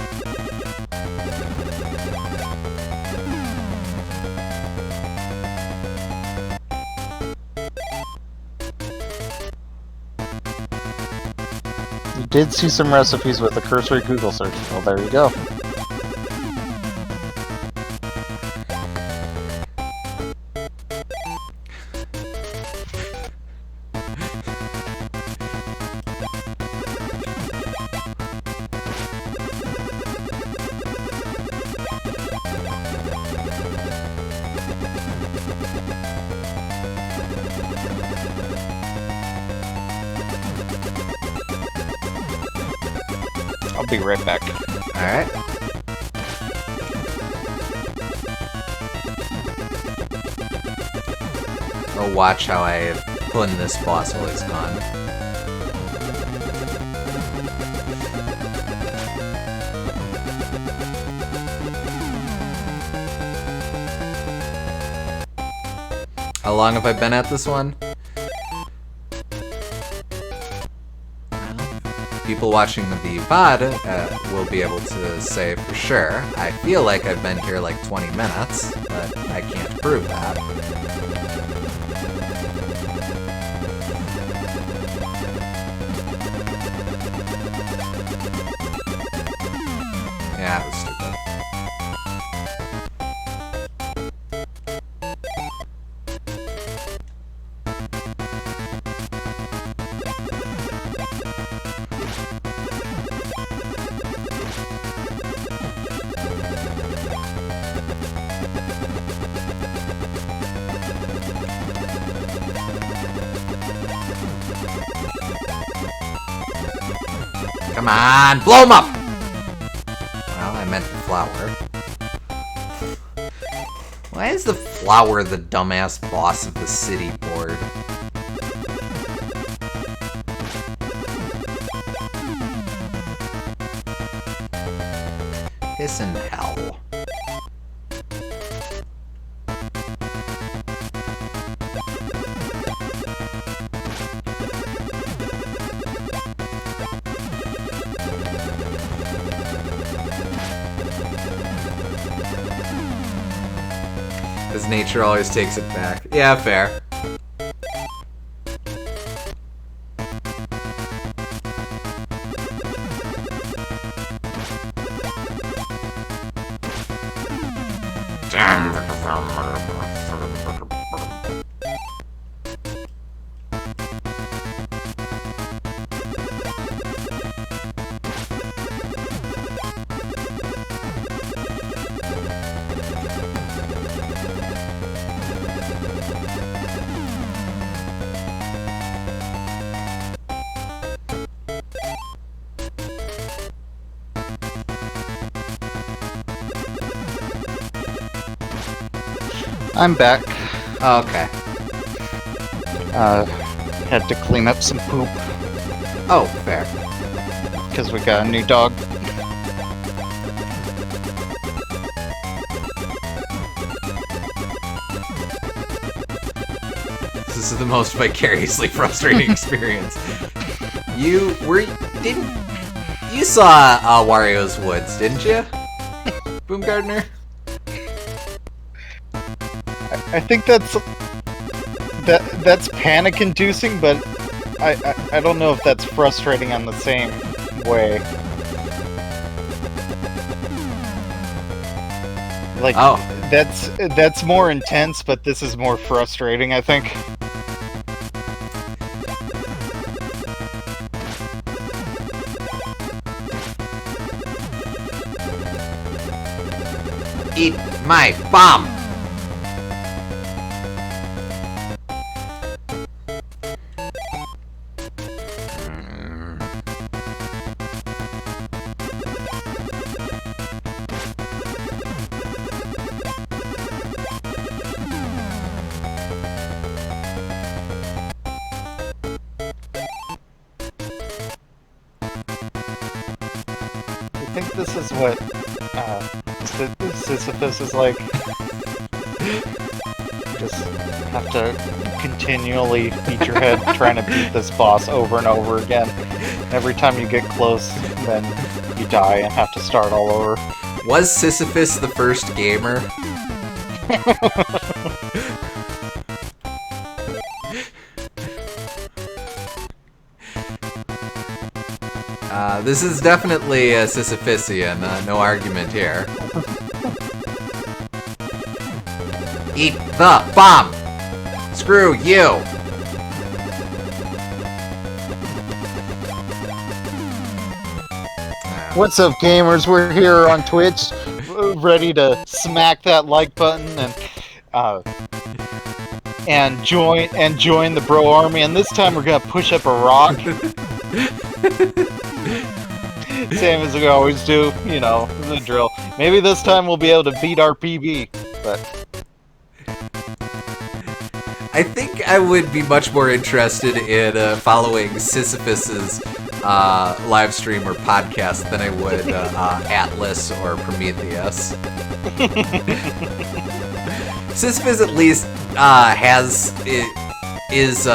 You did see some recipes with a cursory Google search. Well, there you go. I'll be right back. Alright. Oh, watch how I pull in this boss while he's gone. How long have I been at this one? People watching the VOD will be able to say for sure. I feel like I've been here like 20 minutes, but I can't prove that. Yeah, it was stupid. Come on, blow him up! Well, I meant the flower. Why is the flower the dumbass boss of the city board? Piss in hell. Because nature always takes it back. Yeah, fair. I'm back. Oh, okay. Had to clean up some poop Oh, fair. because we got a new dog. This is the most vicariously frustrating experience. You saw Wario's Woods, didn't you? Boomgardner? I think that's panic-inducing, but I don't know if that's frustrating on the same way. Like, Oh. that's more intense, but this is more frustrating, I think. Eat my bomb! I think this is what Sisyphus is like. Just have to continually beat your head trying to beat this boss over and over again. Every time you get close, then you die and have to start all over. Was Sisyphus the first gamer? This is definitely a Sisyphusian, no argument here. Eat the bomb! Screw you! What's up, gamers? We're here on Twitch, ready to smack that like button and join the bro army. And this time we're gonna push up a rock, same as we always do. You know the drill. Maybe this time we'll be able to beat our PB, but. I think I would be much more interested in following Sisyphus's live stream or podcast than I would Atlas or Prometheus. Sisyphus at least is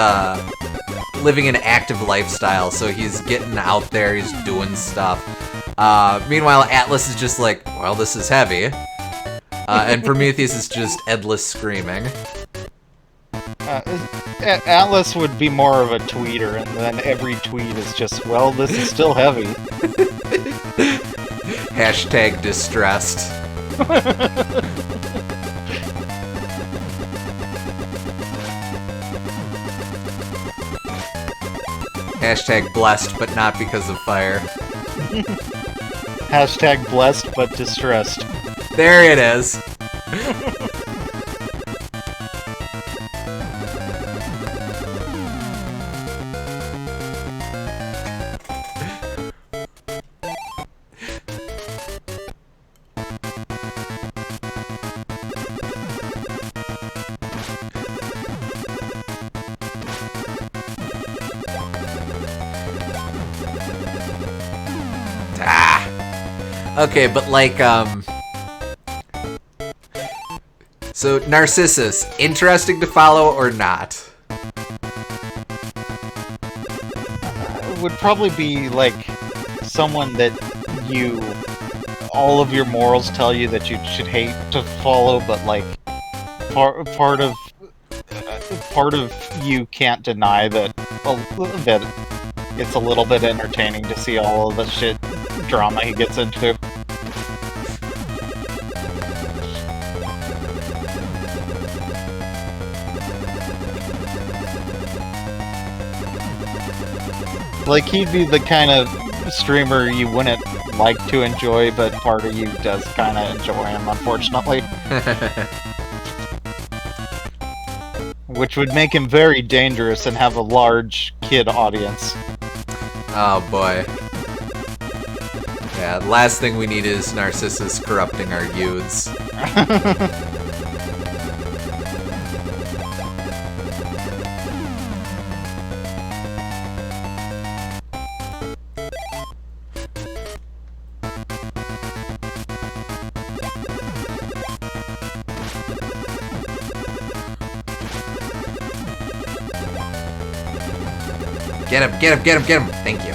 living an active lifestyle, so he's getting out there, he's doing stuff. Meanwhile, Atlas is just like, well, this is heavy. And Prometheus is just endless screaming. Atlas would be more of a tweeter, and then every tweet is just, well, this is still heavy. Hashtag distressed. Hashtag blessed, but not because of fire. Hashtag blessed but distressed. There it is. Okay, but like, so Narcissus, interesting to follow or not? Would probably be like someone that all of your morals tell you that you should hate to follow, but like part of you can't deny that it's a little bit entertaining to see all of the shit drama he gets into. Like, he'd be the kind of streamer you wouldn't like to enjoy, but part of you does kind of enjoy him, unfortunately. Which would make him very dangerous and have a large kid audience. Oh boy. Yeah, the last thing we need is Narcissus corrupting our youths. Get him, get him, get him, get him! Thank you.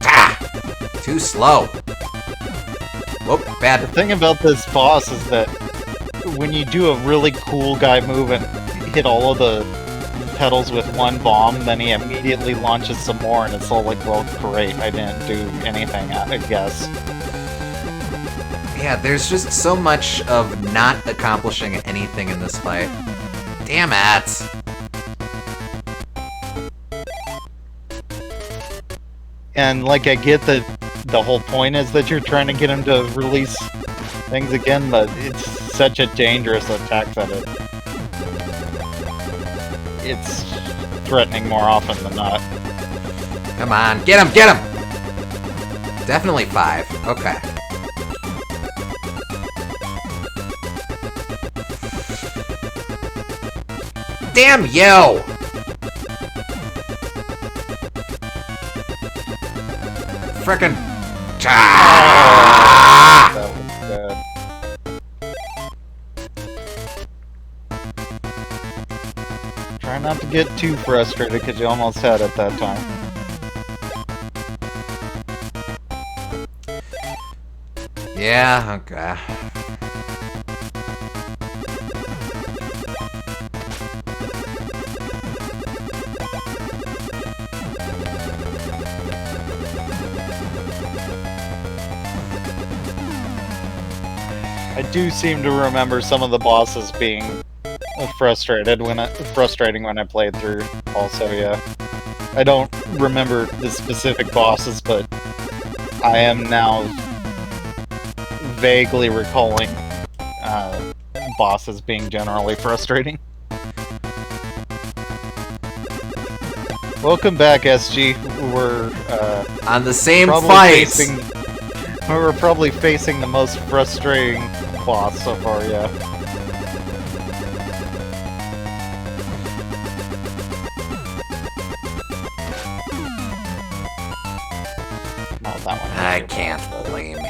Ah! Too slow. Whoop, bad. The thing about this boss is that when you do a really cool guy move and hit all of the pedals with one bomb, then he immediately launches some more, and it's all like, well, great, I didn't do anything, I guess. Yeah, there's just so much of not accomplishing anything in this fight. Damn it! And, like, I get that the whole point is that you're trying to get him to release things again, but it's such a dangerous attack that it's threatening more often than not. Come on, get him, get him! Definitely 5, okay. Damn you! Frickin' That was bad. Try not to get too frustrated because you almost had it that time. Yeah, okay. I do seem to remember some of the bosses being frustrating when I played through. Also, yeah, I don't remember the specific bosses, but I am now vaguely recalling bosses being generally frustrating. Welcome back, SG. We're On the same probably fight! we're probably facing the most frustrating boss so far, yeah. Oh, that one. I can't blame him.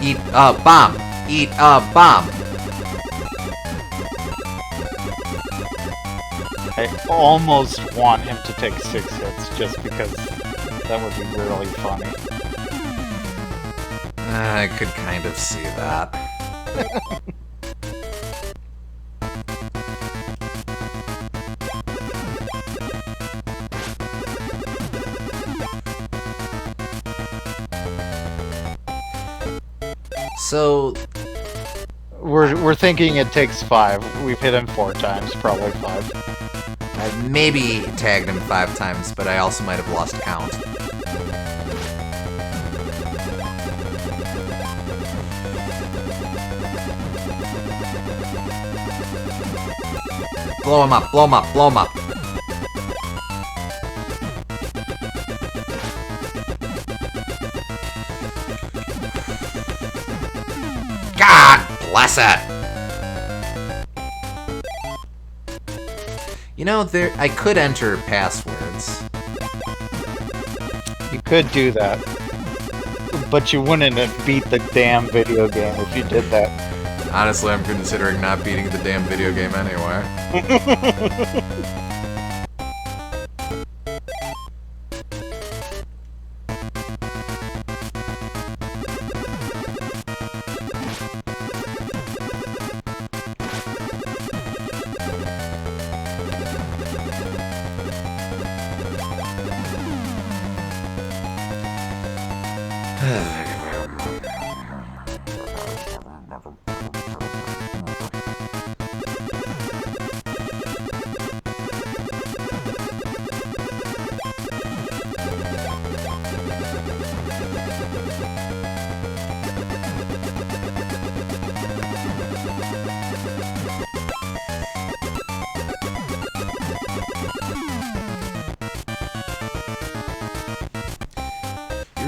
Eat a bomb! Eat a bomb! I almost want him to take 6 hits just because that would be really funny. I could kind of see that. So, we're thinking it takes 5. We've hit him 4 times, probably 5. I maybe tagged him 5 times, but I also might have lost count. Blow him up, blow him up, blow him up. God bless it! You know, I could enter passwords. You could do that. But you wouldn't have beat the damn video game if you did that. Honestly, I'm considering not beating the damn video game anyway.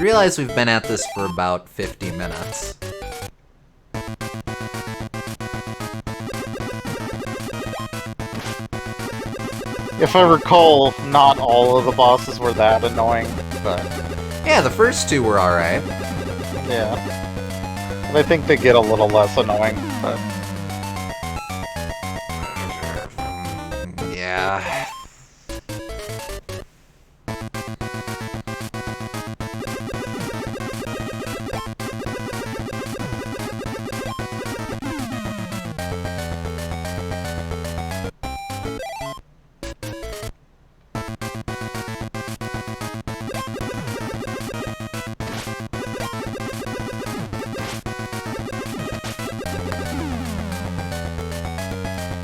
realize we've been at this for about 50 minutes. If I recall, not all of the bosses were that annoying, but... Yeah, the first two were alright. Yeah. And I think they get a little less annoying, but... Yeah.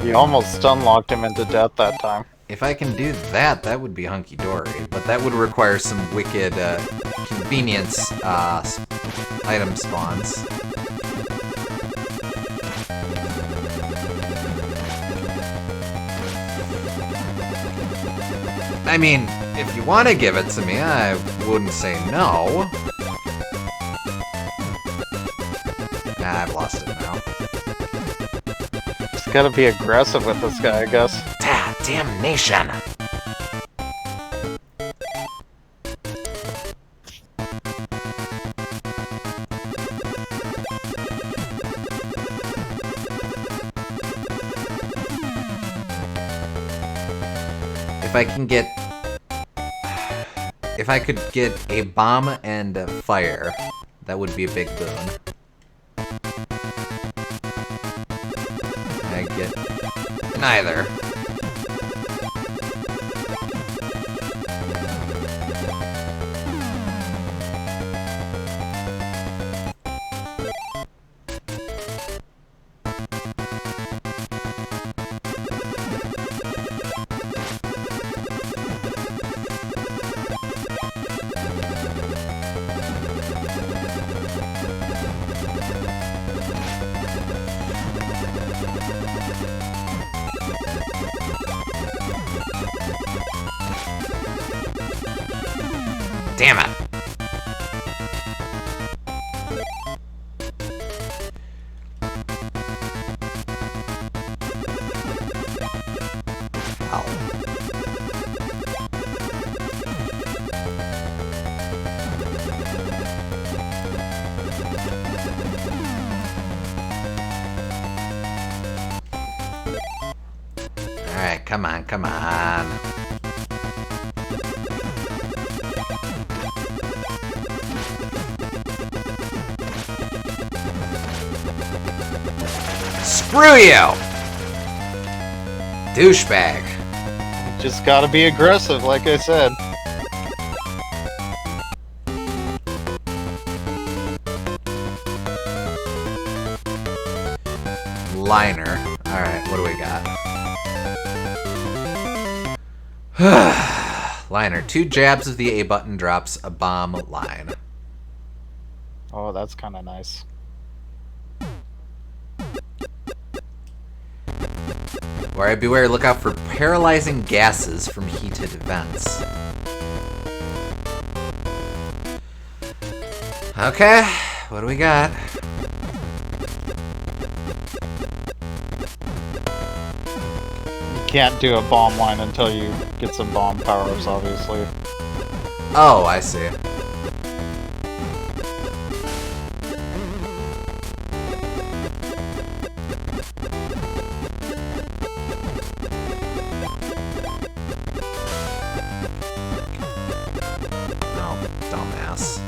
You almost unlocked him into death that time. If I can do that, that would be hunky-dory. But that would require some wicked convenience item spawns. I mean, if you want to give it to me, I wouldn't say no. Nah, I've lost it now. Just gotta be aggressive with this guy, I guess. Damnation! If I could get a bomb and a fire, that would be a big boon. I get neither. Damn it! Alright, come on, come on. Screw you! Douchebag. Just gotta be aggressive, like I said. Liner. Alright, what do we got? Liner. 2 jabs of the A button drops a bomb line. Oh, that's kind of nice. Wario, beware, look out for paralyzing gases from heated vents. Okay, what do we got? You can't do a bomb line until you get some bomb powers, obviously. Oh, I see. Dumbass.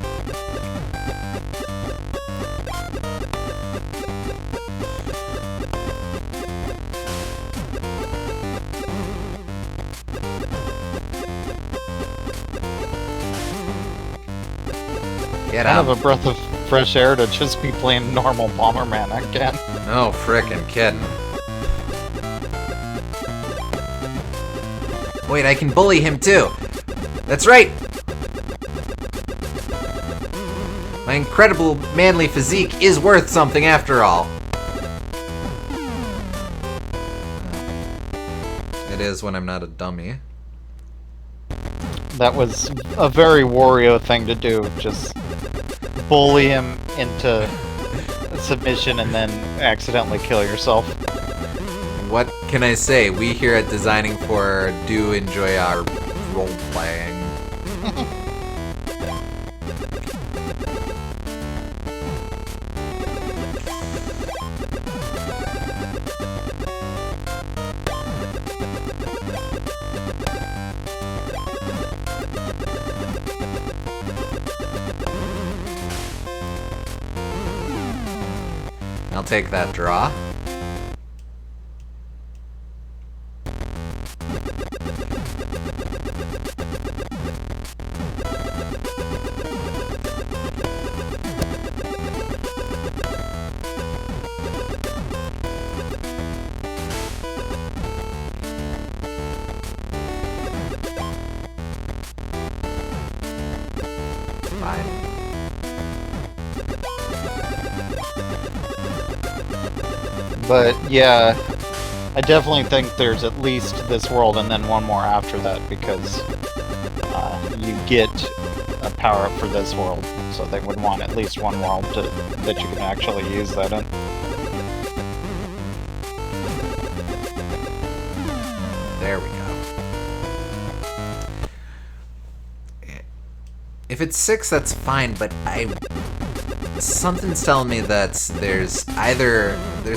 Get out. Kind of a breath of fresh air to just be playing normal Bomberman again. No frickin' kidding. Wait, I can bully him too. That's right. My incredible manly physique is worth something after all. It is when I'm not a dummy. That was a very Wario thing to do. Just bully him into submission and then accidentally kill yourself. What can I say? We here at Designing For do enjoy our role-playing. I'll take that draw. But yeah, I definitely think there's at least this world and then one more after that, because you get a power-up for this world, so they would want at least one world that you can actually use that in. There we go. If it's 6, that's fine, but something's telling me that there's either 8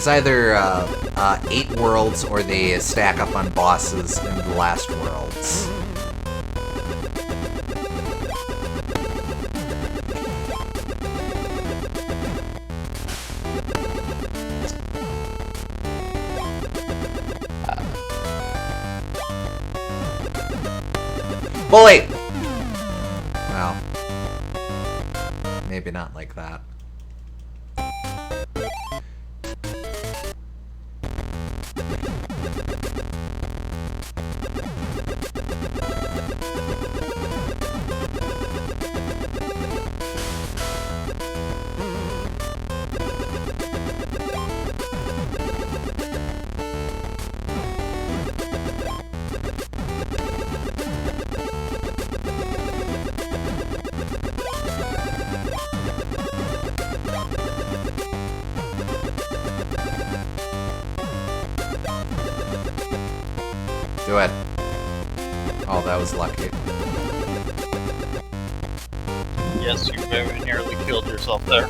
worlds or they stack up on bosses in the last worlds. Bully! Well, maybe not like that. Do it. Oh, that was lucky. Yes, you very nearly killed yourself there.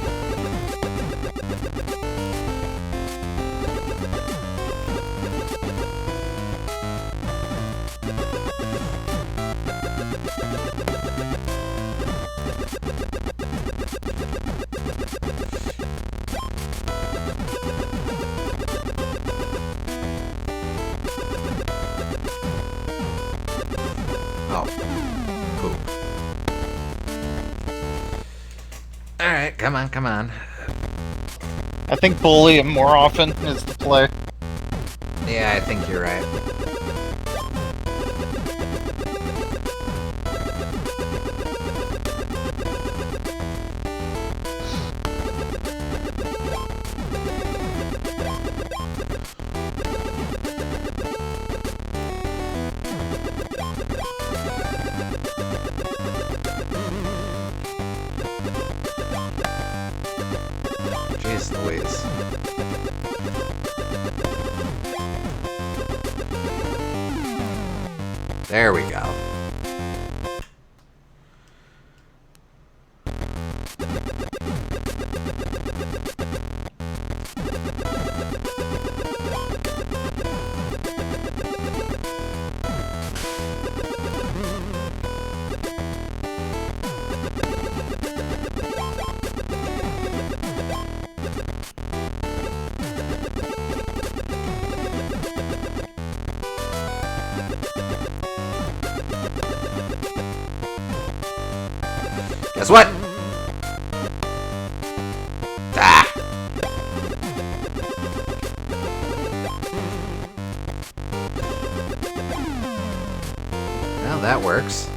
Oh. Cool. Alright, come on, come on. I think bully him more often is the play. Yeah, I think you're right. Jeez Louise. There we go. Guess what? Ah! Well, that works.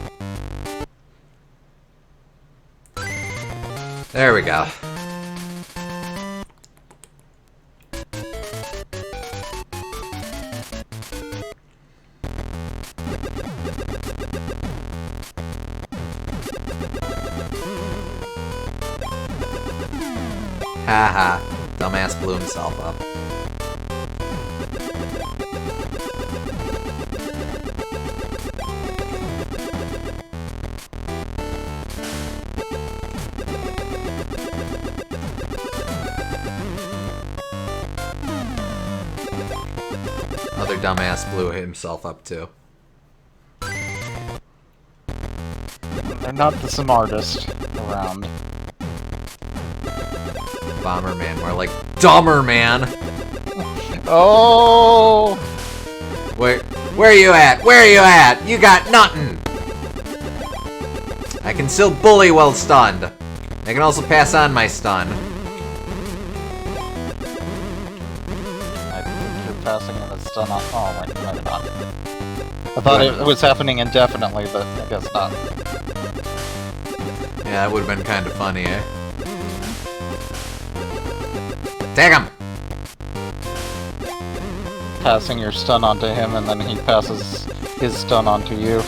There we go. Haha. Dumbass blew himself up. Other dumbass blew himself up too. They're not the smartest around. Bomberman, more like dumber man. Oh! Where you at? Where you at? You got nothing. I can still bully while stunned. I can also pass on my stun. I think you're passing on a stun on. Oh, wait, maybe not. I thought it was happening indefinitely, but I guess not. Yeah, that would have been kind of funny, eh? Take him! Passing your stun onto him, and then he passes his stun onto you.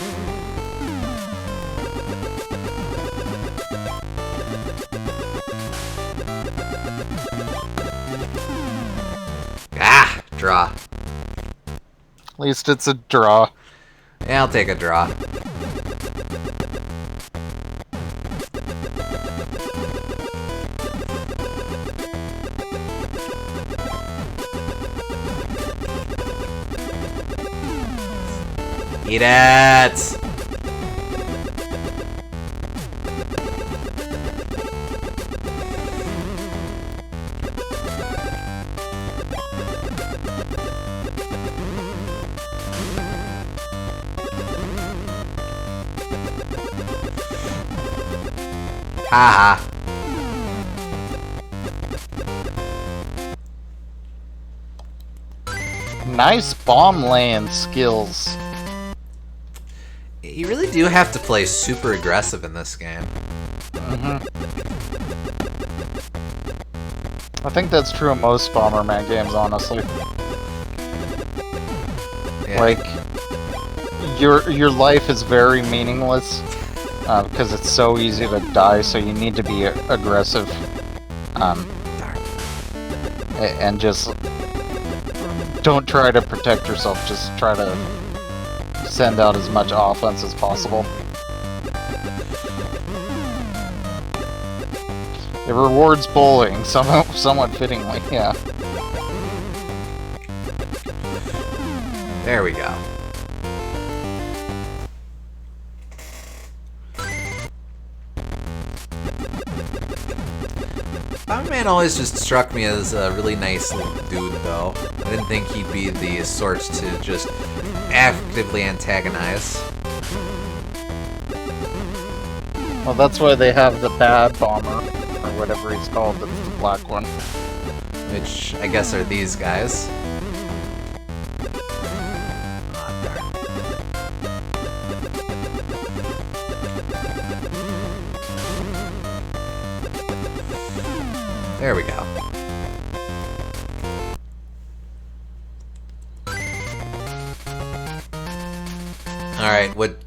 Ah! Draw. At least it's a draw. Yeah, I'll take a draw. Eat it! Haha. Nice bomb laying skills. You really do have to play super aggressive in this game. I think that's true of most Bomberman games, honestly. Yeah. Like, your life is very meaningless because it's so easy to die. So you need to be aggressive, and just don't try to protect yourself. Just try to send out as much offense as possible. It rewards bowling, somewhat fittingly, yeah. There we go. Bomberman always just struck me as a really nice little dude, though. I didn't think he'd be the sort to just actively antagonize. Well, that's why they have the bad bomber, or whatever he's called, that's the black one. Which, I guess, are these guys. There we go. Alright, what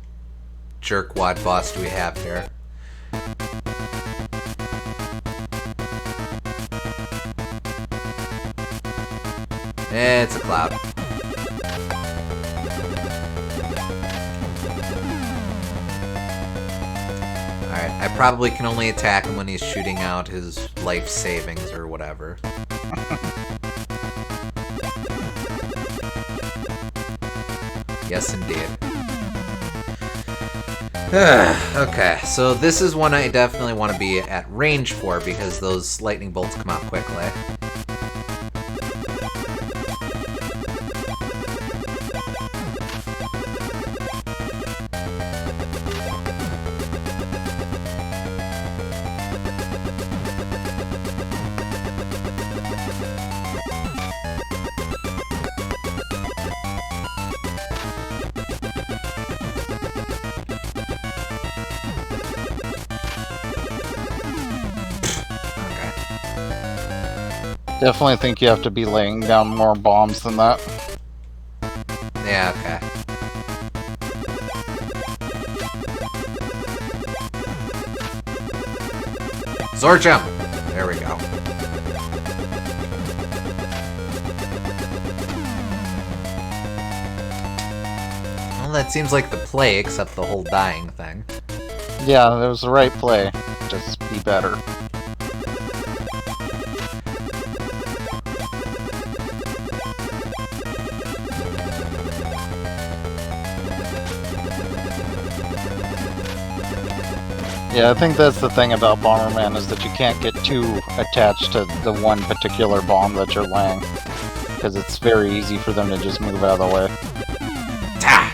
jerkwad boss do we have here? It's a cloud. Alright, I probably can only attack him when he's shooting out his life savings or whatever. Yes, indeed. Okay, so this is one I definitely want to be at range for because those lightning bolts come out quickly. Definitely think you have to be laying down more bombs than that. Yeah, okay. Zorch him! There we go. Well, that seems like the play, except the whole dying thing. Yeah, that was the right play. Just be better. Yeah, I think that's the thing about Bomberman, is that you can't get too attached to the one particular bomb that you're laying, because it's very easy for them to just move out of the way. Ta!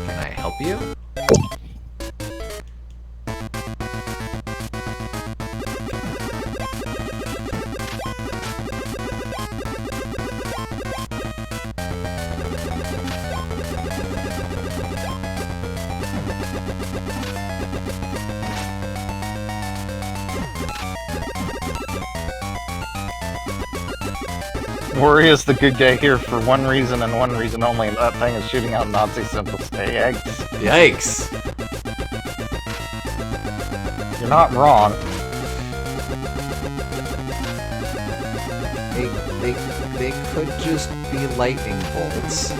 Can I help you? Wario's the good guy here for one reason and one reason only, and that thing is shooting out Nazi symbols. Hey, Yikes! you're not wrong. They could just be lightning bolts.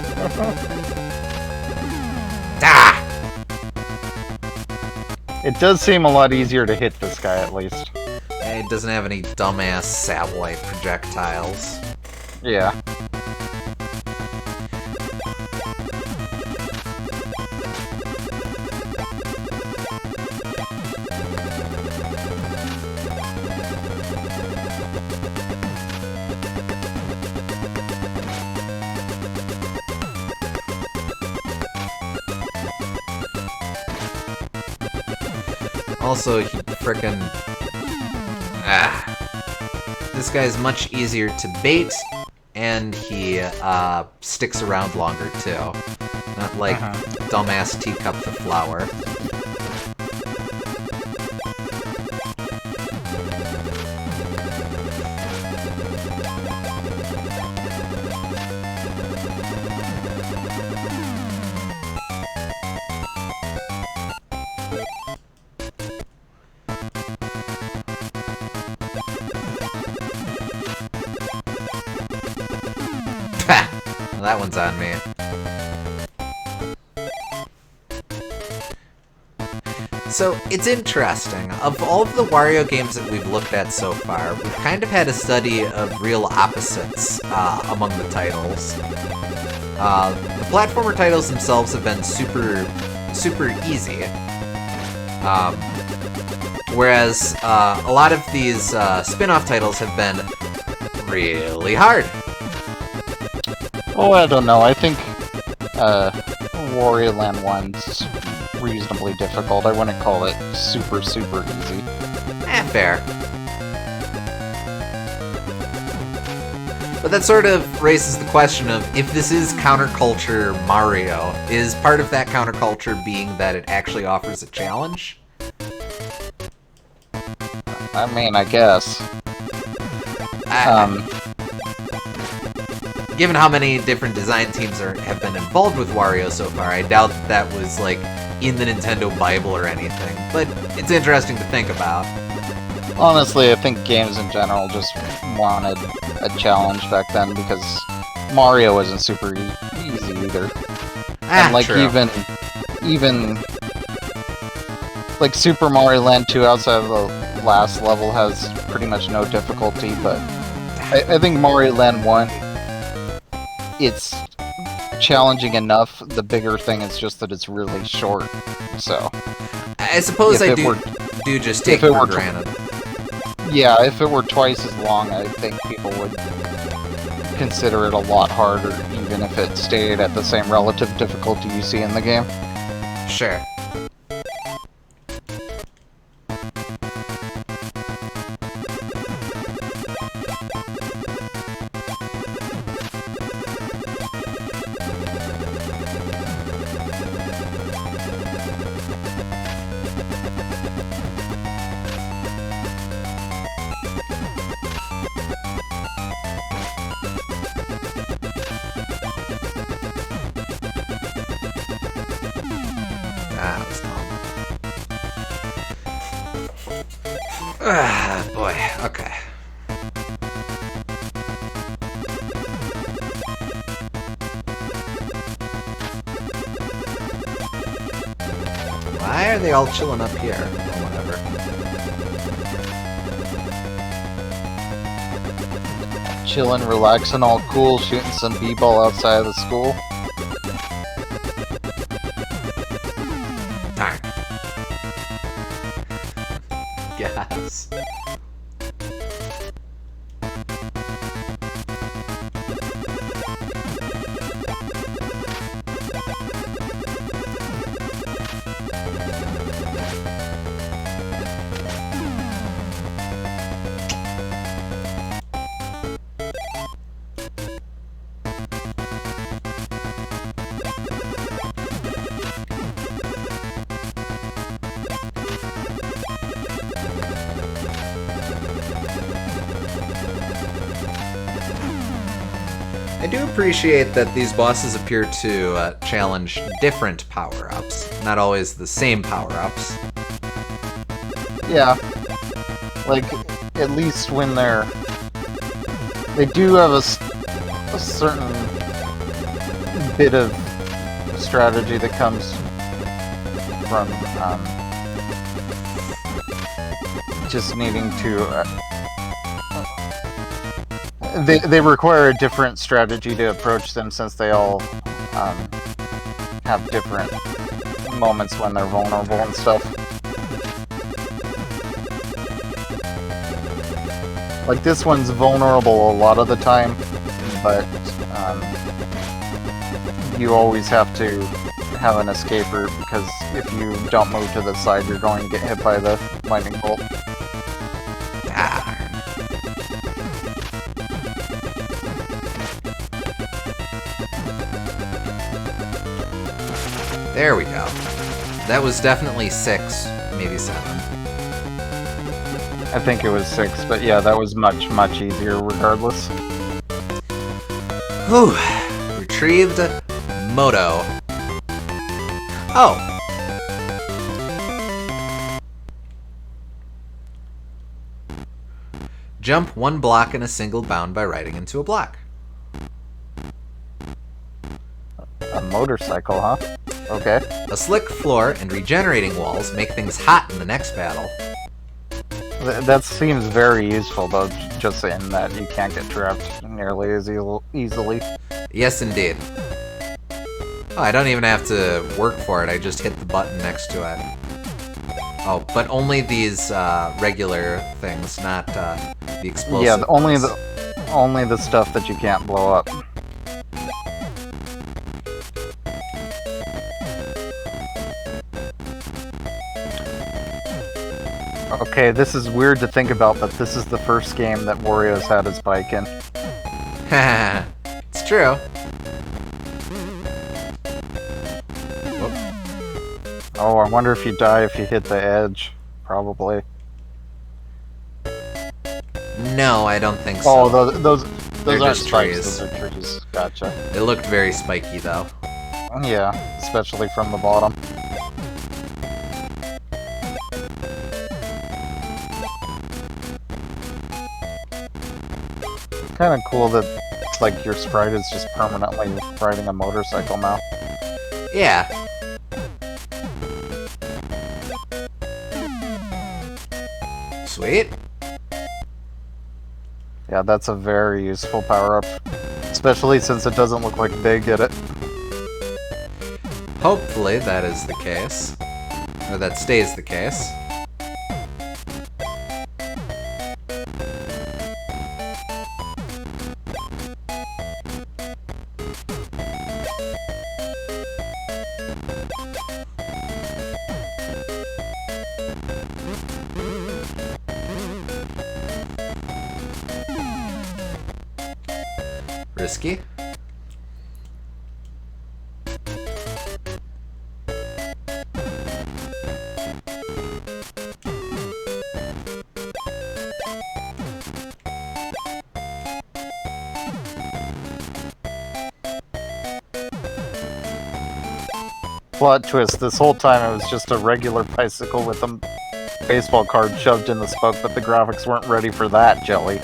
Ah! It does seem a lot easier to hit this guy, at least. It doesn't have any dumbass satellite projectiles. Yeah. Also, he frickin'... This guy's much easier to bait, and he sticks around longer, too. Not like dumbass Teacup the Flower. Well, that one's on me. So, it's interesting. Of all of the Wario games that we've looked at so far, we've kind of had a study of real opposites among the titles. The platformer titles themselves have been super easy. Whereas a lot of these spin-off titles have been really hard. Oh, I don't know. I think Wario Land 1's reasonably difficult. I wouldn't call it super easy. Fair. But that sort of raises the question of, if this is counterculture Mario, is part of that counterculture being that it actually offers a challenge? I mean, I guess. Given how many different design teams have been involved with Wario so far, I doubt that was, like, in the Nintendo Bible or anything. But it's interesting to think about. Honestly, I think games in general just wanted a challenge back then, because Mario isn't super easy either. And, like, true. even like Super Mario Land 2 outside of the last level has pretty much no difficulty, but I think Mario Land 1, it's challenging enough. The bigger thing is just that it's really short, so... I suppose I do just take it for granted. Yeah, if it were twice as long, I think people would consider it a lot harder, even if it stayed at the same relative difficulty you see in the game. Sure. Ah, boy. Okay. Why are they all chilling up here? Or whatever. Chilling, relaxing, all cool, shooting some b-ball outside of the school. Darn. Yes. I do appreciate that these bosses appear to challenge different power-ups, not always the same power-ups. Yeah. Like, at least when they're... They do have a certain bit of strategy that comes from just needing to... They require a different strategy to approach them since they all have different moments when they're vulnerable and stuff. Like, this one's vulnerable a lot of the time, but you always have to have an escape route, because if you don't move to the side, you're going to get hit by the lightning bolt. Ah. There we go. That was definitely 6, maybe 7. I think it was 6, but yeah, that was much, much easier regardless. Whew. Retrieved Moto. Oh. Jump 1 block in a single bound by riding into a block. A motorcycle, huh? Okay. A slick floor and regenerating walls make things hot in the next battle. That seems very useful, though, just in that you can't get trapped nearly as easily. Yes, indeed. Oh, I don't even have to work for it, I just hit the button next to it. Oh, but only these regular things, not the explosive Yeah, only ones. only the stuff that you can't blow up. Okay, this is weird to think about, but this is the first game that Wario's had his bike in. It's true. Oh, I wonder if you die if you hit the edge. Probably. No, I don't think Oh, so. those They're aren't just spikes, trees. those are trees. Gotcha. It looked very spiky, though. Yeah, especially from the bottom. Kind of cool that, like, your sprite is just permanently riding a motorcycle now. Yeah. Sweet. Yeah, that's a very useful power-up. Especially since it doesn't look like they get it. Hopefully that is the case. Or that stays the case. Risky. Plot twist, this whole time it was just a regular bicycle with a baseball card shoved in the spoke, but the graphics weren't ready for that, Jelly.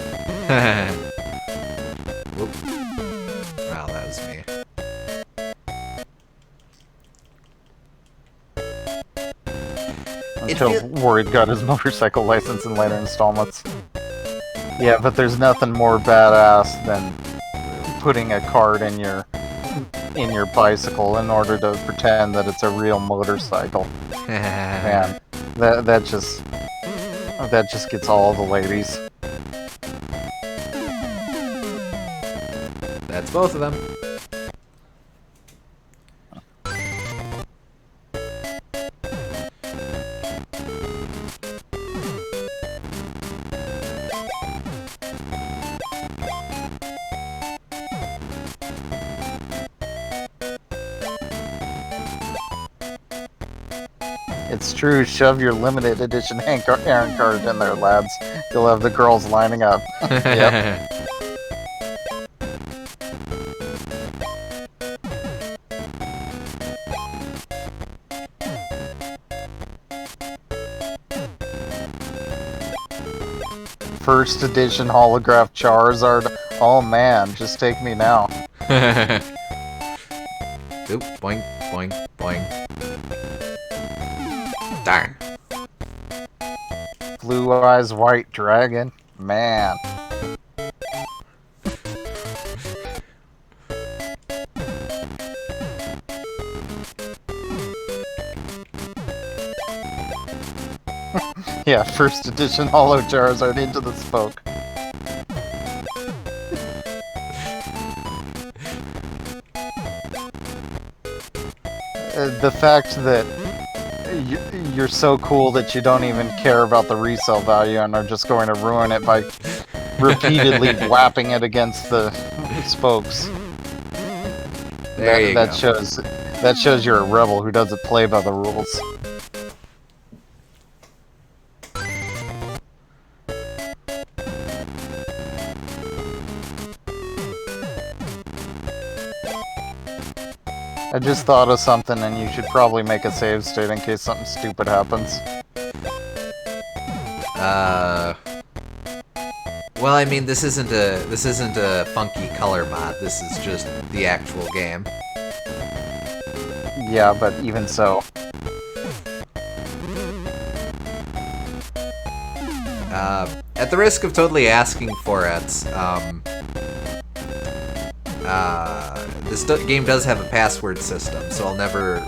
Whoop. Wow, that was me. Until Ward got his motorcycle license in later installments. Yeah, but there's nothing more badass than putting a card in your bicycle in order to pretend that it's a real motorcycle. Man, that just gets all the ladies. That's both of them. It's true, shove your limited edition Aaron card in there, lads. You'll have the girls lining up. Yep. First edition holograph Charizard. Oh man, just take me now. Oop, boing, boing, boing. Darn. Blue Eyes White Dragon. Man. Yeah, first edition Holo Charizard into the spoke. The fact that you're so cool that you don't even care about the resale value and are just going to ruin it by repeatedly whapping it against the spokes. There you that go. That shows you're a rebel who doesn't play by the rules. I just thought of something, and you should probably make a save state in case something stupid happens. Well, I mean, this isn't a funky color mod. This is just the actual game. Yeah, but even so. At the risk of totally asking for it, this game does have a password system, so I'll never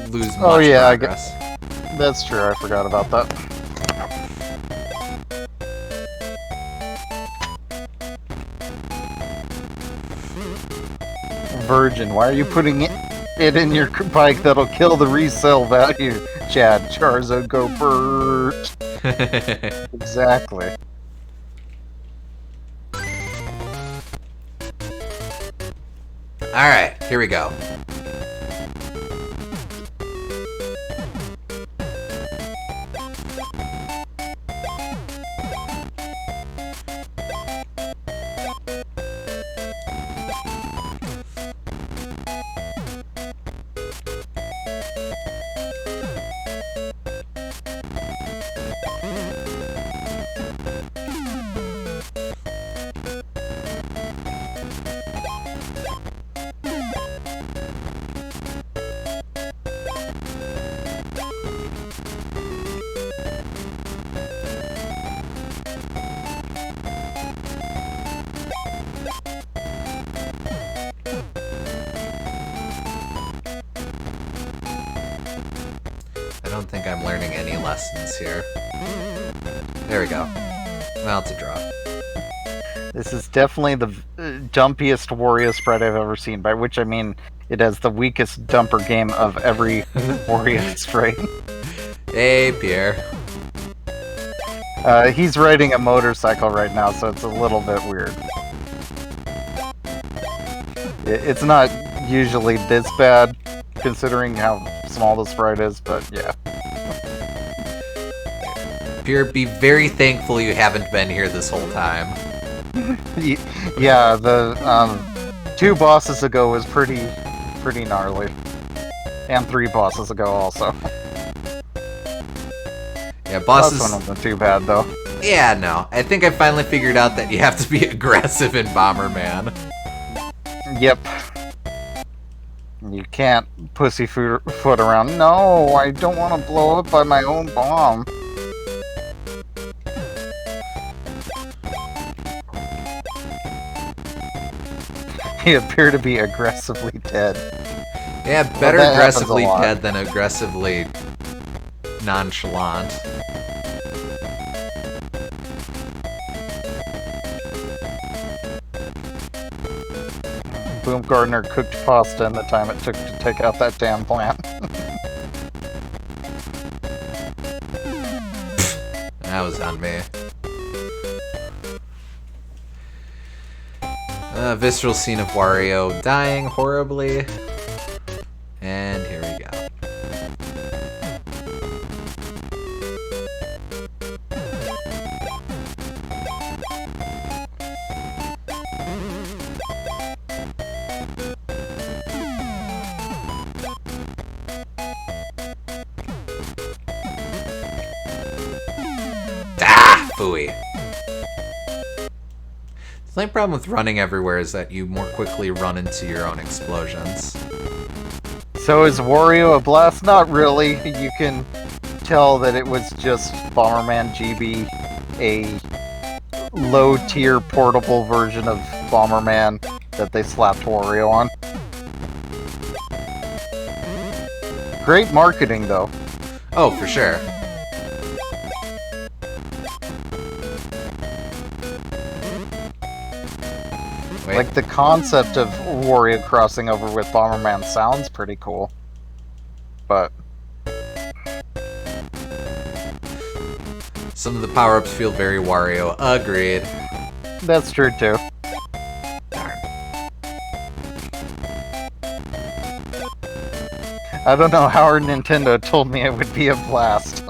lose much progress. That's true, I forgot about that. Virgin, why are you putting it in your bike? That'll kill the resale value. Chad, Charizard, go Bert. Exactly. Alright, here we go. I don't think I'm learning any lessons here. There we go. Well, it's a draw. This is definitely the dumpiest Wario sprite I've ever seen, by which I mean it has the weakest dumper game of every Wario sprite. Hey, Pierre. He's riding a motorcycle right now, so it's a little bit weird. It's not usually this bad, considering how small the sprite is, but yeah. Pierre, be very thankful you haven't been here this whole time. Yeah, the 2 bosses ago was pretty gnarly. And 3 bosses ago also. Yeah, bosses... Last one wasn't too bad, though. Yeah, no. I think I finally figured out that you have to be aggressive in Bomberman. Yep. You can't pussyfoot around. No, I don't want to blow up by my own bomb. You appear to be aggressively dead. Yeah, better Well, aggressively dead than aggressively nonchalant. Boom Gardner cooked pasta in the time it took to take out that damn plant. That was on me. Visceral scene of Wario dying horribly. And here we go. Ah! Phooey. The only problem with running everywhere is that you more quickly run into your own explosions. So is Wario a blast? Not really. You can tell that it was just Bomberman GB, a low-tier portable version of Bomberman that they slapped Wario on. Great marketing, though. Oh, for sure. Wait. Like, the concept of Wario crossing over with Bomberman sounds pretty cool. But some of the power-ups feel very Wario. Agreed. that's true, too. Darn. I don't know how Nintendo told me it would be a blast.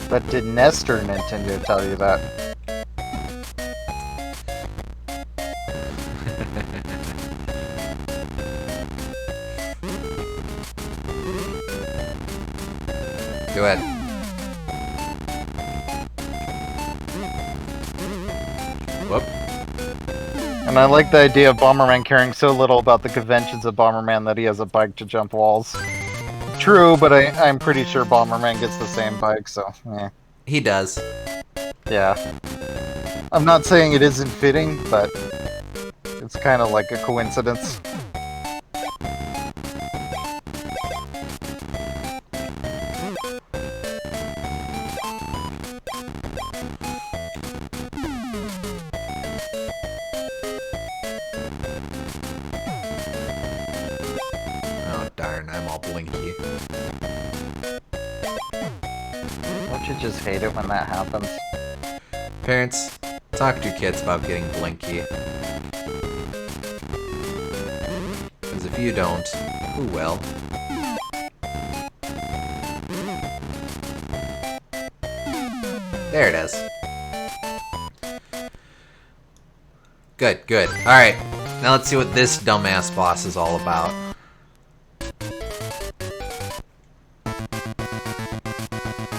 But did Nestor Nintendo tell you that? Go ahead. Whoop. And I like the idea of Bomberman caring so little about the conventions of Bomberman that he has a bike to jump walls. True, but I'm pretty sure Bomberman gets the same bike, so, yeah. He does. Yeah. I'm not saying it isn't fitting, but it's kind of like a coincidence. Oh, darn, I'm all blinky. Don't you just hate it when that happens? Parents, talk to your kids about getting blinky. Because if you don't, who will? There it is. Good, good. Alright, now let's see what this dumbass boss is all about.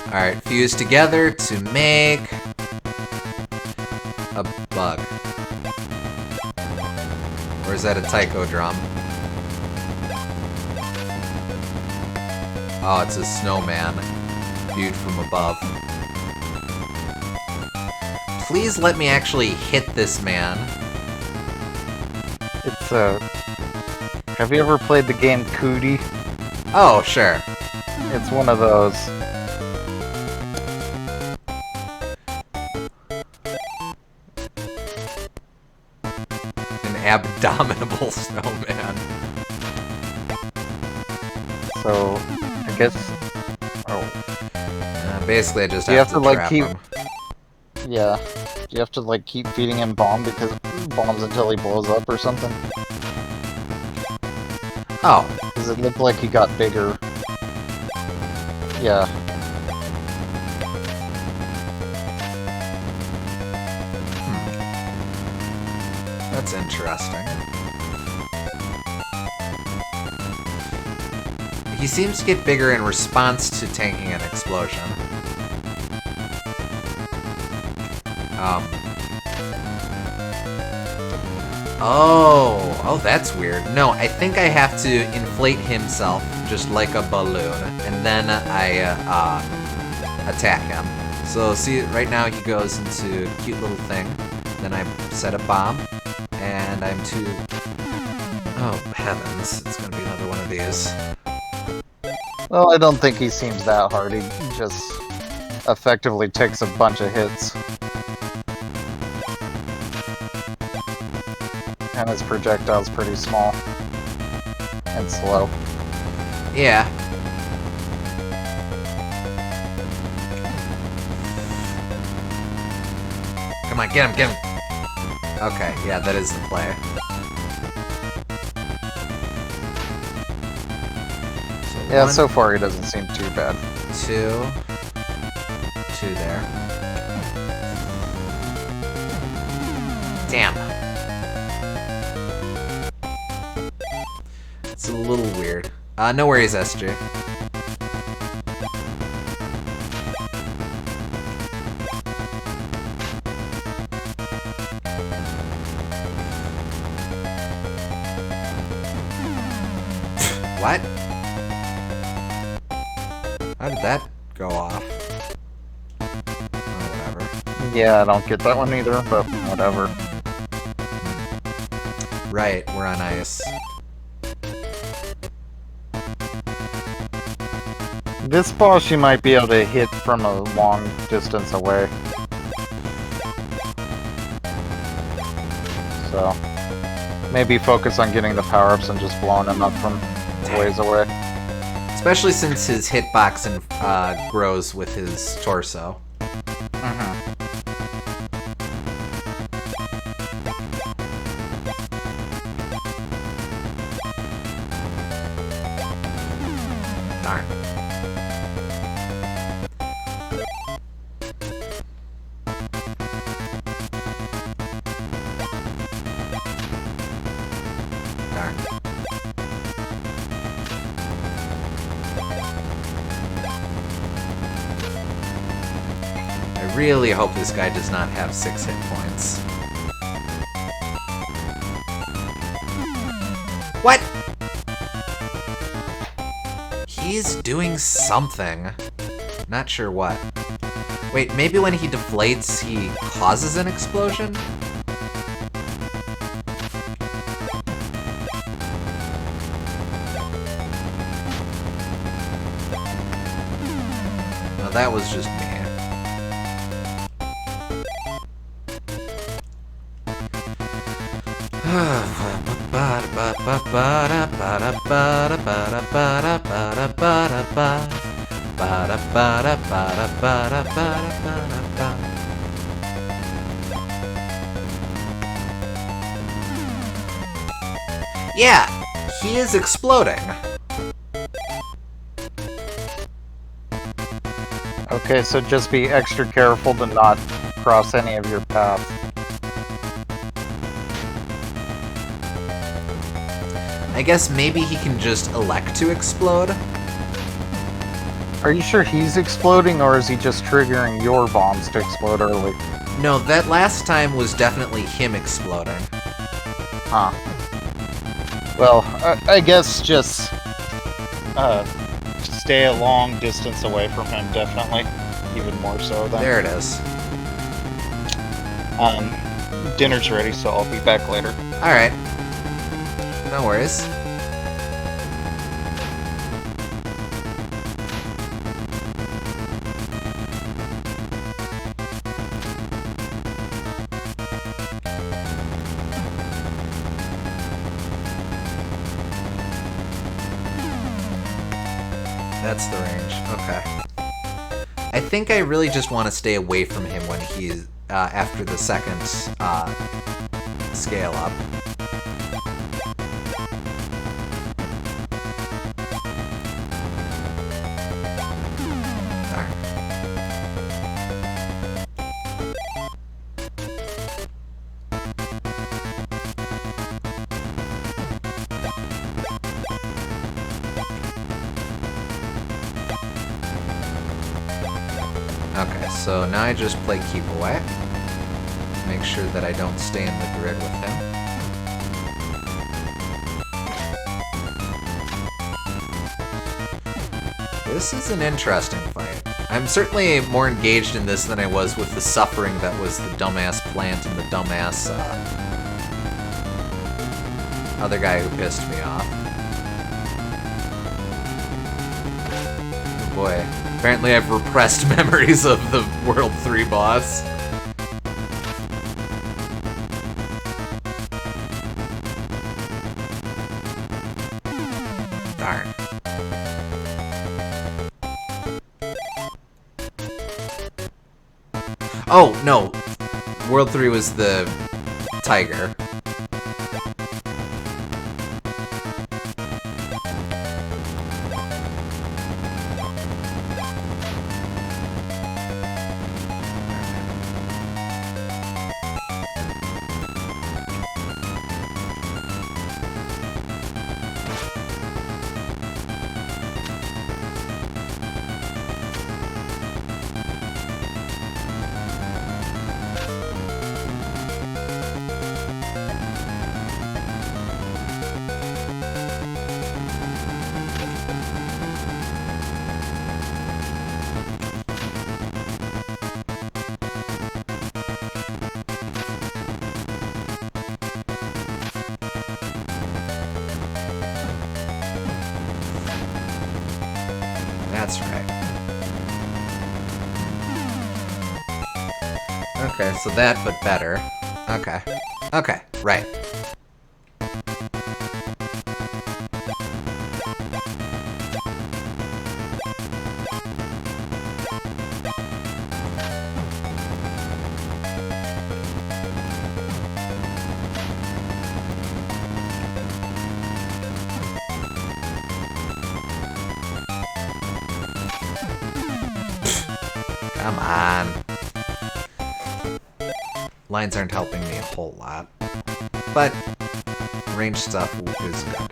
Alright, fuse together to make a bug. Or is that a taiko drum? Oh, it's a snowman viewed from above. Please let me actually hit this man. It's, have you ever played the game Cootie? Oh, sure. It's one of those. An abominable snowman. So, I guess... Oh. Basically, I just You have have to to, like, trap keep- him. Yeah. You have to, like, keep feeding him bombs until he blows up or something. Oh, Does it look like he got bigger? Yeah. that's interesting. He seems to get bigger in response to tanking an explosion. Oh, that's weird. No, I think I have to inflate himself just like a balloon, and then I attack him. So see, right now he goes into a cute little thing. Then I set a bomb, and I'm to... Oh, heavens. It's gonna be another one of these. Well, I don't think he seems that hard. He just effectively takes a bunch of hits. And his projectile's pretty small. And slow. Yeah. Come on, get him, get him! Okay, yeah, that is the play. Yeah, so far he doesn't seem too bad. Two there. Damn. It's a little weird. No worries, SJ. What? How did that go off? Oh, whatever. Yeah, I don't get that one either, but whatever. Right, we're on ice. This boss you might be able to hit from a long distance away. So, maybe focus on getting the power-ups and just blowing him up from ways away. Especially since his hitbox grows with his torso. Darn. Darn. I really hope this guy does not have 6 hit points. What? He's doing something. Not sure what. Wait, maybe when he deflates, he causes an explosion? No, that was just me. Yeah, he is exploding. Okay, so just be extra careful to not cross any of your paths. I guess maybe he can just elect to explode. Are you sure he's exploding, or is he just triggering your bombs to explode early? No, that last time was definitely him exploding. Huh. Well, I guess just stay a long distance away from him, definitely. Even more so than... There it is. Dinner's ready, so I'll be back later. Alright. No worries. That's the range. Okay. I think I really just want to stay away from him when he's after the second scale up. Darn. Okay, so now I just play keep away. Make sure that I don't stay in the grid with him. This is an interesting fight. I'm certainly more engaged in this than I was with the suffering that was the dumbass plant and the dumbass other guy who pissed me off. Oh boy. Apparently I've repressed memories of the World 3 boss. Darn. Oh, no. World 3 was the tiger. That's right. Okay, so that, but better. Okay. Okay, right. Come on. Lines aren't helping me a whole lot. But range stuff is good.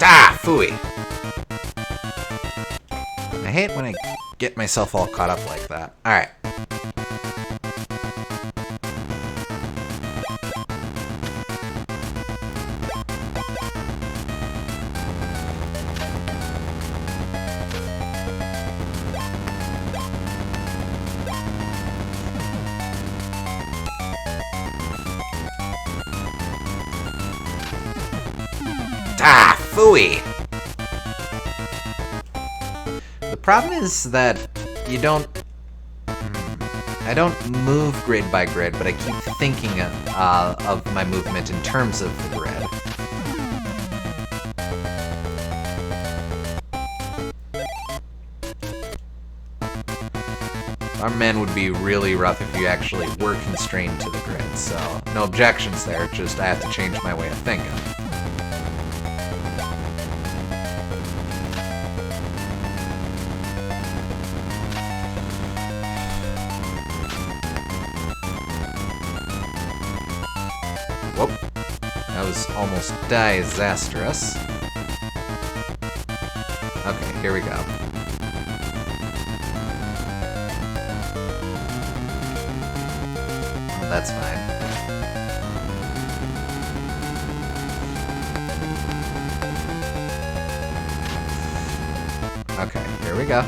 Ah, phooey. I hate when I get myself all caught up like that. Alright. Ah, phooey! The problem is that you don't... I don't move grid by grid, but I keep thinking of my movement in terms of the grid. Bomberman would be really rough if you actually were constrained to the grid, so no objections there, just I have to change my way of thinking. Whoop. That was almost disastrous. Okay, here we go. Oh, that's fine. Okay, here we go.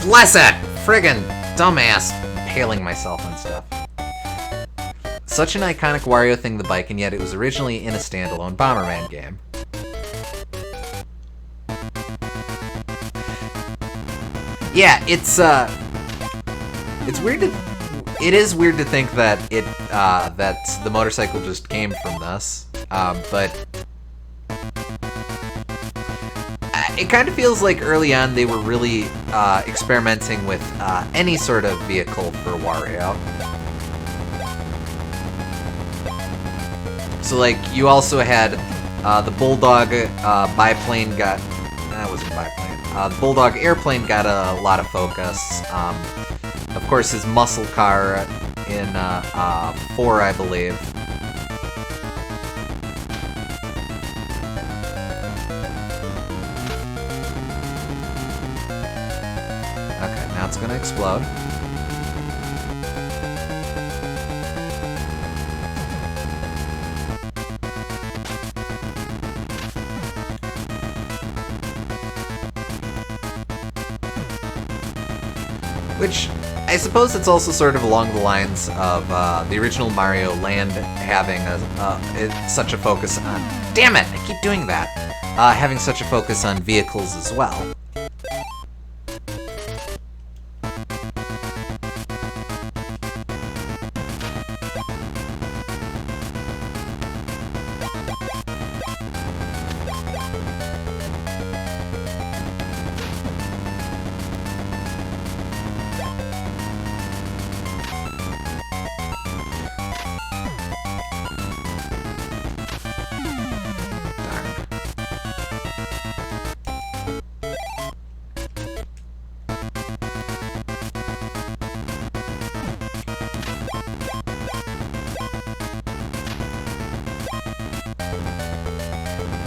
Bless it! Friggin' dumbass. Hailing myself and stuff. Such an iconic Wario thing, the bike, and yet it was originally in a standalone Bomberman game. Yeah, it's weird to... It is weird to think that that the motorcycle just came from this, but it kind of feels like early on they were really experimenting with any sort of vehicle for Wario. So like you also had the Bulldog biplane got that wasn't biplane. The Bulldog airplane got a lot of focus. Of course, his muscle car in 4, I believe. Okay, now it's gonna explode. Which, I suppose it's also sort of along the lines of the original Mario Land having such a focus on... Damn it! I keep doing that! Having such a focus on vehicles as well.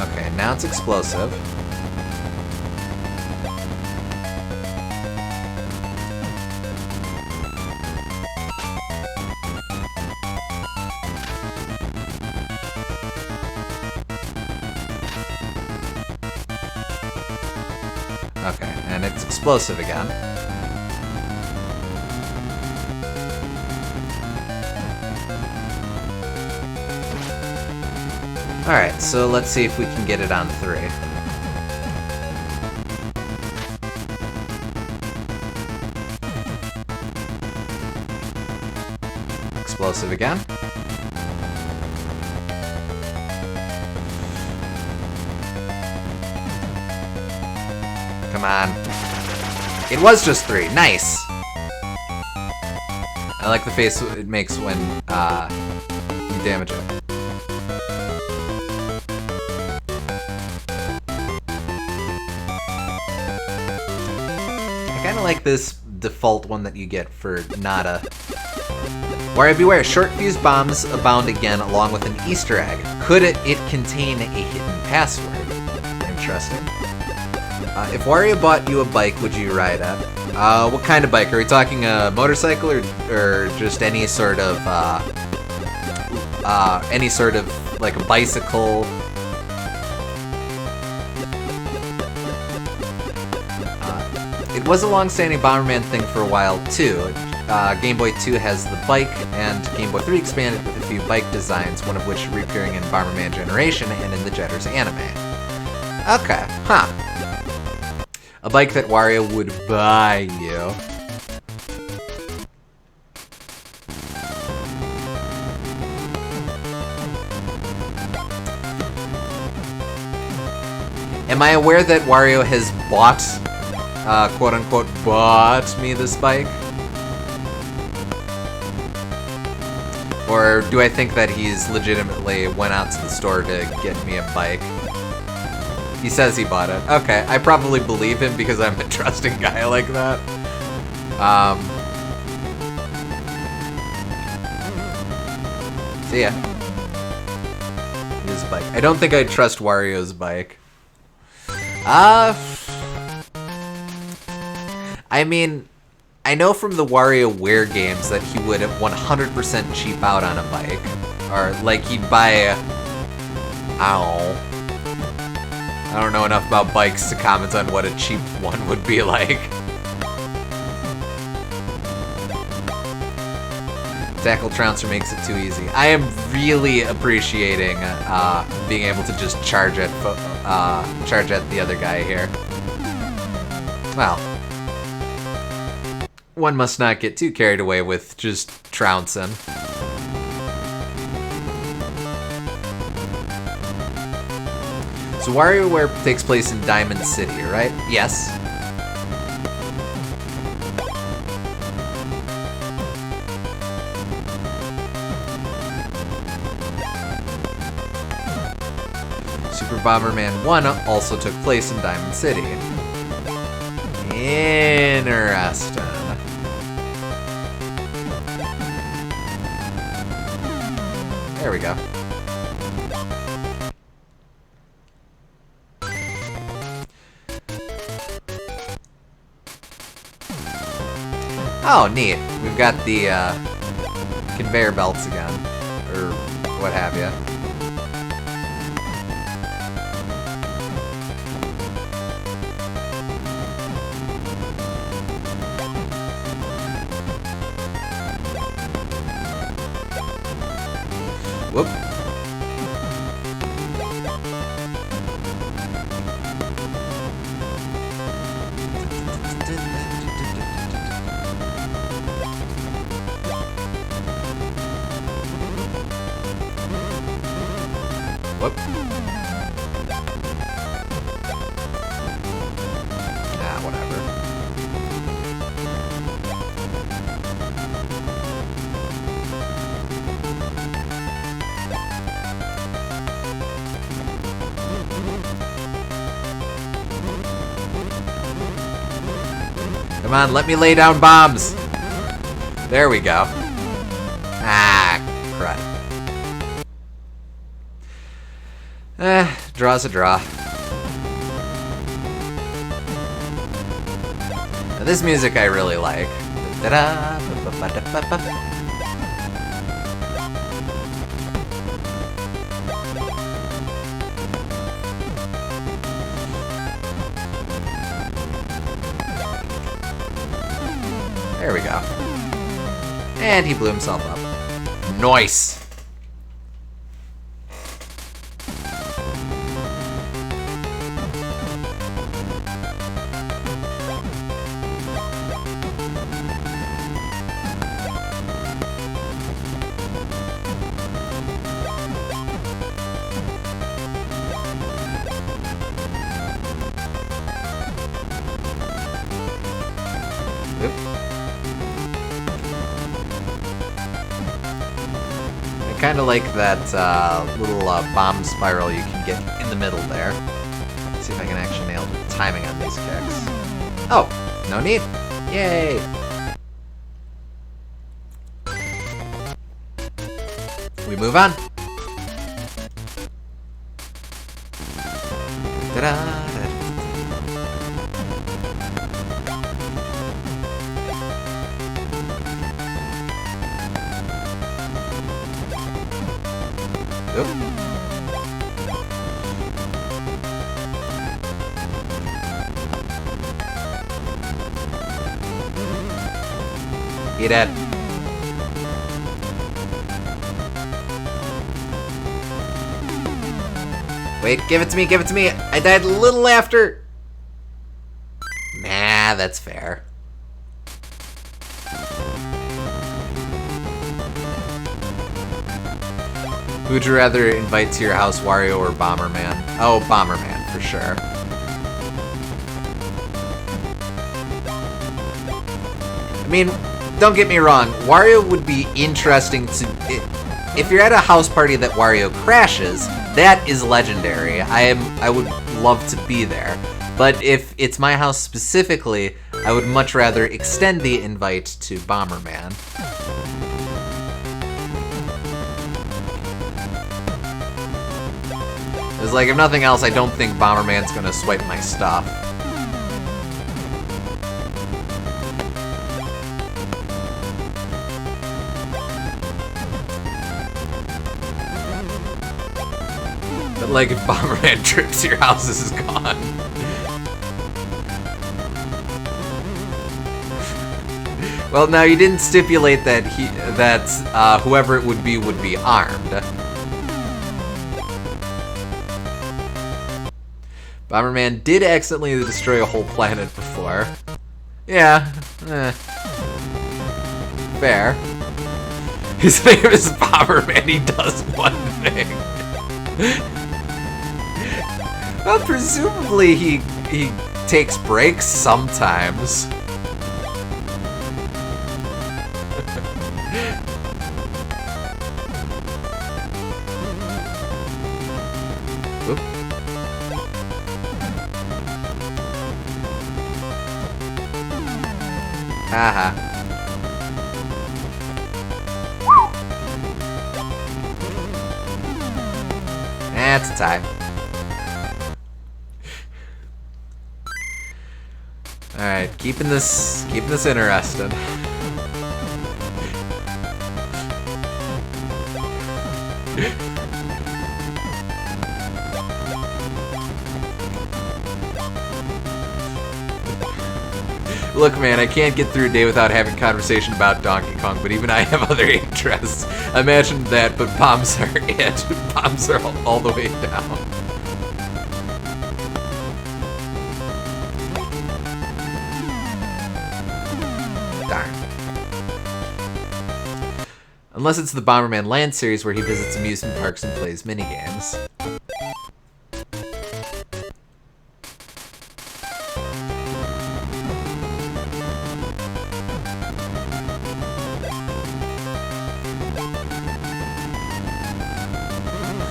Okay, now it's explosive. Okay, and it's explosive again. Alright, so let's see if we can get it on 3. Explosive again. Come on. It was just 3. Nice! I like the face it makes when you damage it. I kind of like this default one that you get for Nada. Wario beware, short fuse bombs abound again along with an Easter egg. Could it contain a hidden password? Interesting. If Wario bought you a bike, would you ride it? What kind of bike? Are we talking a motorcycle or just any sort of like a bicycle? It was a long-standing Bomberman thing for a while too. Game Boy 2 has the bike, and Game Boy 3 expanded with a few bike designs, one of which reappearing in Bomberman Generation and in the Jetters anime. Okay, huh. A bike that Wario would buy you. Am I aware that Wario has bought, quote-unquote, bought me this bike? Or do I think that he's legitimately went out to the store to get me a bike? He says he bought it. Okay, I probably believe him because I'm a trusting guy like that. So yeah. His bike. I don't think I'd trust Wario's bike. I mean, I know from the WarioWare games that he would 100% cheap out on a bike. Or, like, he'd buy a... I don't know enough about bikes to comment on what a cheap one would be like. Tackle Trouncer makes it too easy. I am really appreciating being able to just charge at the other guy here. Well, one must not get too carried away with just trouncing. So WarioWare takes place in Diamond City, right? Yes. Super Bomberman 1 also took place in Diamond City. Interesting. There we go. Oh, neat. We've got the conveyor belts again, or what have you. Whoop. Whoop. Ah, whatever. Come on, let me lay down bombs. There we go. Ah, crud. Draw's a draw. Now, this music I really like. Da-da, ba-ba-ba-da-ba-ba. There we go. And he blew himself up. Nice! I kind of like that little bomb spiral you can get in the middle there. Let's see if I can actually nail the timing on these kicks. Oh, no need. Yay! We move on. Ta-da! Oop. Eat it. Wait, give it to me, give it to me. I died a little after. Nah, that's fair. Who'd you rather invite to your house, Wario or Bomberman? Oh, Bomberman, for sure. I mean, don't get me wrong, Wario would be interesting to... If you're at a house party that Wario crashes, that is legendary. I would love to be there. But if it's my house specifically, I would much rather extend the invite to Bomberman. It's like, if nothing else, I don't think Bomberman's gonna swipe my stuff. But like, if Bomberman trips, your house is gone. Well, now you didn't stipulate that whoever it would be armed. Bomberman did accidentally destroy a whole planet before. Yeah, fair. His name is Bomberman, he does one thing. Well, presumably he takes breaks sometimes. Oop. Haha. That's a tie. Alright, keeping this interesting. Look, man, I can't get through a day without having conversation about Donkey Kong, but even I have other interests. Imagine that, but bombs are it. Bombs are all the way down. Darn. Unless it's the Bomberman Land series where he visits amusement parks and plays minigames.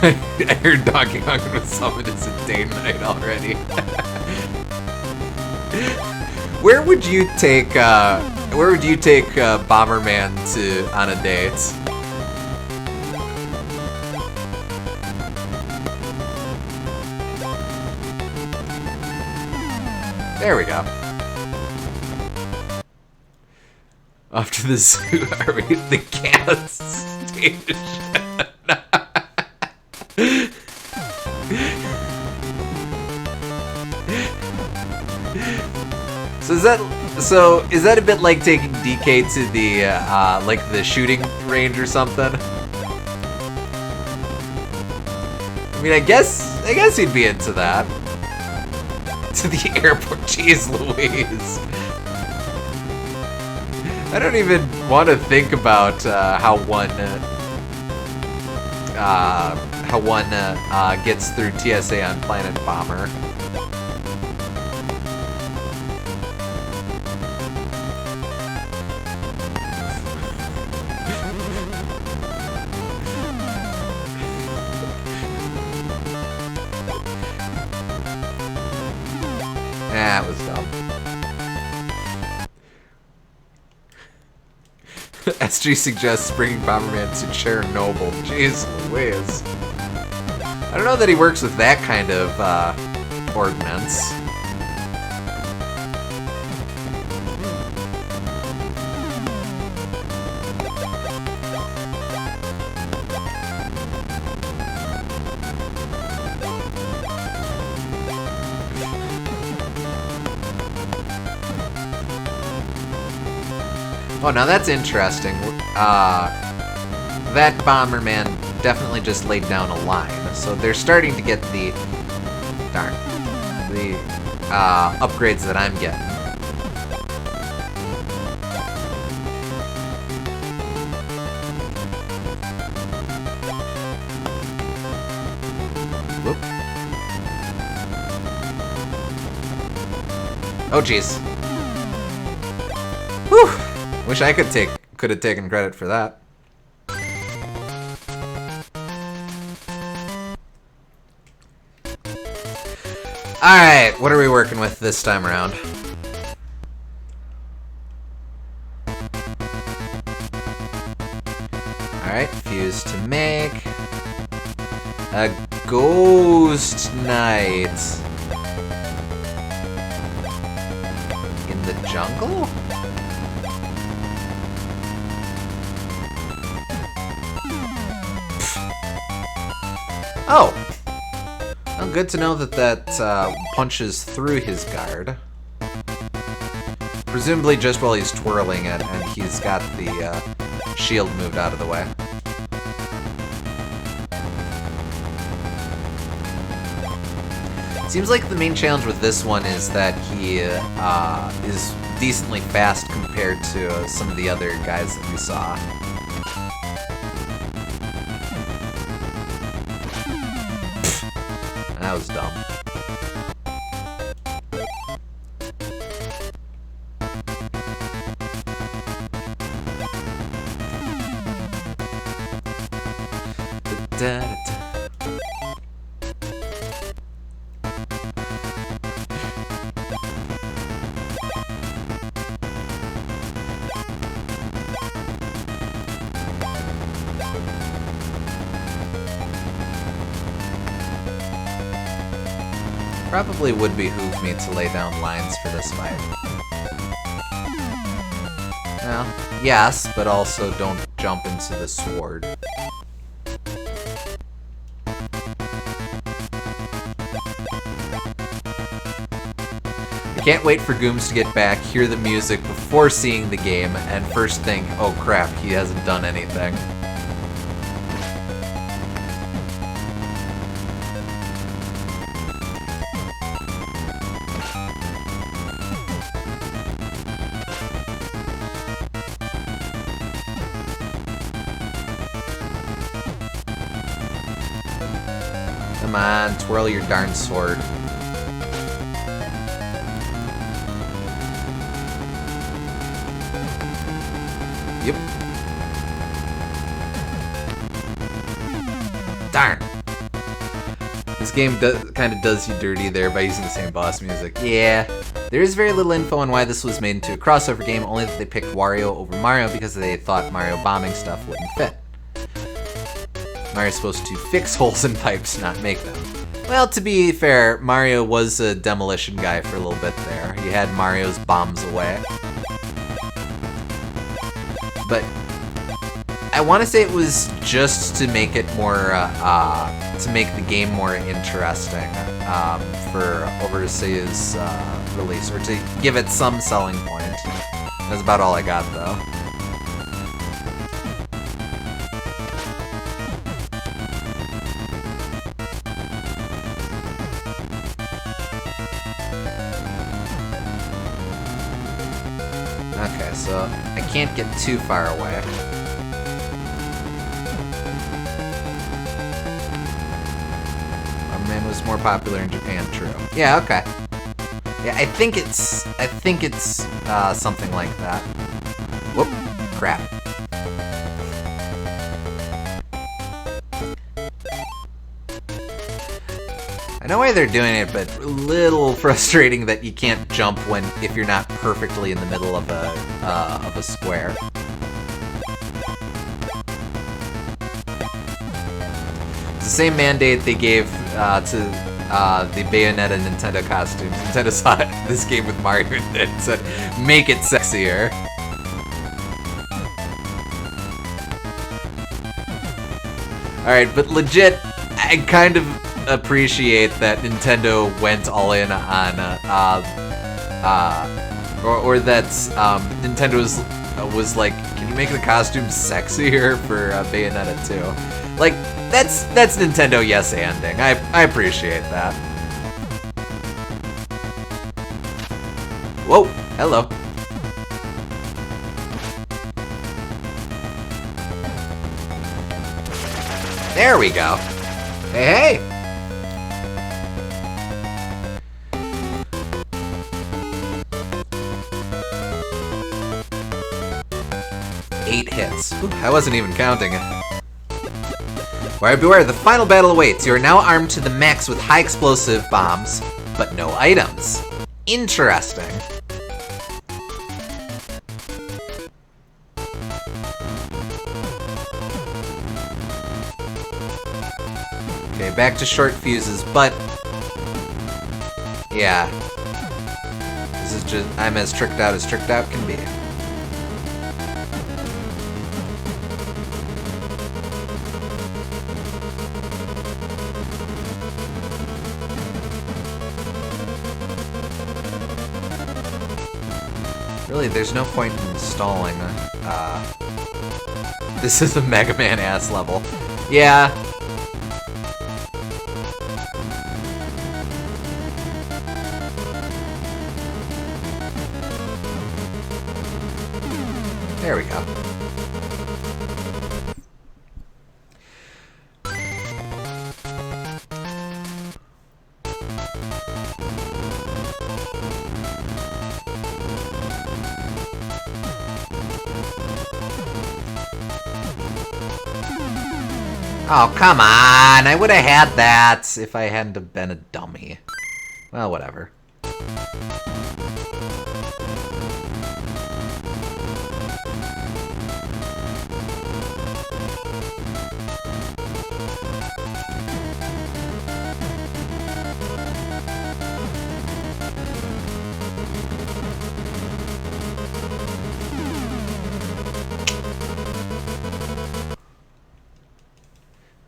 I heard Donkey Kong was summoned as a date night already. Where would you take Bomberman on a date? There we go. Off to the zoo. Are we at the gas station? So is that a bit like taking DK to the like the shooting range or something? I mean, I guess he'd be into that. To the airport, jeez Louise. I don't even want to think about how one gets through TSA on Planet Bomber. That was dumb. SG suggests bringing Bomberman to Chernobyl. Jeez Louise. I don't know that he works with that kind of ordnance. Oh, now that's interesting. That Bomberman definitely just laid down a line, so they're starting to get the upgrades that I'm getting. Whoop. Oh, jeez. Whew. Wish I could have taken credit for that. Alright, what are we working with this time around? Alright, fuse to make. A ghost knight. In the jungle? Oh! Well, good to know that punches through his guard. Presumably just while he's twirling it, and he's got the shield moved out of the way. Seems like the main challenge with this one is that he is decently fast compared to some of the other guys that we saw. That was dumb. Da-da-da. Probably would behoove me to lay down lines for this fight. Well, yes, but also don't jump into the sword. I can't wait for Gooms to get back, hear the music before seeing the game, and first think, oh crap, he hasn't done anything. Come on, twirl your darn sword. Yep. Darn. This game kind of does you dirty there by using the same boss music. Yeah. There is very little info on why this was made into a crossover game, only that they picked Wario over Mario because they thought Mario bombing stuff wouldn't fit. Mario's supposed to fix holes in pipes, not make them. Well, to be fair, Mario was a demolition guy for a little bit there. He had Mario's bombs away. But I want to say it was just to make it more, to make the game more interesting for overseas release, or to give it some selling point. That's about all I got, though. Okay, so I can't get too far away. Bomberman was more popular in Japan, true. Yeah, okay. Yeah, I think it's something like that. Whoop, crap. I know why they're doing it, but a little frustrating that you can't jump if you're not perfectly in the middle of a square. It's the same mandate they gave to the Bayonetta Nintendo costumes. Nintendo saw this game with Mario and said, make it sexier. Alright, but legit, I kind of appreciate that Nintendo went all in on, or that Nintendo was like, can you make the costume sexier for Bayonetta 2? Like, that's Nintendo yes-anding. I appreciate that. Whoa, hello. There we go. Hey, hey! 8 hits. Ooh, I wasn't even counting it. Wario beware, the final battle awaits. You are now armed to the max with high explosive bombs, but no items. Interesting. Okay, back to short fuses, but yeah. This is just, I'm as tricked out can be. Really, there's no point in stalling. This is a Mega Man ass level. Yeah. There we go. Oh, come on! I would have had that if I hadn't have been a dummy. Well, whatever.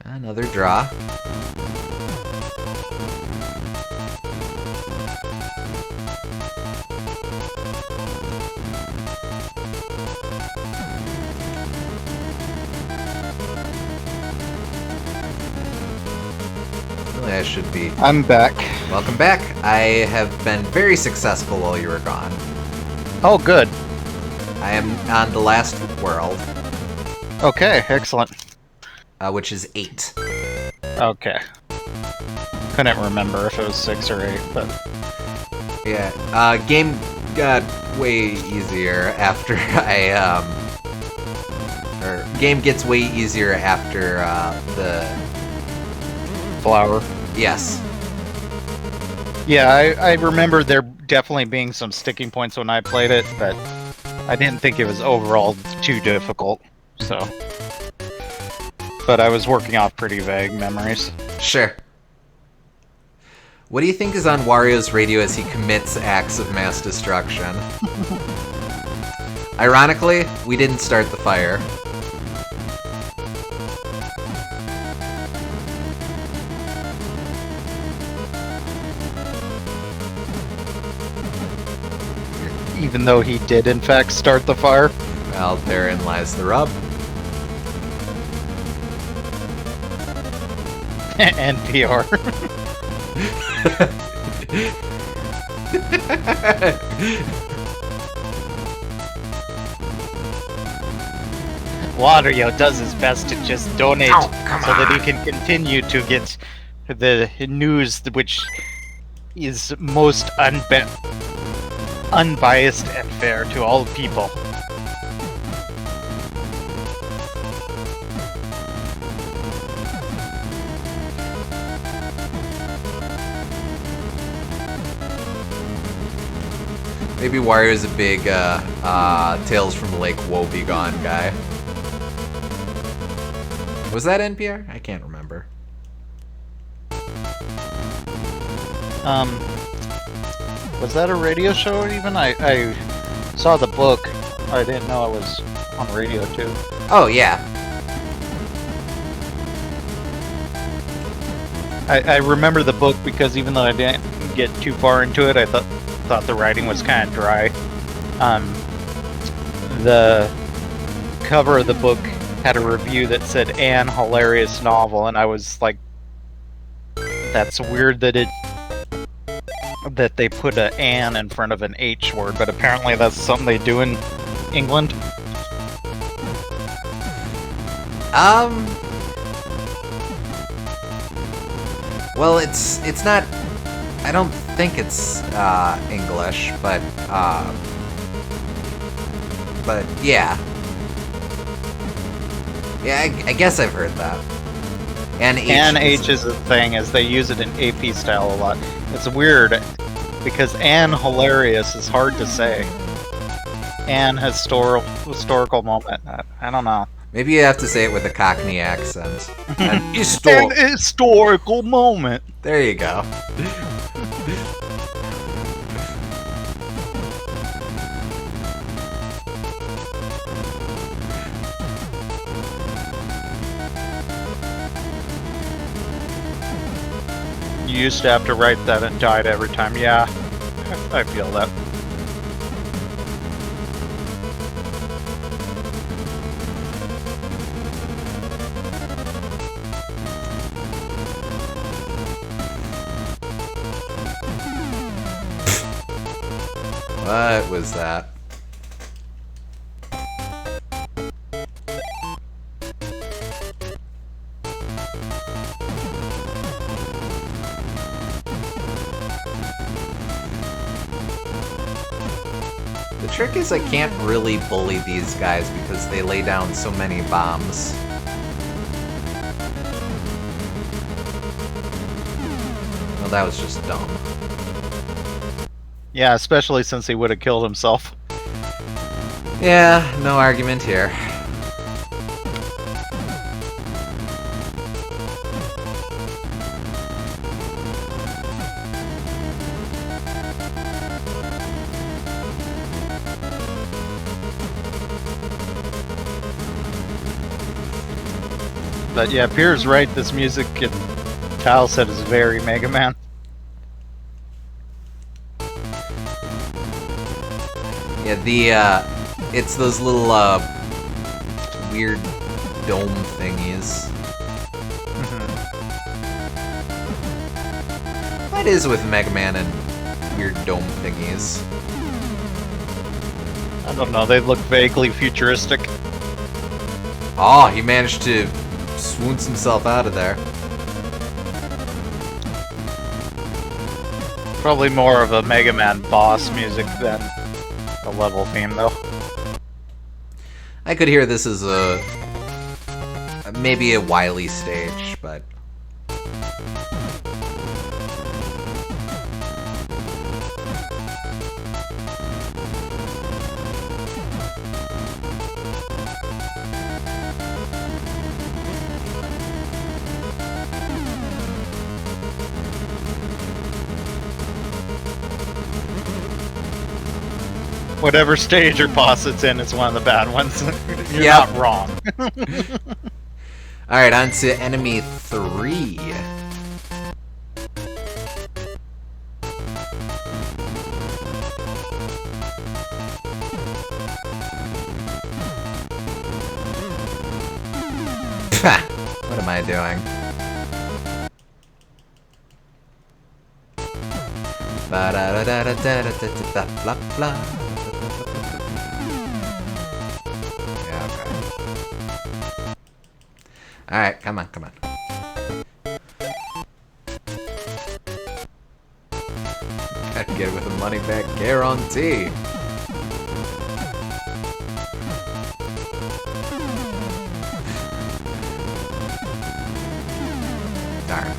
Another draw. Really, I should be. I'm back. Welcome back. I have been very successful while you were gone. Oh, good. I am on the last world, Okay, excellent. which is 8. Okay. Couldn't remember if it was 6 or 8, but... Yeah, game got way easier after game gets way easier after, the... Flower. Yes. Yeah, I remember there definitely being some sticking points when I played it, but I didn't think it was overall too difficult, so... But I was working off pretty vague memories. Sure. What do you think is on Wario's radio as he commits acts of mass destruction? Ironically, we didn't start the fire. Even though he did in fact start the fire. Well, therein lies the rub. NPR. Wario does his best to just donate so that he can continue to get the news which is most unbiased and fair to all people. Maybe Wario's a big Tales from Lake Woebegone guy. Was that NPR? I can't remember. Was that a radio show even? I saw the book. I didn't know it was on radio too. Oh, yeah. I remember the book because even though I didn't get too far into it, I thought the writing was kind of dry. The cover of the book had a review that said "An hilarious novel," and I was like, "That's weird that they put a "an" in front of an H word," but apparently that's something they do in England. Well, it's not. I don't think it's English, but yeah, I guess I've heard that. And H is a thing, as they use it in AP style a lot. It's weird because "an hilarious" is hard to say. An historical moment. I don't know. Maybe you have to say it with a Cockney accent. An An historical moment. There you go. You used to have to write that and died every time. Yeah, I feel that. What was that? The trick is I can't really bully these guys because they lay down so many bombs. Well, that was just dumb. Yeah, especially since he would have killed himself. Yeah, no argument here. But yeah, Pierre's right. This music, Kyle said, is very Mega Man. Yeah, it's those little, weird dome thingies. What is with Mega Man and weird dome thingies? I don't know, they look vaguely futuristic. Oh, he managed to swoons himself out of there. Probably more of a Mega Man boss music than a level theme, though. I could hear this as maybe a Wily stage, but... Whatever stage or boss it's in is one of the bad ones. You're Yep. not wrong. Alright, on to enemy 3. What am I doing? Yeah, okay. Alright, come on, come on. Gotta get it with a money back guarantee. Darn.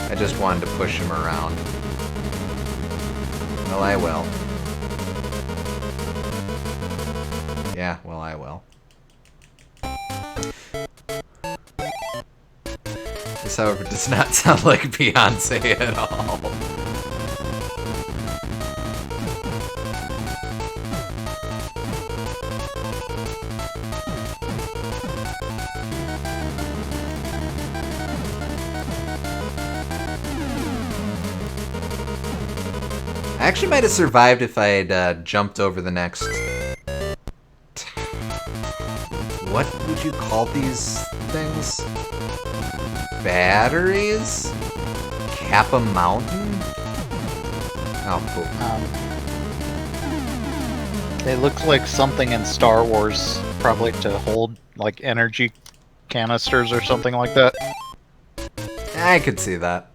I just wanted to push him around. Well, I will. Yeah, well, I will. This, however, does not sound like Beyonce at all. I actually might have survived if I had jumped over the next... What would you call these things? Batteries? Kappa Mountain? Oh, cool. They look like something in Star Wars, probably to hold like energy canisters or something like that. I could see that.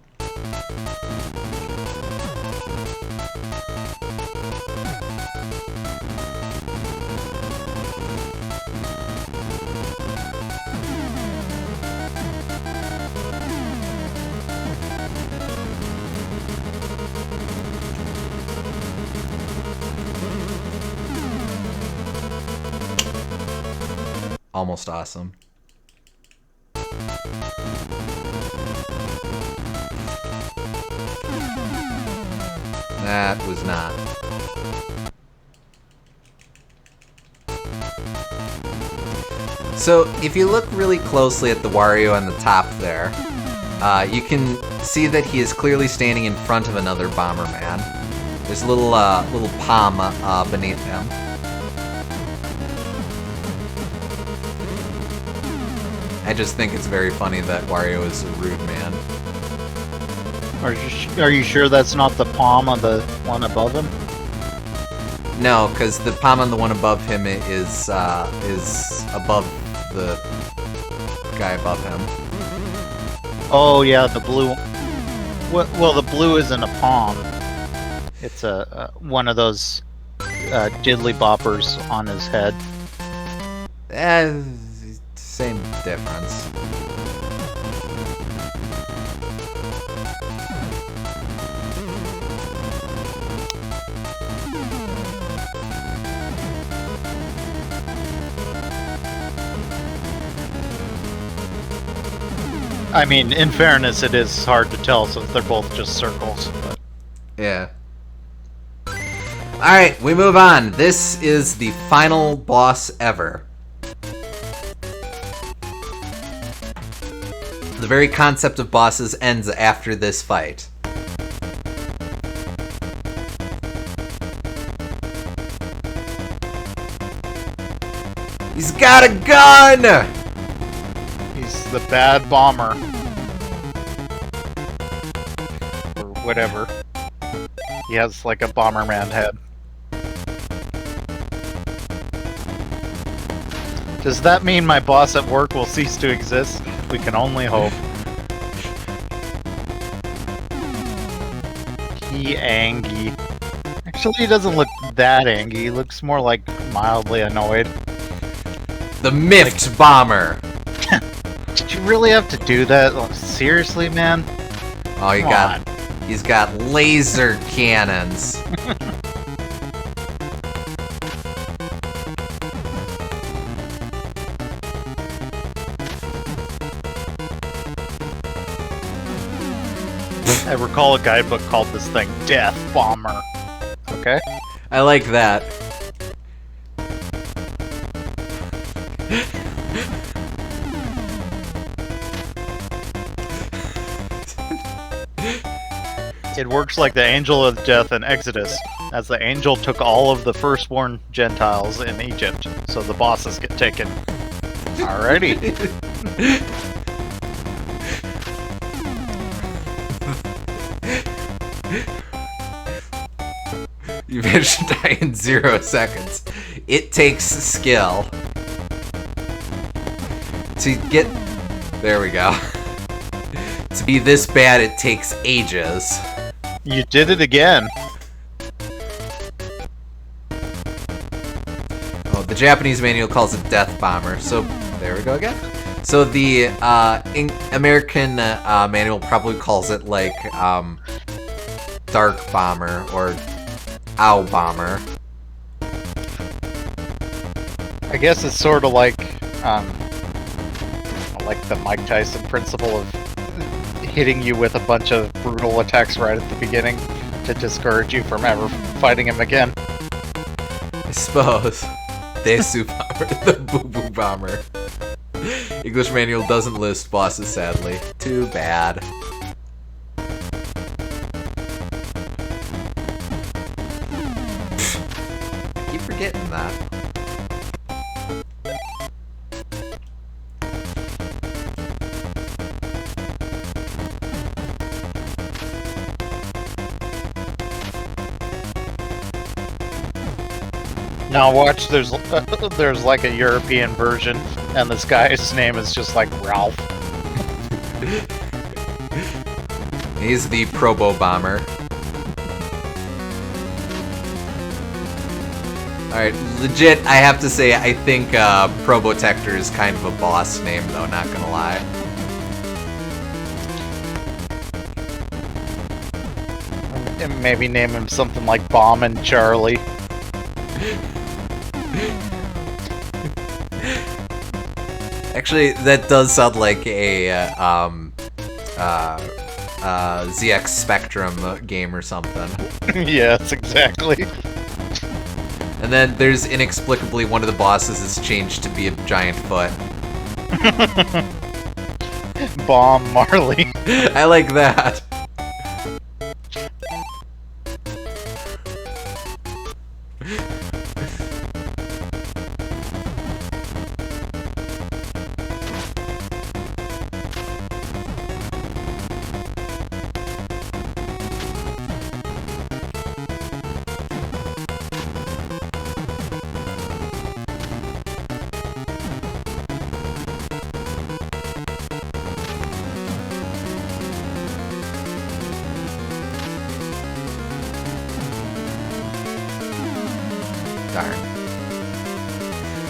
Almost awesome. That was not. So, if you look really closely at the Wario on the top there, You can see that he is clearly standing in front of another Bomberman. There's a little palm beneath him. I just think it's very funny that Wario is a rude man. Are you sure that's not the palm on the one above him? No, because the palm on the one above him is above the guy above him. Oh yeah, the blue. Well, the blue isn't a palm. It's a one of those diddly boppers on his head. Same difference. I mean, in fairness, it is hard to tell since they're both just circles. But... Yeah. Alright, we move on. This is the final boss ever. The very concept of bosses ends after this fight. He's got a gun! He's the bad bomber. Or whatever. He has like a Bomberman head. Does that mean my boss at work will cease to exist? We can only hope. He angry. Actually, he doesn't look that angry. He looks more like mildly annoyed. The miffed bomber. Did you really have to do that? Oh, seriously, man? Oh, he's got laser cannons. I recall a guidebook called this thing Death Bomber. Okay? I like that. It works like the Angel of Death in Exodus, as the angel took all of the firstborn Gentiles in Egypt, so the bosses get taken. Alrighty. You managed to die in 0 seconds. It takes skill to get... There we go. To be this bad, it takes ages. You did it again. Oh, the Japanese manual calls it Death Bomber, so there we go again. So the American manual probably calls it like Dark Bomber or Ow Bomber. I guess it's sort of like the Mike Tyson principle of hitting you with a bunch of brutal attacks right at the beginning to discourage you from ever fighting him again. I suppose. Desu Bomber, the Boo Boo Bomber. English manual doesn't list bosses, sadly. Too bad. I keep forgetting that. Now watch, there's like a European version, and this guy's name is just like Ralph. He's the Probo Bomber. Alright, legit, I have to say, I think Probotector is kind of a boss name, though, not gonna lie. And maybe name him something like Bomb and Charlie. Actually, that does sound like a ZX Spectrum game or something. Yes, exactly. And then there's inexplicably one of the bosses is changed to be a giant foot. Bomb Marley. I like that. Darn.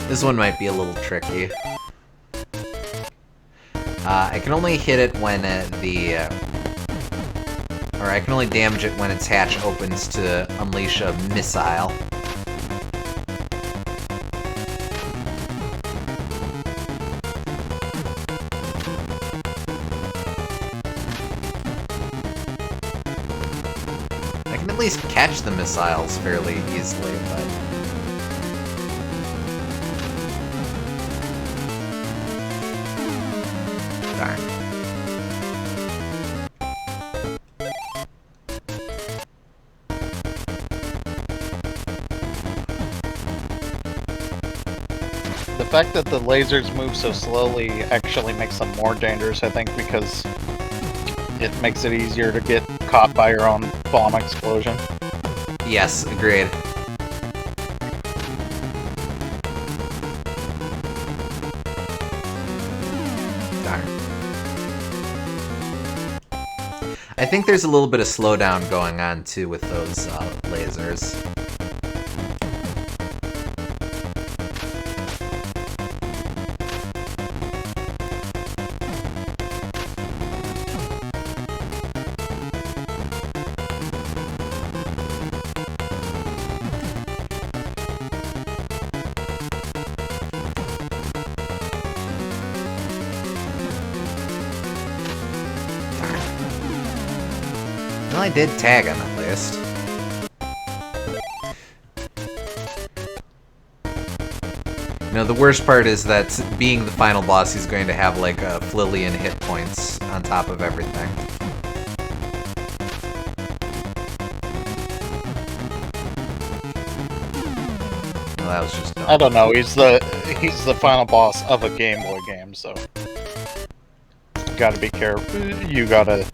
This one might be a little tricky. I can only hit it when or I can only damage it when its hatch opens to unleash a missile. I can at least catch the missiles fairly easily, but... Darn. The fact that the lasers move so slowly actually makes them more dangerous, I think, because it makes it easier to get caught by your own bomb explosion. Yes, agreed. Darn. I think there's a little bit of slowdown going on too with those lasers. Well, I did tag him at least. You know, the worst part is that being the final boss, he's going to have like a flillion hit points on top of everything. Well, that was just dumb. I don't know. He's the final boss of a Game Boy game, so gotta be careful. You gotta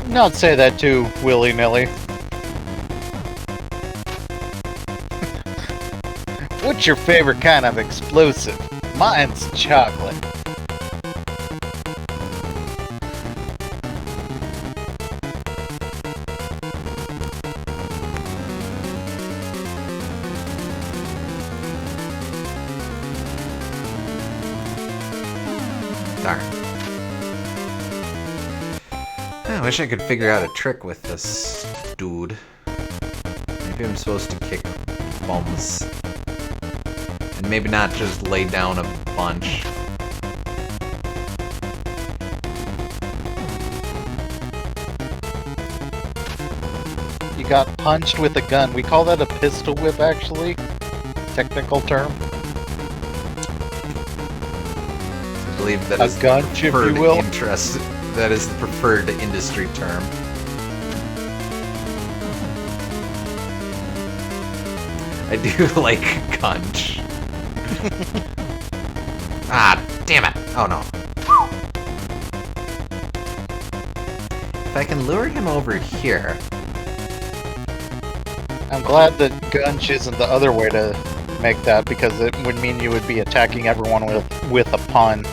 not say that too willy-nilly. What's your favorite kind of explosive? Mine's chocolate. Darn. I wish I could figure out a trick with this dude. Maybe I'm supposed to kick bombs. And maybe not just lay down a bunch. You got punched with a gun. We call that a pistol whip, actually. Technical term. I believe that A is the gunch, if you preferred will. interest. That is the preferred industry term. I do like gunch. Ah, damn it! Oh no. If I can lure him over here. I'm glad that gunch isn't the other way to make that, because it would mean you would be attacking everyone with a pun.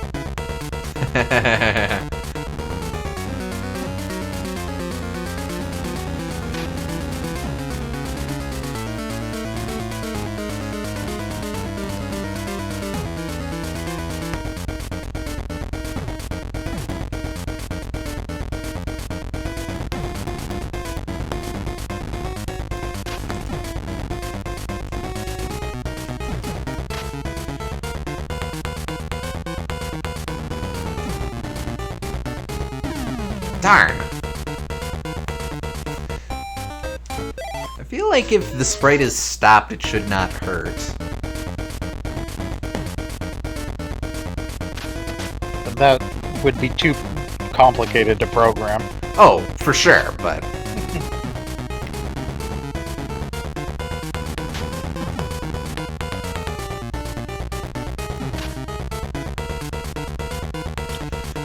Darn. I feel like if the sprite is stopped, it should not hurt. But that would be too complicated to program. Oh, for sure, but...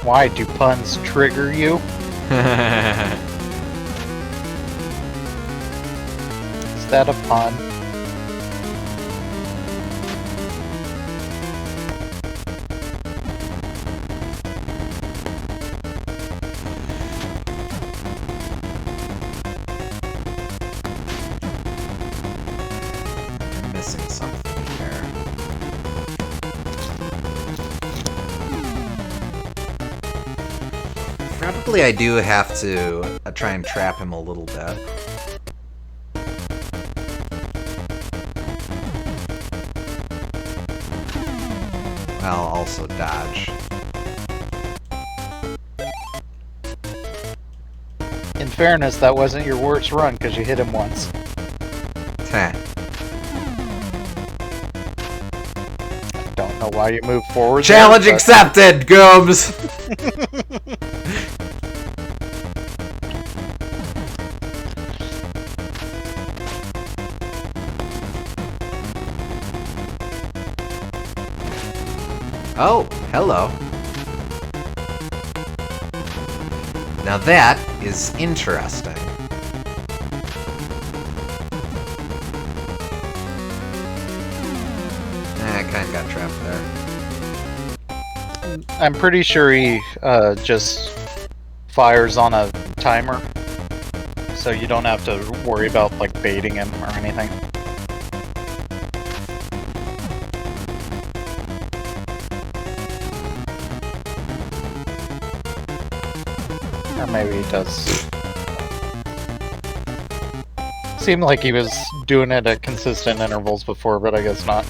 Why do puns trigger you? Is that a pun? I'm missing something here. Probably I do have to try and trap him a little bit. Well, also dodge. In fairness, that wasn't your worst run because you hit him once. Heh. Don't know why you moved forward. Challenge there, accepted, Goobs! Oh, hello. Now that is interesting. I kind of got trapped there. I'm pretty sure he just fires on a timer, so you don't have to worry about like baiting him or anything. Or maybe he does. Seemed like he was doing it at consistent intervals before, but I guess not.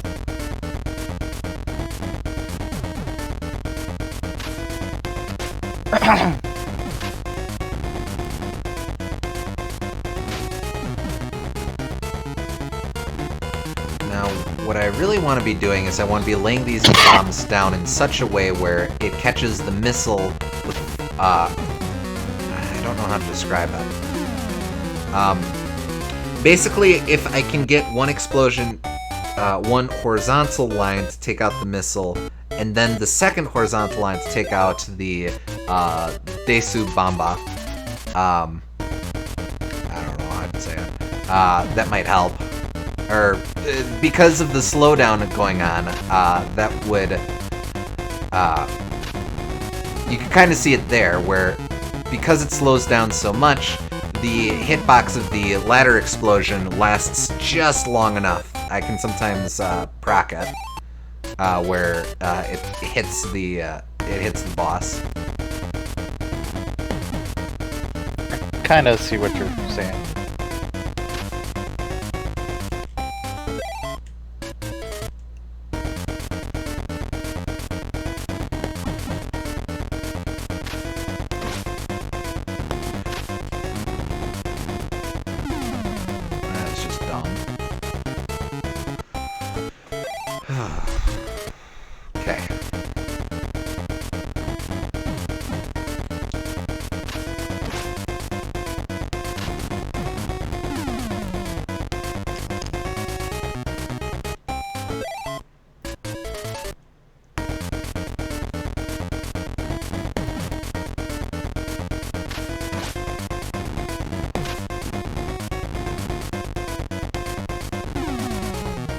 Now, what I really want to be doing is I want to be laying these bombs down in such a way where it catches the missile with, I don't know how to describe it. Basically, if I can get one explosion, one horizontal line to take out the missile, and then the second horizontal line to take out the Desu Bamba. I don't know how to say it. That might help. Or, because of the slowdown going on, that would... you can kind of see it there, where because it slows down so much, the hitbox of the ladder explosion lasts just long enough. I can sometimes proc it, where it hits the boss. Kind of see what you're saying. That's just dumb. Okay.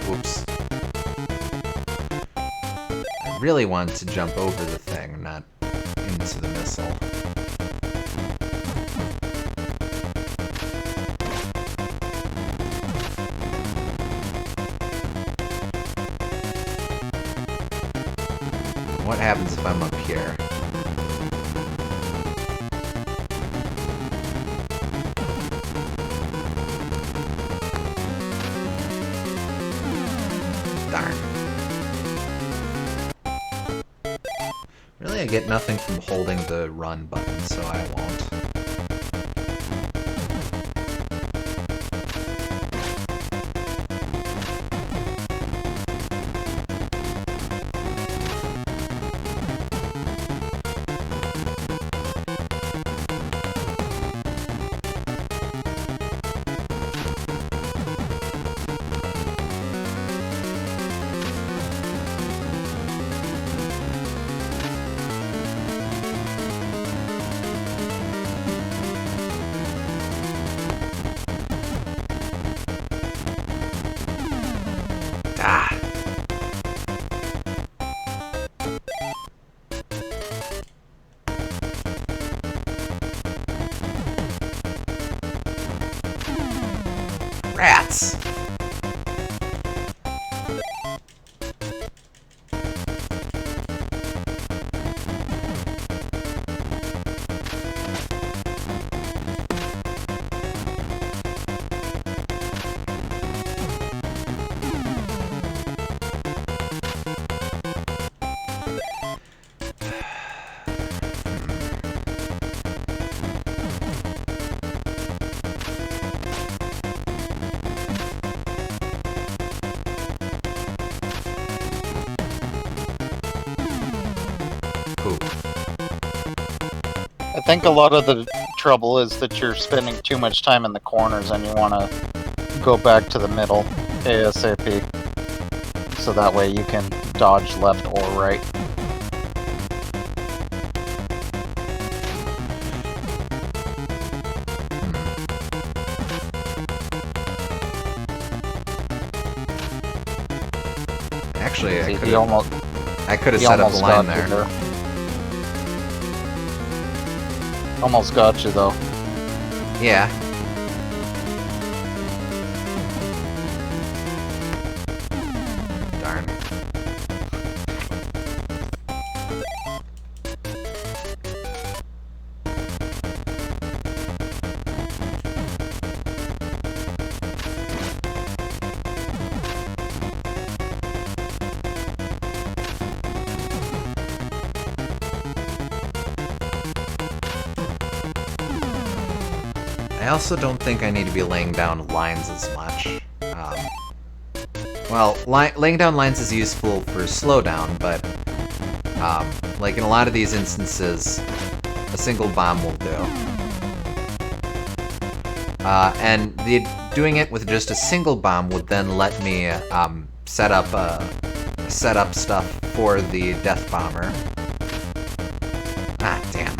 Whoops. I really wanted to jump over the thing, not into the missile. What happens if I'm up here? Darn. Really, I get nothing from holding the run button, so I won't. Rats! I think a lot of the trouble is that you're spending too much time in the corners and you want to go back to the middle ASAP. So that way you can dodge left or right. Actually, See, I could have set up a line there. Almost got you though. Yeah. Darn. I also don't think I need to be laying down lines as much. Well, laying down lines is useful for slowdown, but like in a lot of these instances, a single bomb will do. And doing it with just a single bomb would then let me set up stuff for the death bomber. Ah, damn.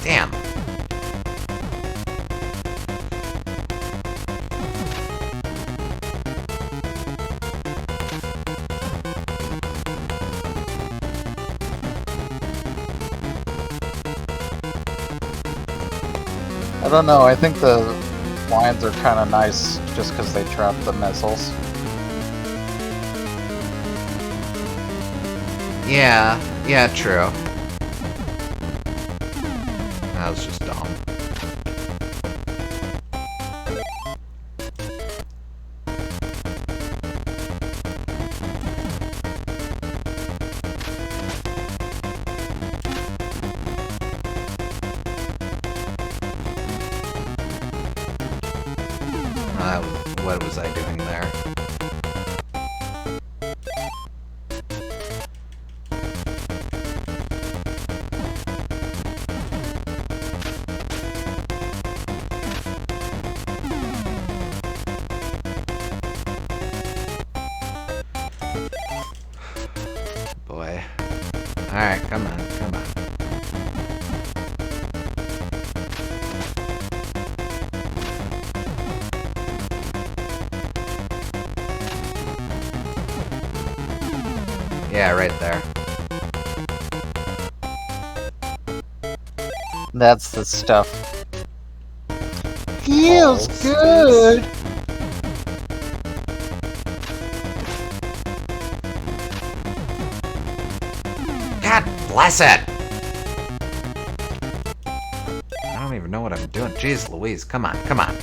Damn. I don't know, I think the lines are kind of nice just because they trap the missiles. Yeah, true. That was just dumb. What was I doing there? Boy. Alright, come on, come on. Yeah, right there. That's the stuff. Feels Balls. good! God bless it! I don't even know what I'm doing. Jeez Louise, come on, come on.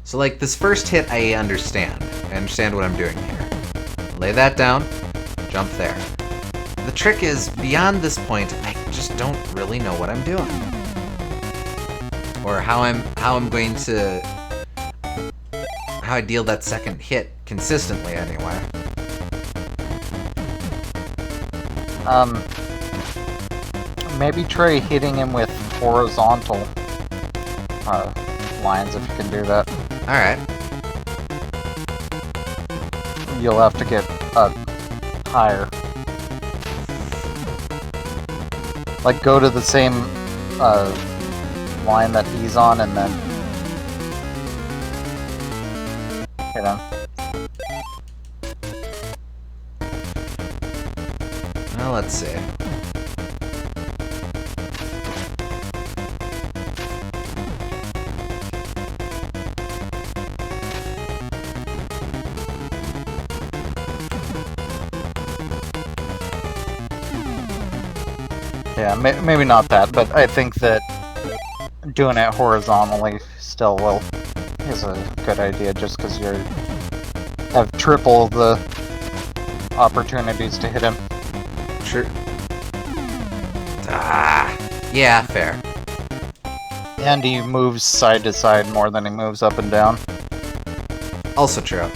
So like this first hit I understand. I understand what I'm doing here. Lay that down, jump there. The trick is, beyond this point, I just don't really know what I'm doing. Or how I deal that second hit consistently anyway. Maybe try hitting him with horizontal lines if you can do that. Alright. You'll have to get higher. Like, go to the same line that he's on and then hit him. Well, let's see. Yeah, maybe not that, but I think that doing it horizontally still is a good idea, just because you have triple the opportunities to hit him. Sure. Ah, yeah, fair. And he moves side to side more than he moves up and down. Also true.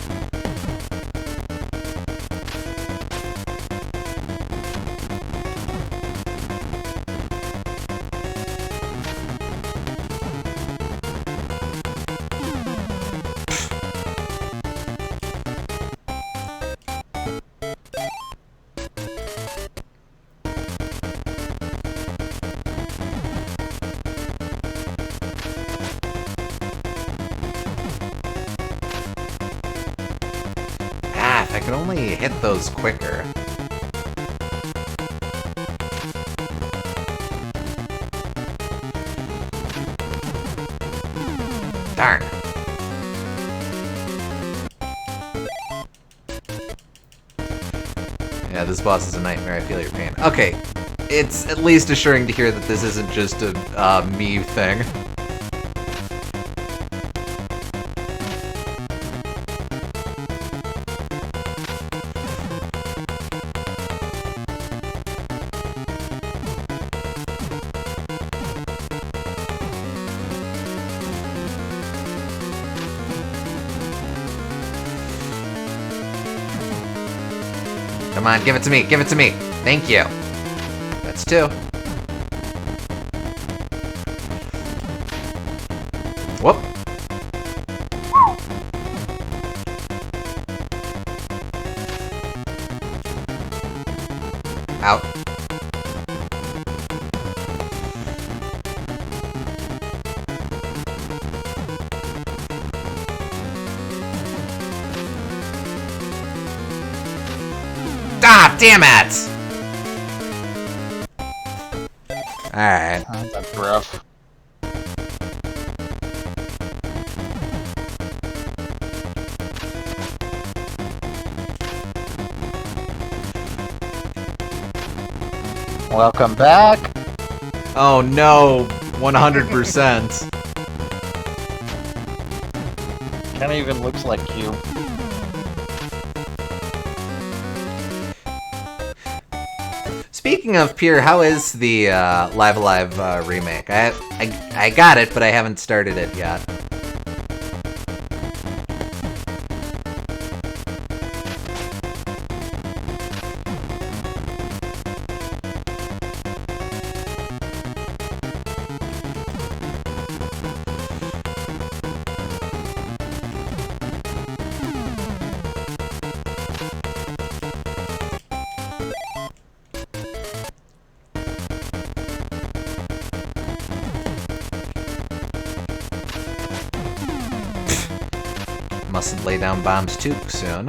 If I could only hit those quicker. Darn. Yeah, this boss is a nightmare. I feel your pain. Okay, it's at least assuring to hear that this isn't just a me thing. Come on, give it to me, give it to me. Thank you. That's 2. Whoop. Out. Ah, damn it! Alright. That's rough. Welcome back. Oh no, 100%. Kinda even looks like you. Speaking of Pure, how is the Live Alive remake? I got it, but I haven't started it yet. Mustn't lay down bombs too soon.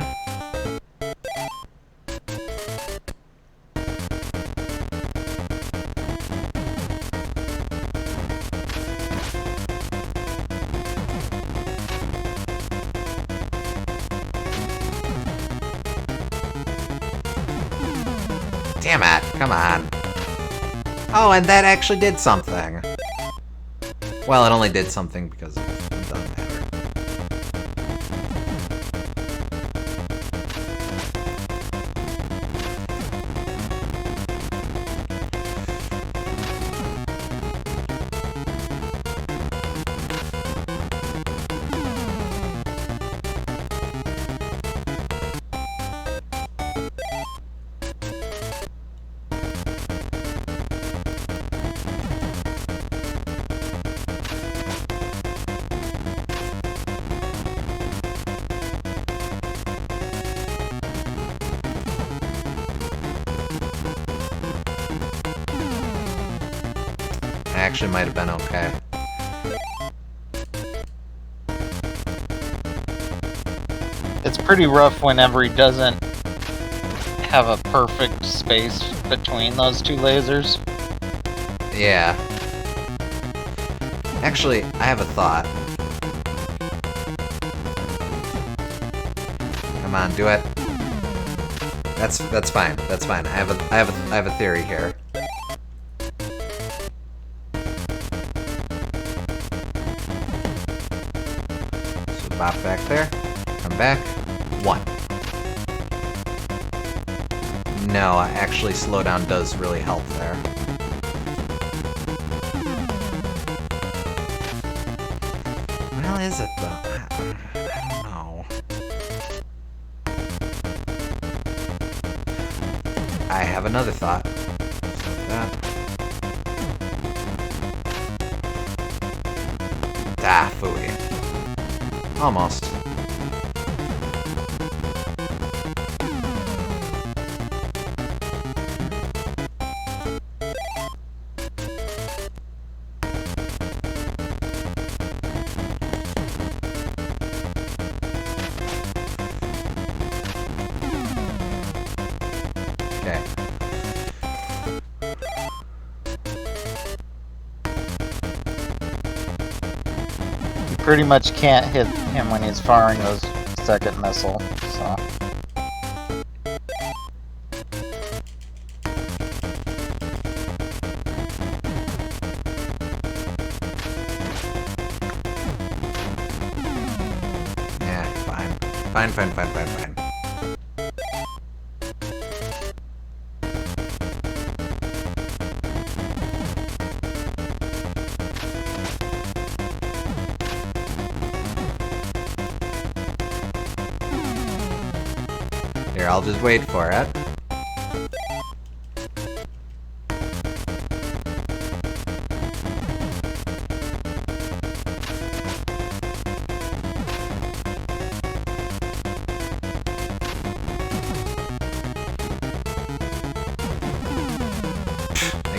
Damn it, come on. Oh, and that actually did something. Well, it only did something because it doesn't matter. actually might have been okay. It's pretty rough whenever he doesn't have a perfect space between those two lasers. Yeah. Actually, I have a thought. Come on, do it. That's fine. That's fine. I have a theory here. So bop back there. Come back. 1. No, actually slowdown does really help there. Well, is it though? I don't know. I have another thought. So that. Ah, phooey. Almost. Okay. You pretty much can't hit him when he's firing those second missile, so. Yeah, fine. Fine. Here, I'll just wait for it.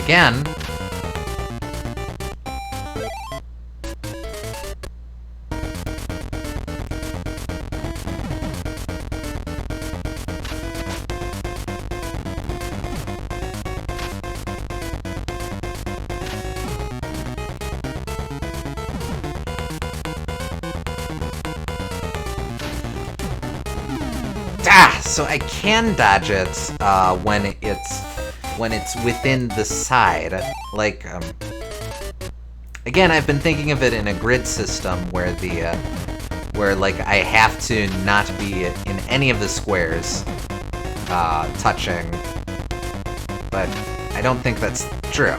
Again. So I can dodge it when it's within the side. Like, again, I've been thinking of it in a grid system where where like I have to not be in any of the squares touching, but I don't think that's true.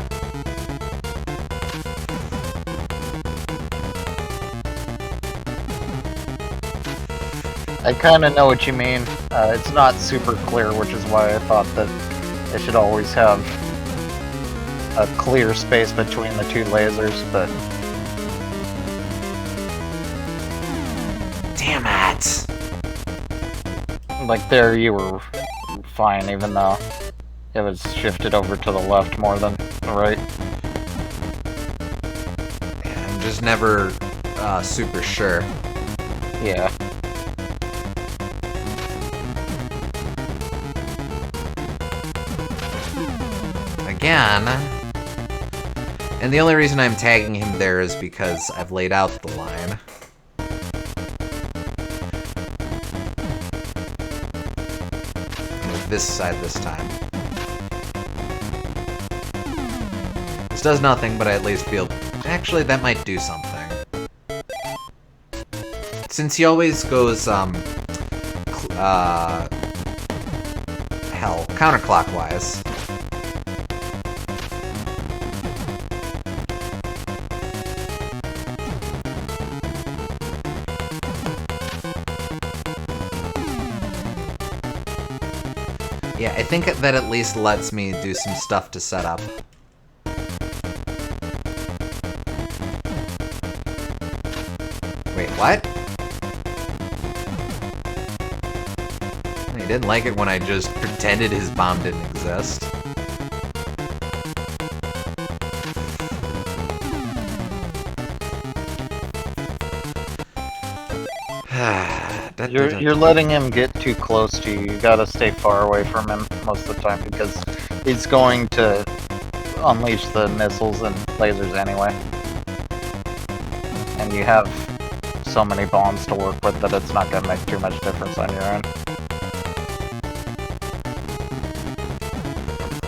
I kind of know what you mean. It's not super clear, which is why I thought that it should always have a clear space between the two lasers, but... Damn it! Like there you were fine, even though it was shifted over to the left more than the right. I'm just never super sure. Yeah. Again. And the only reason I'm tagging him there is because I've laid out the line. Move this side this time. This does nothing, but I at least feel... Actually, that might do something. Since he always goes, hell, counterclockwise. Yeah, I think that at least lets me do some stuff to set up. Wait, what? He didn't like it when I just pretended his bomb didn't exist. You're letting him get too close to you. You gotta stay far away from him most of the time because he's going to unleash the missiles and lasers anyway. And you have so many bombs to work with that it's not gonna make too much difference on your end.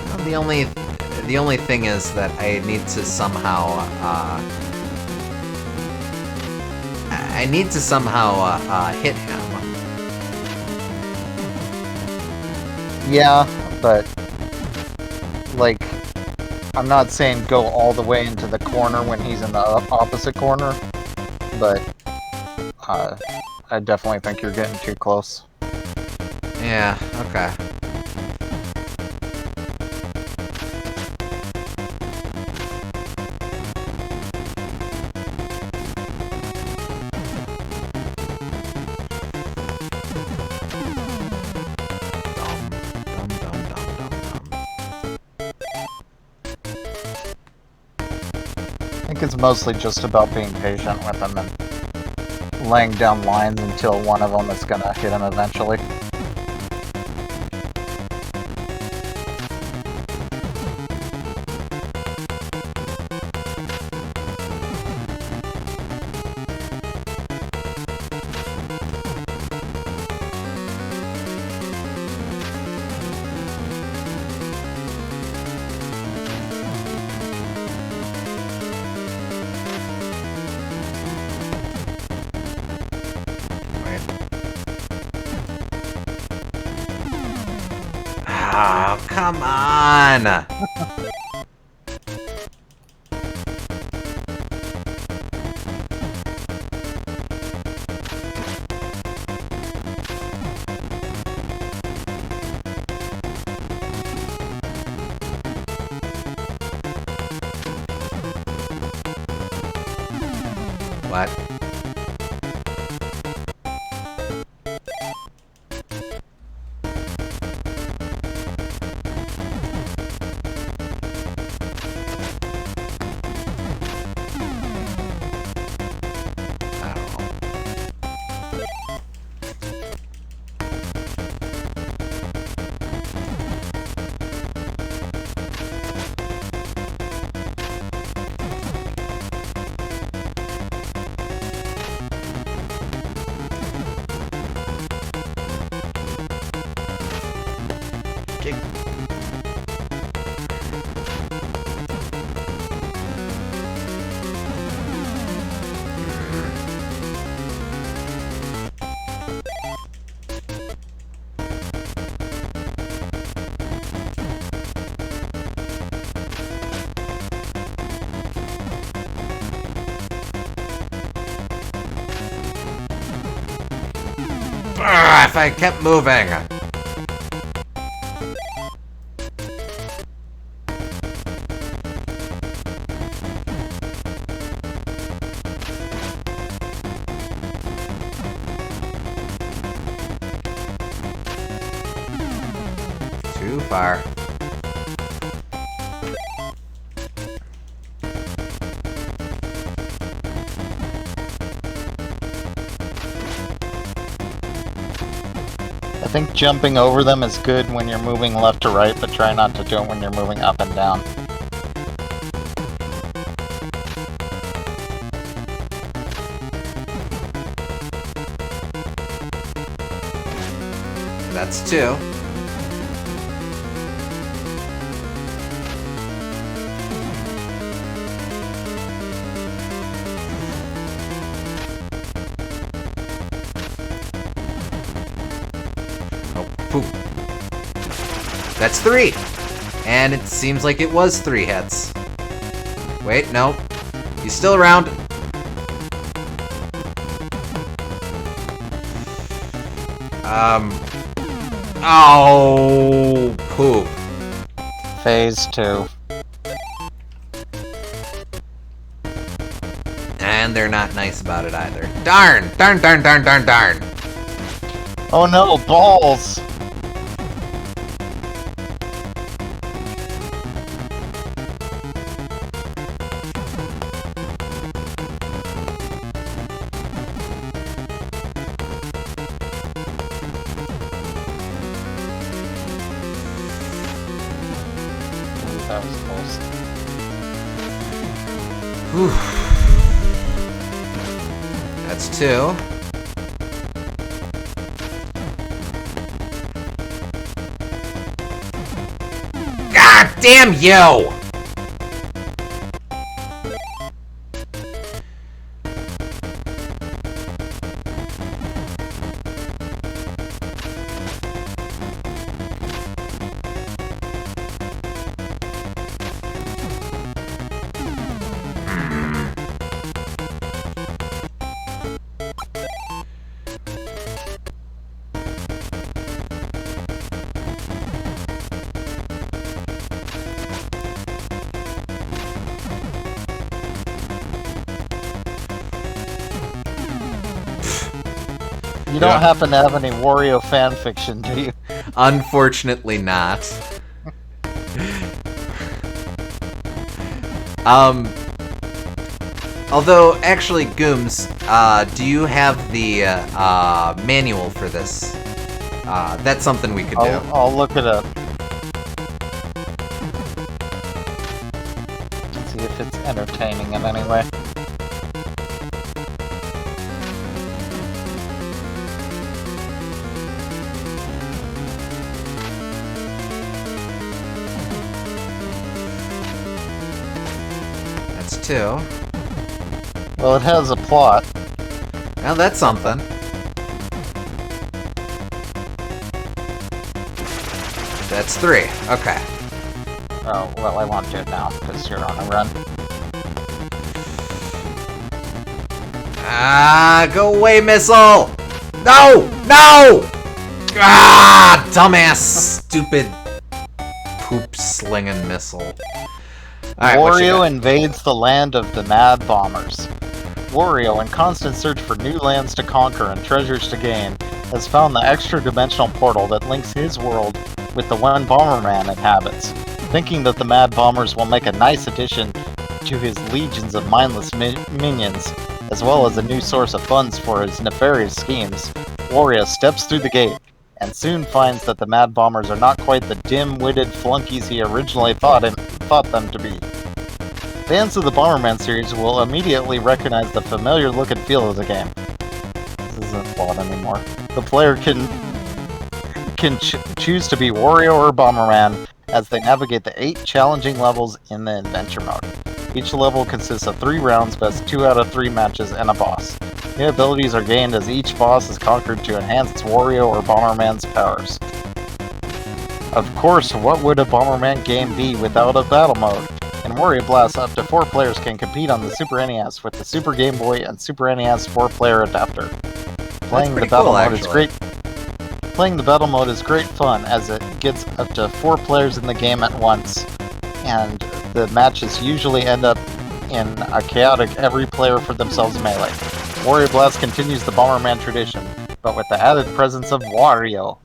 Well, the only thing is that I need to somehow hit him. Yeah, but like, I'm not saying go all the way into the corner when he's in the opposite corner, but I definitely think you're getting too close. Yeah, okay. I think it's mostly just about being patient with him and laying down lines until one of them is gonna hit him eventually. Oh, come on! What? If I kept moving. Too far. I think jumping over them is good when you're moving left to right, but try not to do it when you're moving up and down. That's two. Poop. That's three! And it seems like it was 3 hits. Wait, no. He's still around. Oh, poop. Phase 2. And they're not nice about it either. Darn! Darn, darn, darn, darn, darn! Oh no, balls! Whew. That's 2. God damn you! You don't happen to have any Wario fan fiction, do you? Unfortunately not. Although, actually, Gooms, do you have the manual for this? That's something we could do. I'll look it up. See if it's entertaining in any way. That's 2. Well, it has a plot. Well, that's something. That's 3. Okay. Oh, well, I won't do it now, because you're on a run. Ah, go away, missile! No! No! Ah, dumbass, stupid poop-slinging missile. Right, Wario invades the land of the Mad Bombers. Wario, in constant search for new lands to conquer and treasures to gain, has found the extra-dimensional portal that links his world with the one Bomberman inhabits. Thinking that the Mad Bombers will make a nice addition to his legions of mindless minions, as well as a new source of funds for his nefarious schemes, Wario steps through the gate, and soon finds that the Mad Bombers are not quite the dim-witted flunkies he originally thought them to be. Fans of the Bomberman series will immediately recognize the familiar look and feel of the game. This isn't flawed anymore. The player can choose to be Wario or Bomberman as they navigate the 8 challenging levels in the adventure mode. Each level consists of 3 rounds, best 2 out of 3 matches, and a boss. New abilities are gained as each boss is conquered to enhance Wario or Bomberman's powers. Of course, what would a Bomberman game be without a battle mode? In Wario Blast, up to 4 players can compete on the Super NES with the Super Game Boy and Super NES 4-player adapter. Playing the battle mode is great. Playing the battle mode is great fun as it gets up to 4 players in the game at once, and the matches usually end up in a chaotic every player for themselves melee. Wario Blast continues the Bomberman tradition, but with the added presence of Wario.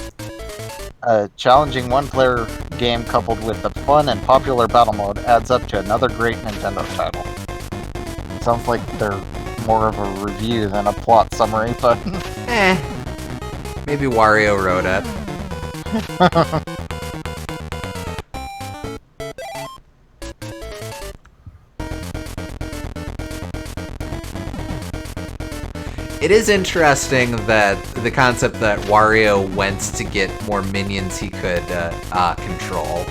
A challenging one-player game coupled with the fun and popular battle mode adds up to another great Nintendo title. Sounds like they're more of a review than a plot summary, but... Maybe Wario wrote it. It is interesting that the concept that Wario went to get more minions he could control.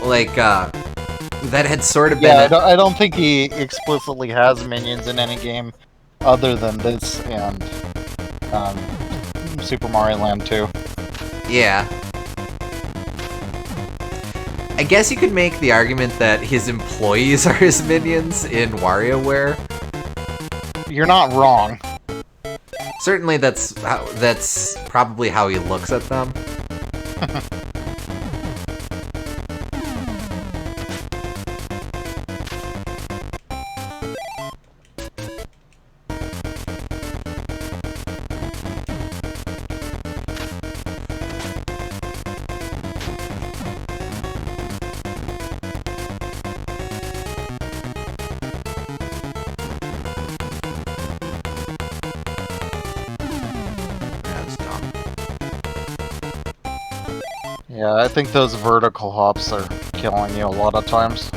Like, that had sort of been... Yeah, I don't think he explicitly has minions in any game other than this and Super Mario Land 2. Yeah. I guess you could make the argument that his employees are his minions in WarioWare. You're not wrong. Certainly that's probably how he looks at them. Yeah, I think those vertical hops are killing you a lot of times.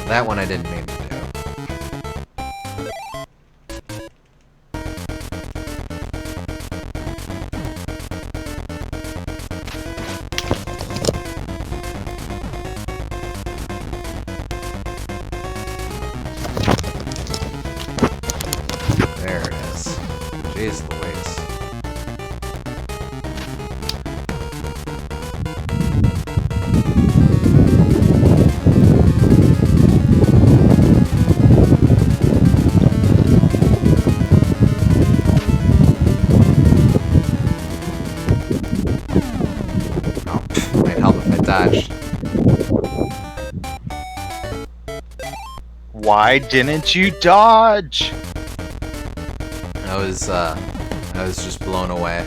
That one I didn't mean to do. There it is. Jeez Louise. Might help if I dodged. Why didn't you dodge? I was just blown away.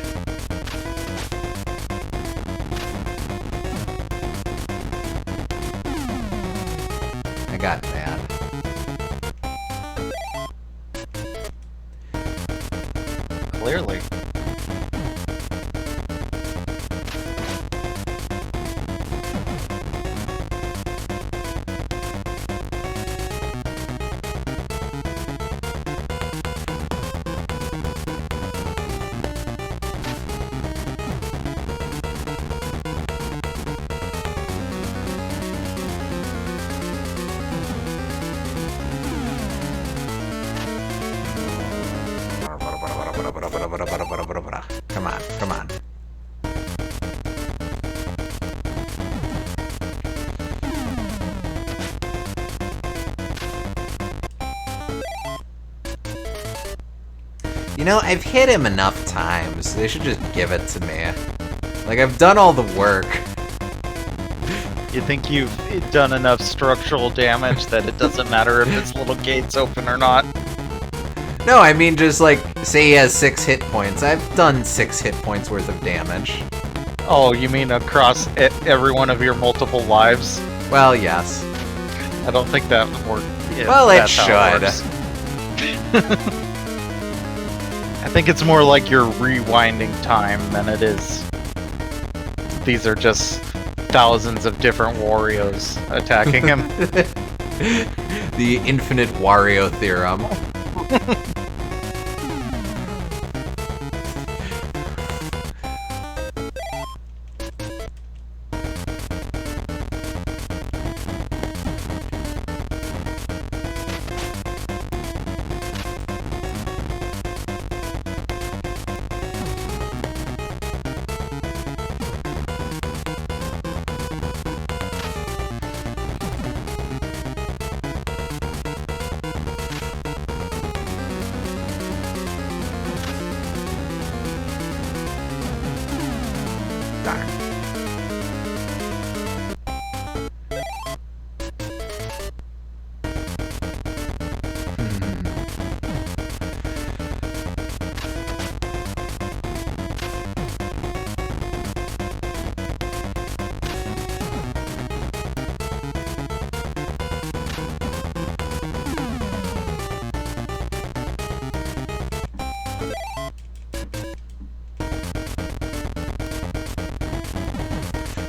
I got mad. Clearly. Come on, come on. You know, I've hit him enough times. They should just give it to me. Like, I've done all the work. You think you've done enough structural damage that it doesn't matter if this little gate's open or not? No, I mean just like, say he has 6 hit points. I've done 6 hit points worth of damage. Oh, you mean across every one of your multiple lives? Well, yes. I don't think that works. Well, it should. I think it's more like you're rewinding time than it is. These are just thousands of different Warios attacking him. The infinite Wario theorem.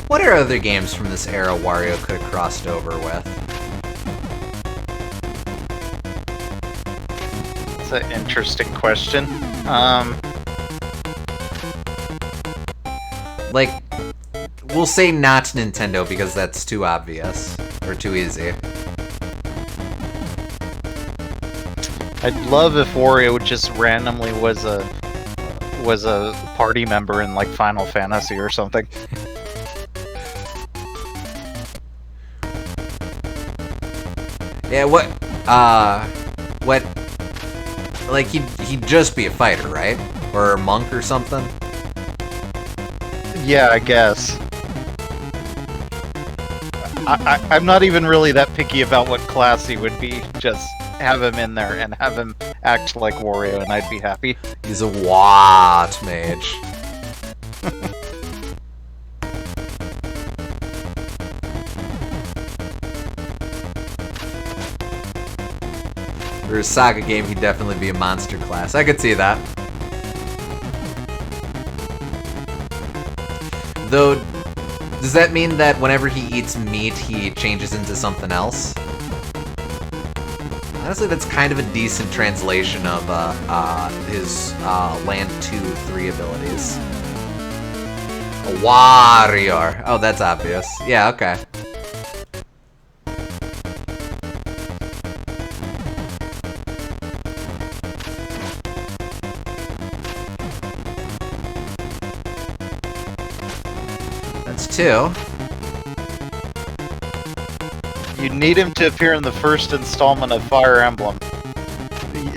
What are other games from this era Wario could have crossed over with? That's an interesting question. Like, we'll say not Nintendo because that's too obvious. Or too easy. I'd love if Wario just randomly was a party member in like Final Fantasy or something. Yeah, what, like, he'd just be a fighter, right? Or a monk or something? Yeah, I guess. I'm not even really that picky about what class he would be. Just have him in there and have him act like Wario and I'd be happy. He's a Wat mage. For a Saga game, he'd definitely be a monster class. I could see that. Though, does that mean that whenever he eats meat, he changes into something else? Honestly, that's kind of a decent translation of his Land 2-3 abilities. A warrior. Oh, that's obvious. Yeah, okay. That's 2. You need him to appear in the first installment of Fire Emblem.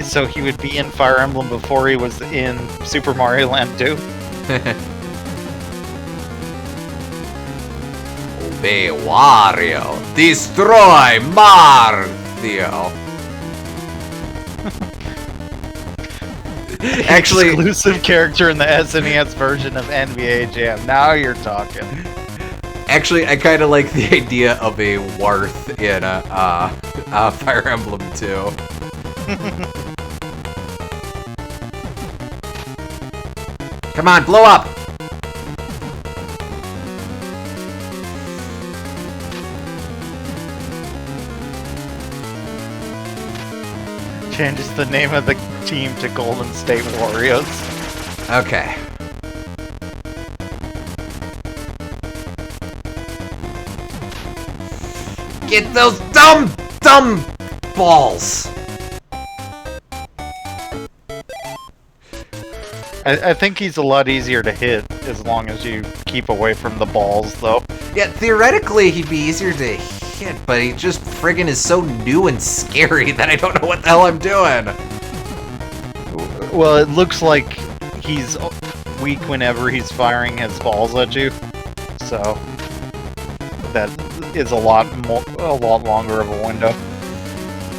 So he would be in Fire Emblem before he was in Super Mario Land 2. Obey Wario. Destroy Mario. Actually, exclusive character in the SNES version of NBA Jam. Now you're talking. Actually, I kind of like the idea of a Warth in Fire Emblem 2. Come on, blow up! Changes the name of the team to Golden State Warriors. Okay. Get those dumb balls! I think he's a lot easier to hit as long as you keep away from the balls, though. Yeah, theoretically he'd be easier to hit, but he just friggin' is so new and scary that I don't know what the hell I'm doing. Well, it looks like he's weak whenever he's firing his balls at you, so that is a lot longer of a window.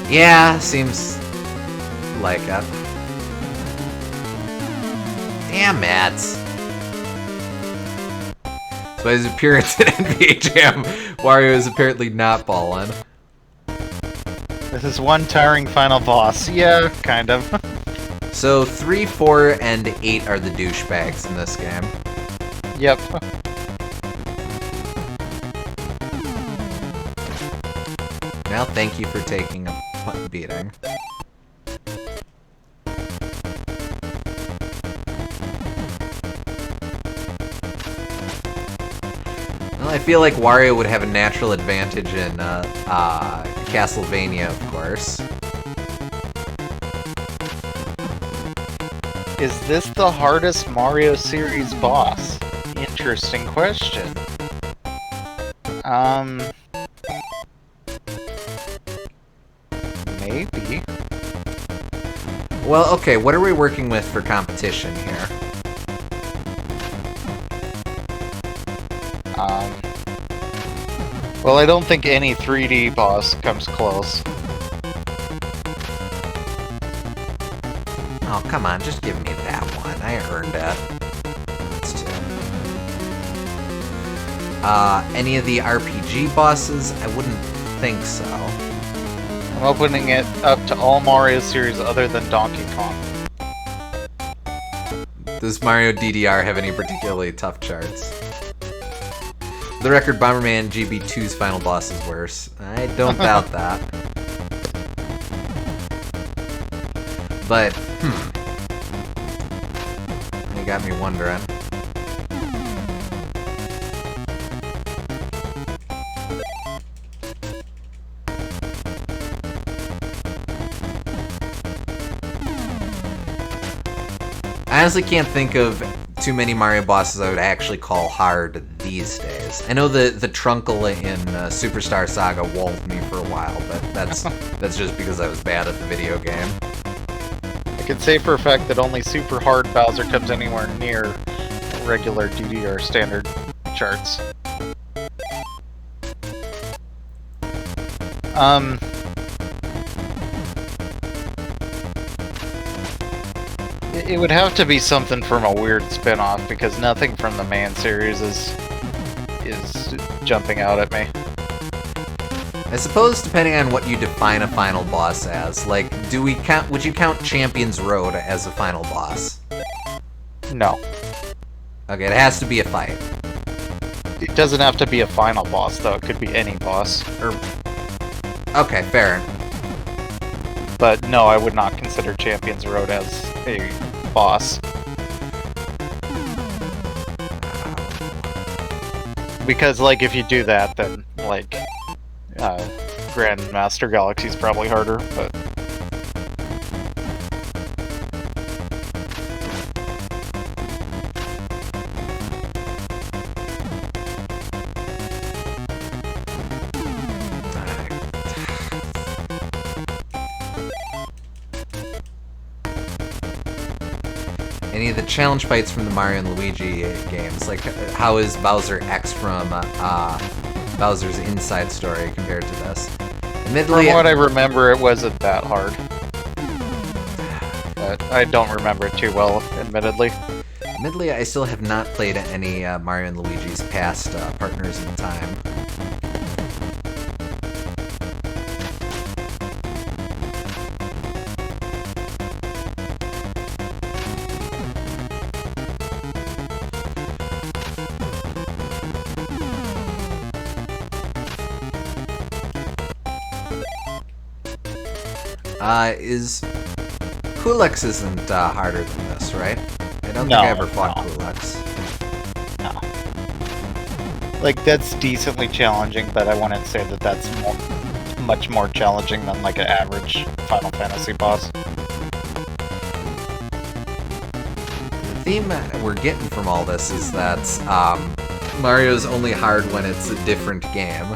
Yeah, seems like it. Damn it. So his appearance in NBA Jam, Wario is apparently not balling. This is one tiring final boss. Yeah, kind of. So 3, 4, and 8 are the douchebags in this game. Yep. Well, thank you for taking a beating. Well, I feel like Wario would have a natural advantage in Castlevania, of course. Is this the hardest Mario series boss? Interesting question. Maybe. Well, okay, what are we working with for competition here? Well, I don't think any 3D boss comes close. Oh, come on, just give me that one. I earned it. That's 2. Any of the RPG bosses? I wouldn't think so. I'm opening it up to all Mario series other than Donkey Kong. Does Mario DDR have any particularly tough charts? For the record, Bomberman GB2's final boss is worse. I don't doubt that. But, you got me wondering. I honestly can't think of too many Mario bosses I would actually call hard these days. I know the Trunkle in Superstar Saga walled me for a while, but that's just because I was bad at the video game. I can say for a fact that only super hard Bowser comes anywhere near regular DDR standard charts. It would have to be something from a weird spin-off, because nothing from the main series is jumping out at me. I suppose depending on what you define a final boss as, like, would you count Champion's Road as a final boss? No. Okay, it has to be a fight. It doesn't have to be a final boss, though. It could be any boss. Okay, fair. but no, I would not consider Champions Road as a boss. Because, like, if you do that, then, like, Grandmaster Galaxy's probably harder, but... Any of the challenge fights from the Mario and Luigi games, like how is Bowser X from Bowser's Inside Story compared to this? Admittedly, from what I remember, it wasn't that hard. But I don't remember it too well, admittedly. Admittedly, I still have not played any Mario and Luigi's past Partners in Time. Kulix isn't harder than this, right? I don't think I ever fought Kulix. No. Like, that's decently challenging, but I wouldn't say that that's much more challenging than, like, an average Final Fantasy boss. The theme we're getting from all this is that Mario's only hard when it's a different game.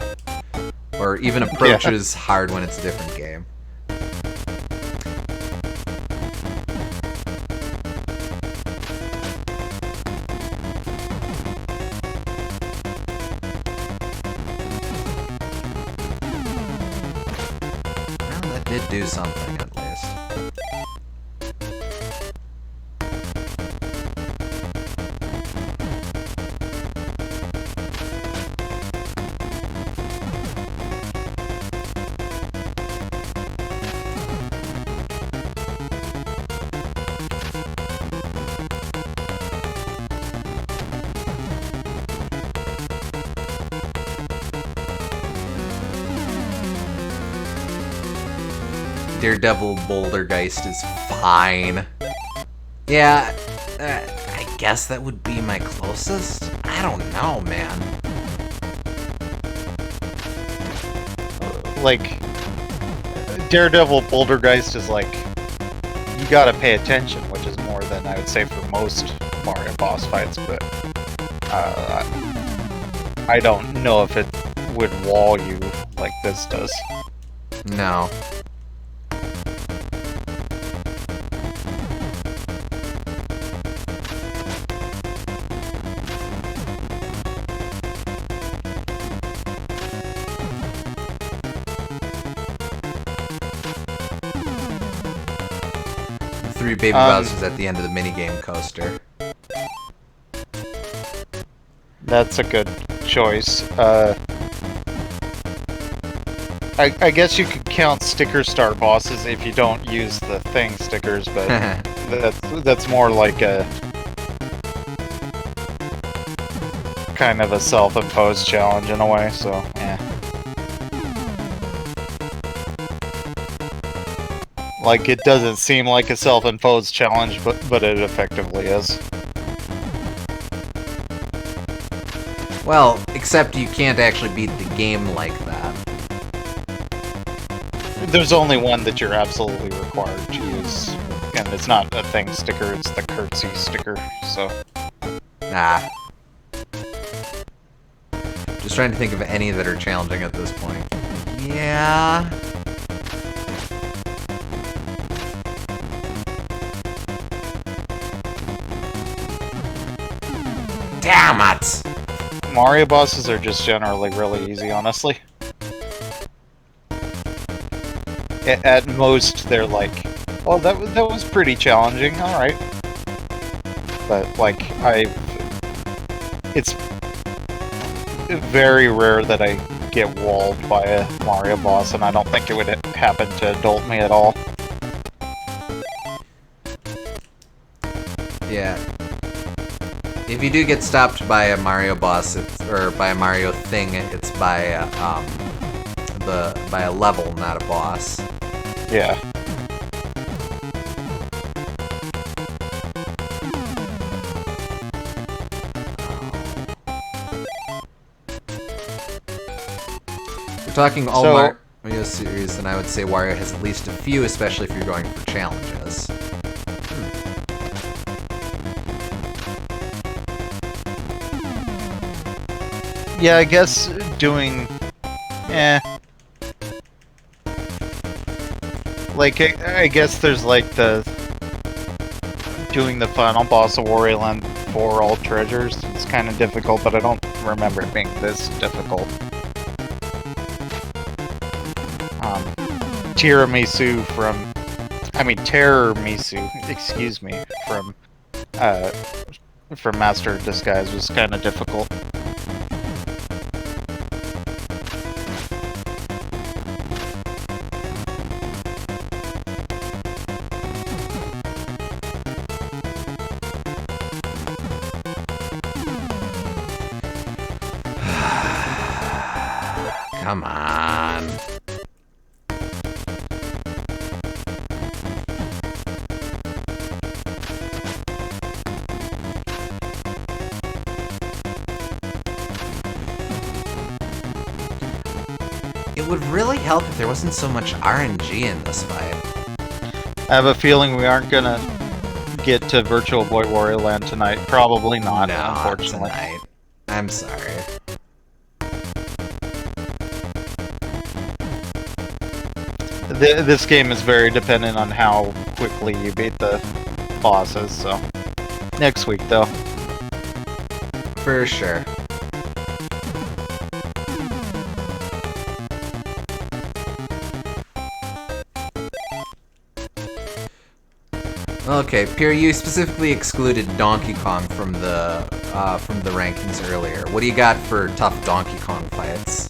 Or even approaches hard when it's a different game. Did do something at least. Daredevil Bouldergeist is fine. Yeah, I guess that would be my closest? I don't know, man. Like, Daredevil Bouldergeist is like, you gotta pay attention, which is more than I would say for most Mario boss fights, but I don't know if it would wall you like this does. No. Three baby Bowsers at the end of the minigame coaster. That's a good choice. I guess you could count sticker star bosses if you don't use the thing stickers, but that's more like a kind of a self-imposed challenge in a way, so yeah. Like, it doesn't seem like a self-imposed challenge, but it effectively is. Well, except you can't actually beat the game like that. There's only one that you're absolutely required to use, and it's not a thing sticker, it's the curtsy sticker, so... Nah. Just trying to think of any that are challenging at this point. Yeah... Damn it! Mario bosses are just generally really easy, honestly. At most, they're like, well, that was pretty challenging, alright. But, like, it's very rare that I get walled by a Mario boss, and I don't think it would happen to adult me at all. Yeah. If you do get stopped by a Mario boss, or by a Mario thing, it's by a level, not a boss. Yeah. talking all So- Mario series, then I would say Wario has at least a few, especially if you're going for challenges. Yeah, I guess doing... Like, I guess there's like the... Doing the final boss of Wario Land for all treasures. It's kind of difficult, but I don't remember it being this difficult. Tiramisu from... I mean, Terrormisu, excuse me, from Master of Disguise was kind of difficult. Come on. It would really help if there wasn't so much RNG in this fight. I have a feeling we aren't gonna get to Virtual Boy Wario Land tonight. Probably not, unfortunately. Tonight. I'm sorry. This game is very dependent on how quickly you beat the bosses, so... Next week, though. For sure. Okay, Pierre, you specifically excluded Donkey Kong from the rankings earlier. What do you got for tough Donkey Kong fights?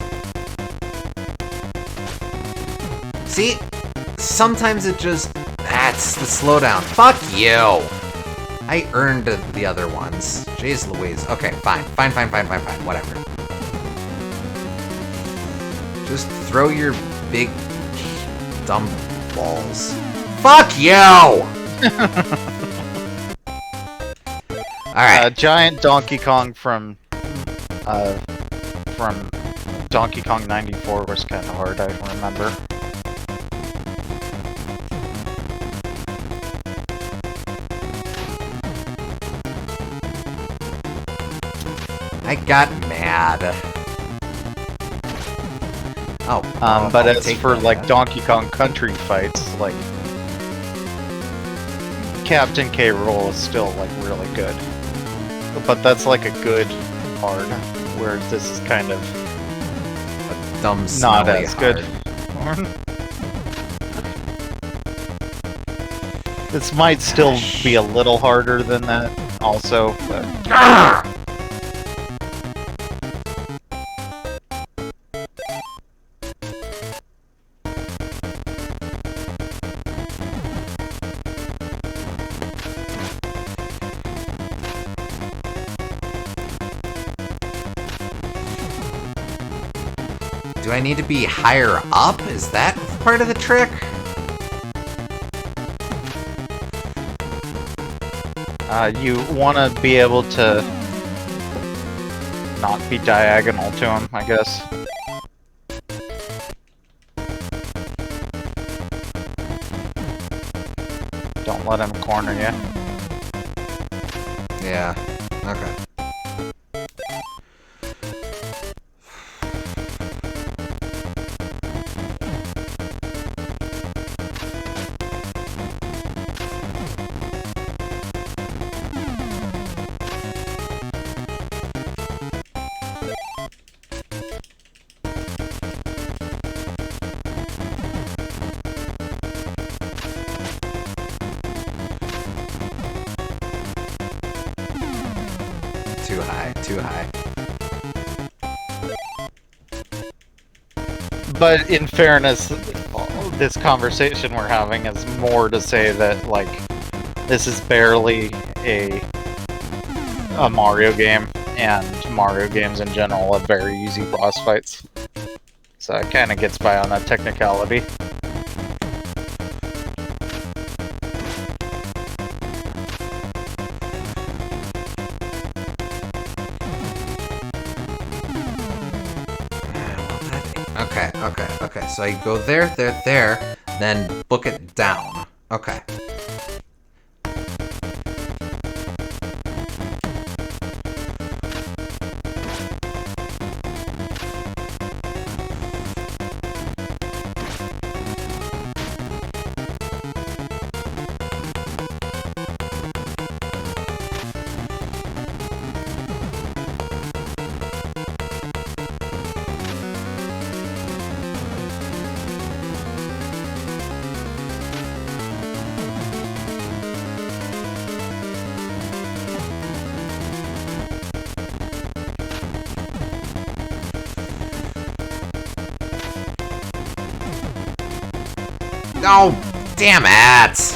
See? Sometimes it just... That's the slowdown. Fuck you! I earned the other ones. Jeez Louise. Okay, fine. Fine. Whatever. Just throw your big... dumb balls. Fuck you! Alright. Giant Donkey Kong from Donkey Kong 94 was kind of hard, I remember. I got mad. Oh. But I'll as take for that. like Donkey Kong Country fights, like Captain K. Rool is still like really good. But that's like a good hard, whereas this is kind of Dumb, not smelly as hard. good. This might still be a little harder than that, also, but... Do I need to be higher up? Is that part of the trick? You want to be able to not be diagonal to him, I guess. Don't let him corner you. Yeah. Okay. Too high, too high. But in fairness, this conversation we're having is more to say that, like, this is barely a Mario game, and Mario games in general have very easy boss fights. So it kind of gets by on that technicality. Okay, okay, okay. So I go there, there, then book it down. Okay. Oh, damn it!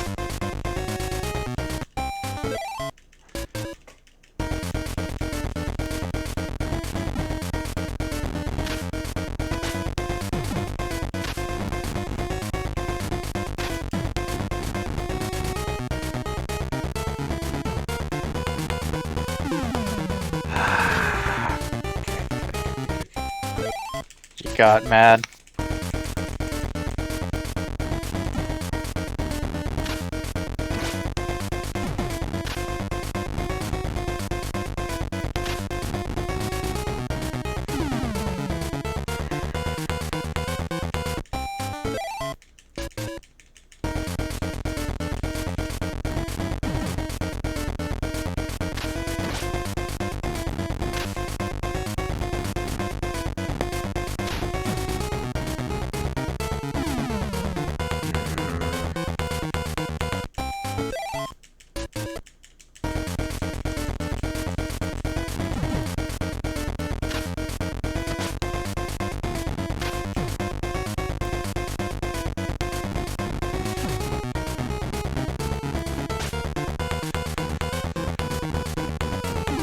You got mad.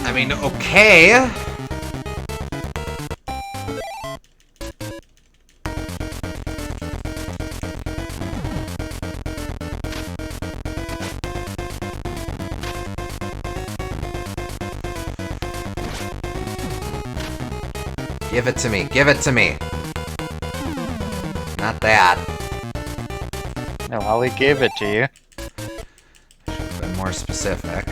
I mean, okay. Give it to me. Give it to me. Not that. No, Ollie gave it to you. Should have been more specific.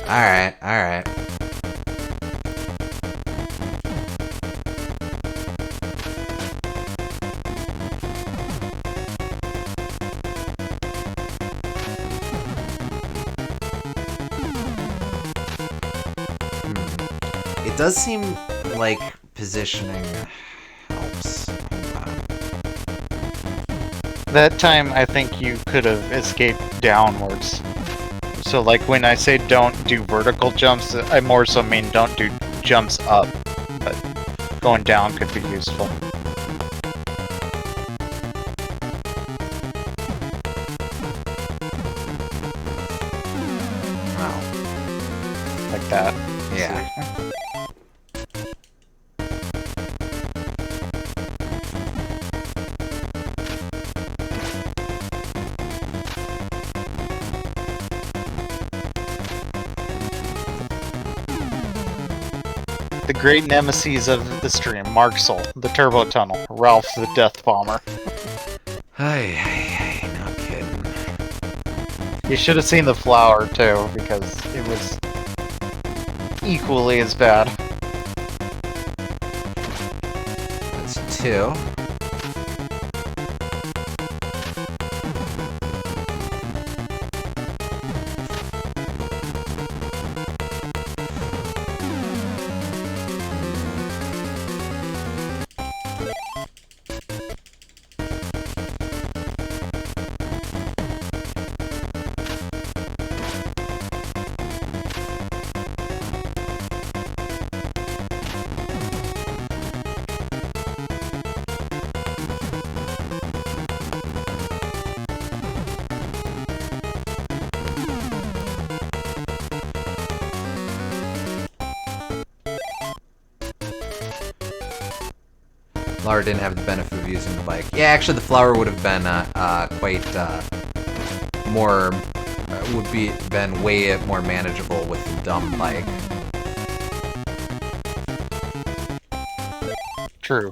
Alright, alright. It does seem like positioning helps. Hold on. That time, I think you could have escaped downwards. So, like, when I say don't do vertical jumps, I more so mean don't do jumps up. But going down could be useful. Wow. Like that. Yeah. The great nemesis of the stream, Marksel, the Turbo Tunnel, Ralph the Death Bomber. Hey, no kidding. You should have seen the flower too, because it was equally as bad. That's 2. Flower didn't have the benefit of using the bike. Yeah, actually, the flower would have been quite more. Would be been way more manageable with the dumb bike. True.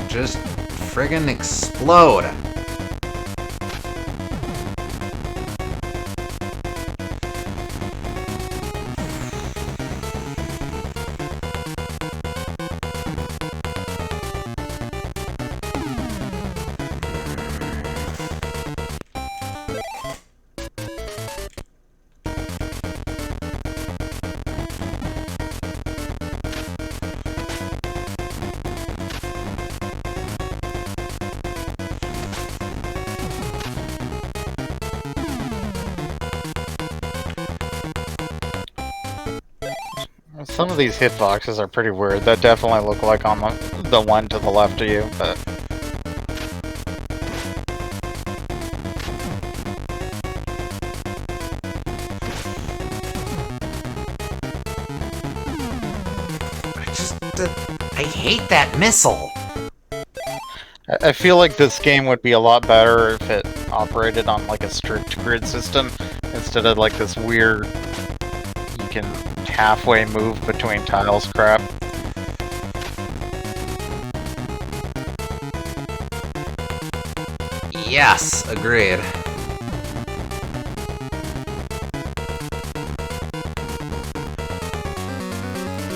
Just friggin' explode! Some of these hitboxes are pretty weird. That definitely look like on the one to the left of you, but... I hate that missile! I feel like this game would be a lot better if it operated on like a strict grid system instead of like this weird you can halfway move between tiles crap. Yes, agreed.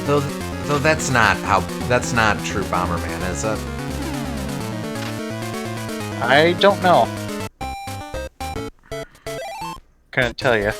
Though that's not true Bomberman, is it? I don't know. Couldn't tell you.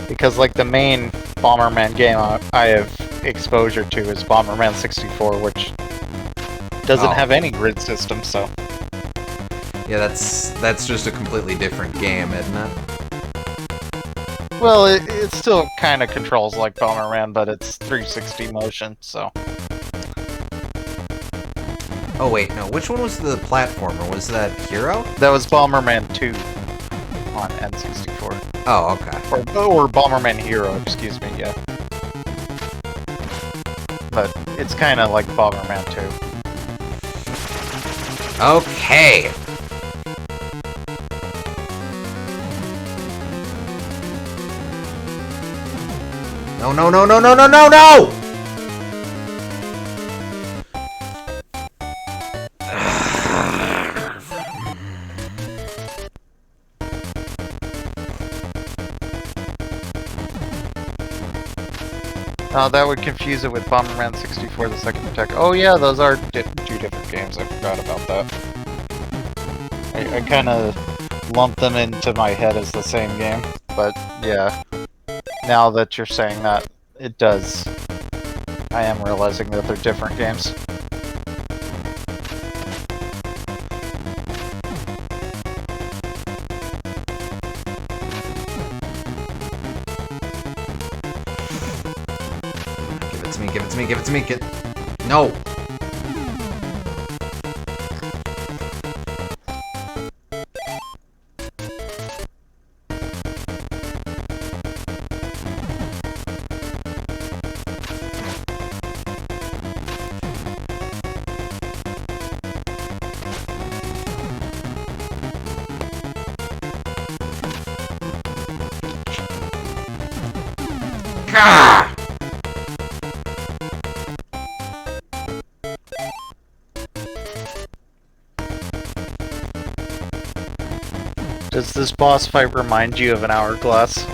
Because like the main Bomberman game I have exposure to is Bomberman 64, which doesn't have any grid system, so... Yeah, that's just a completely different game, isn't it? Well, it still kind of controls like Bomberman, but it's 360 motion, so... Oh wait, no, which one was the platformer? Was that Hero? That was Bomberman 2 on N64. Oh, okay. Or Bomberman Hero, excuse me, yeah. But it's kind of like Bomberman 2. Okay! No, no, no, no, no, no, no, no! That would confuse it with Bomberman 64, the second attack. Oh yeah, those are two different games. I forgot about that. I kind of lumped them into my head as the same game. But yeah, now that you're saying that, it does. I am realizing that they're different games. Give it to me, give it to me, give it to me, No! Gah! Does this boss fight remind you of an hourglass?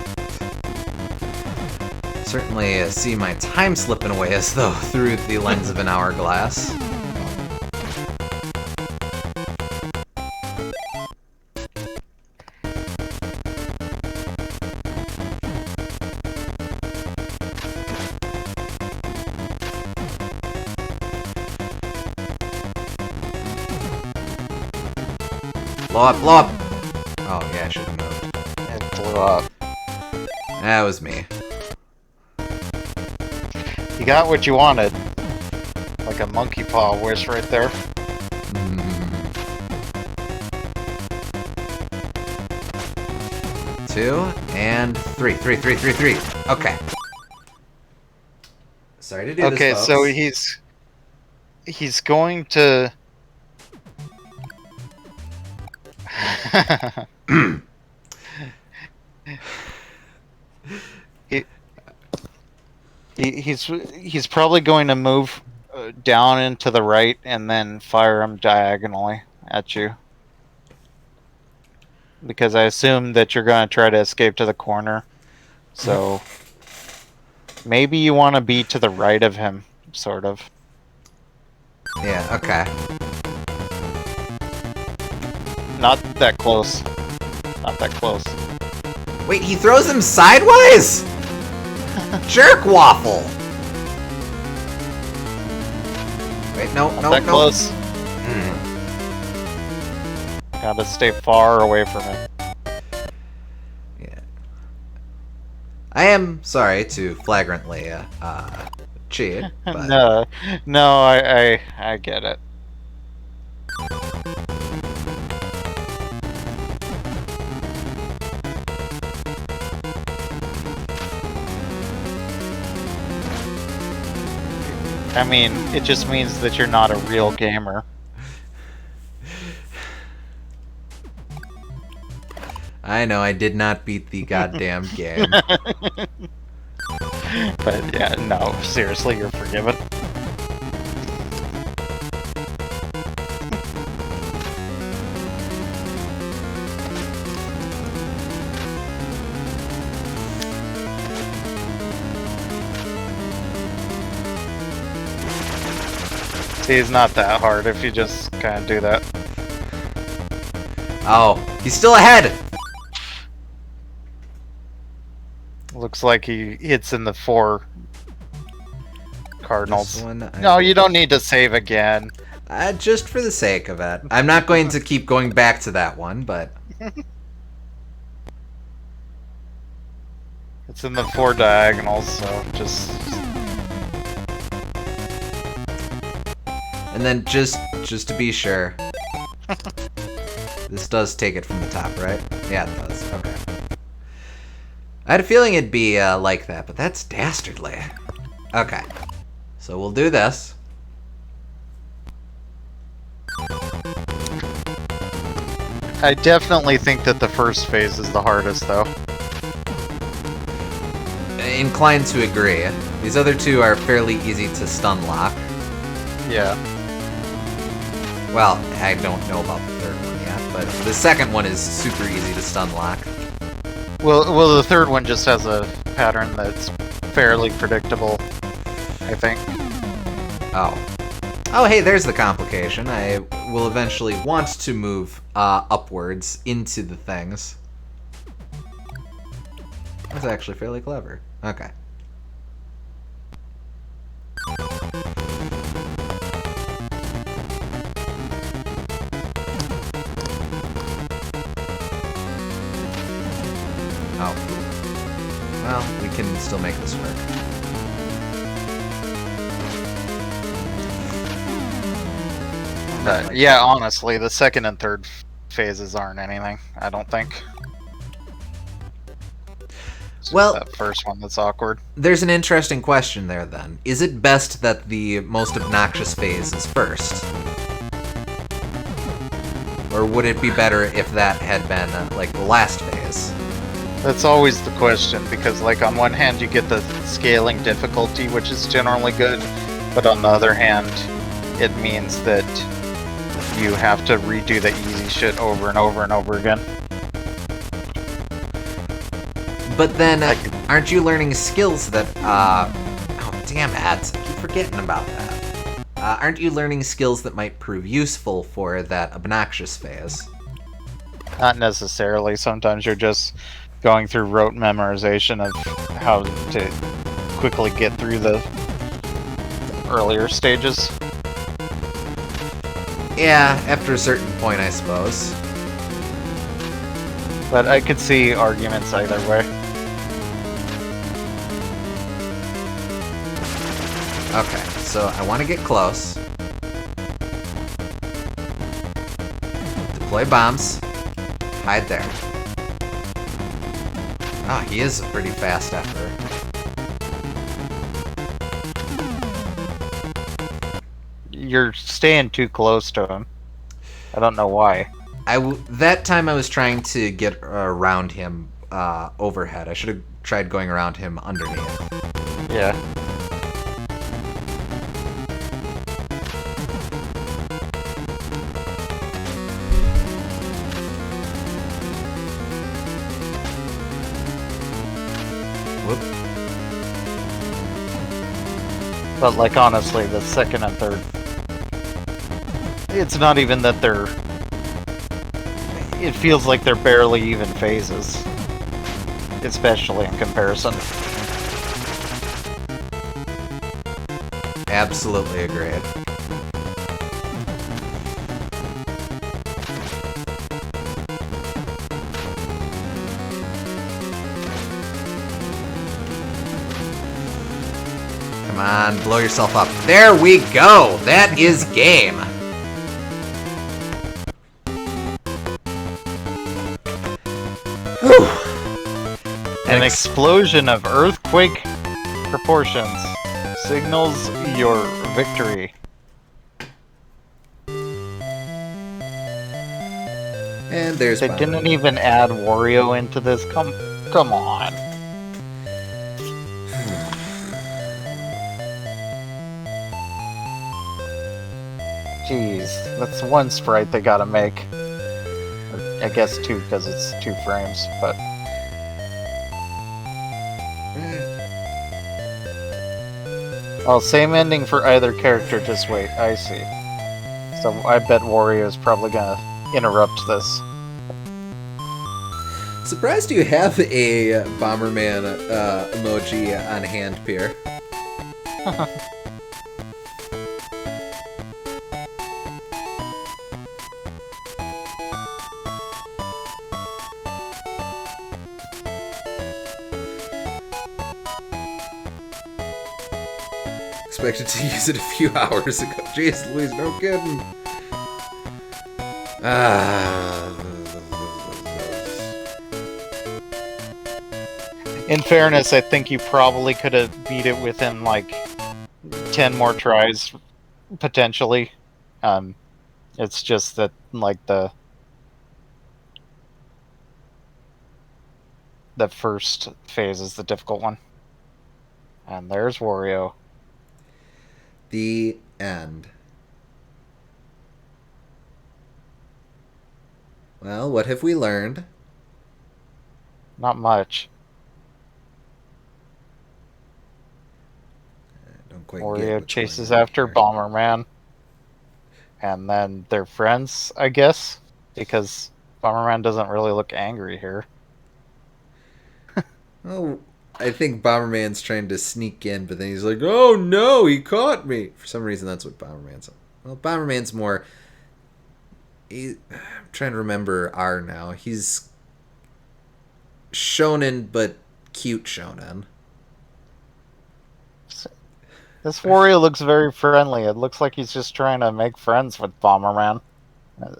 Certainly see my time slipping away as though through the lens of an hourglass. Blow up, blow up! Oh yeah, I should have moved. It blew up. That was me. You got what you wanted. Like a monkey paw wish right there. Two and three. Okay. Sorry to do this, Okay, folks. so he's going to he's probably going to move down into the right and then fire him diagonally at you. Because I assume that you're going to try to escape to the corner. So maybe you want to be to the right of him, sort of. Yeah, okay. Not that close. Not that close. Wait, he throws him sideways? Jerk waffle! Wait, no. That close. Gotta stay far away from it. Yeah. I am sorry to flagrantly cheat, but... No, I get it. I mean, it just means that you're not a real gamer. I know, I did not beat the goddamn game. But yeah, no, seriously, you're forgiven. See, it's not that hard if you just kind of do that. Oh, he's still ahead! Looks like he hits in the 4 cardinals. This one, No, you don't need to save again. Just for the sake of it. I'm not going to keep going back to that one, but... It's in the 4 diagonals, so just... And then just to be sure... This does take it from the top, right? Yeah, it does. Okay. I had a feeling it'd be like that, but that's dastardly. Okay. So we'll do this. I definitely think that the first phase is the hardest, though. Inclined to agree. These other two are fairly easy to stun lock. Yeah. Well, I don't know about the third one yet, but the second one is super easy to stun lock. Well, the third one just has a pattern that's fairly predictable, I think. Oh. Oh, hey, there's the complication. I will eventually want to move upwards into the things. That's actually fairly clever. Okay. Oh. Well, we can still make this work. Yeah, honestly, the second and third phases aren't anything, I don't think. It's Well, that first one that's awkward. There's an interesting question there, then. Is it best that the most obnoxious phase is first? Or would it be better if that had been, like, the last phase? That's always the question, because like on one hand you get the scaling difficulty, which is generally good, but on the other hand, it means that you have to redo the easy shit over and over and over again. But then, aren't you learning skills that, oh, damn it, I keep forgetting about that. Aren't you learning skills that might prove useful for that obnoxious phase? Not necessarily. Sometimes you're just going through rote memorization of how to quickly get through the earlier stages. Yeah, after a certain point, I suppose. But I could see arguments either way. Okay, so I want to get close. Deploy bombs. Hide there. Oh, he is a pretty fast effort. You're staying too close to him. I don't know why. That time I was trying to get around him overhead. I should have tried going around him underneath. Yeah. Whoop. But like honestly, the second and third, it's not even that they're. It feels like they're barely even phases, especially in comparison. Absolutely agreed. Come on, blow yourself up. There we go! That is game! Whew. An explosion of earthquake proportions signals your victory. And there's They Bomberman. didn't even add Wario into this. Come on. Jeez, that's one sprite they gotta make. Or, I guess two, because it's 2 frames, but... Oh, same ending for either character, just wait, I see. So I bet Wario is probably gonna interrupt this. Surprised you have a Bomberman emoji on hand, Pierre. Expected to use it a few hours ago. Jeez Louise, no kidding. In fairness, I think you probably could have beat it within like 10 more tries, potentially. It's just that like the first phase is the difficult one. And there's Wario. The end. Well, what have we learned? Not much. I don't quite get Wario what's chases going on after here. Bomberman. And then they're friends, I guess. Because Bomberman doesn't really look angry here. Oh, I think Bomberman's trying to sneak in, but then he's like, "Oh no, he caught me!" For some reason, that's what Bomberman's. Well, Bomberman's more. I'm trying to remember R now. He's shonen, but cute shonen. This Wario looks very friendly. It looks like he's just trying to make friends with Bomberman.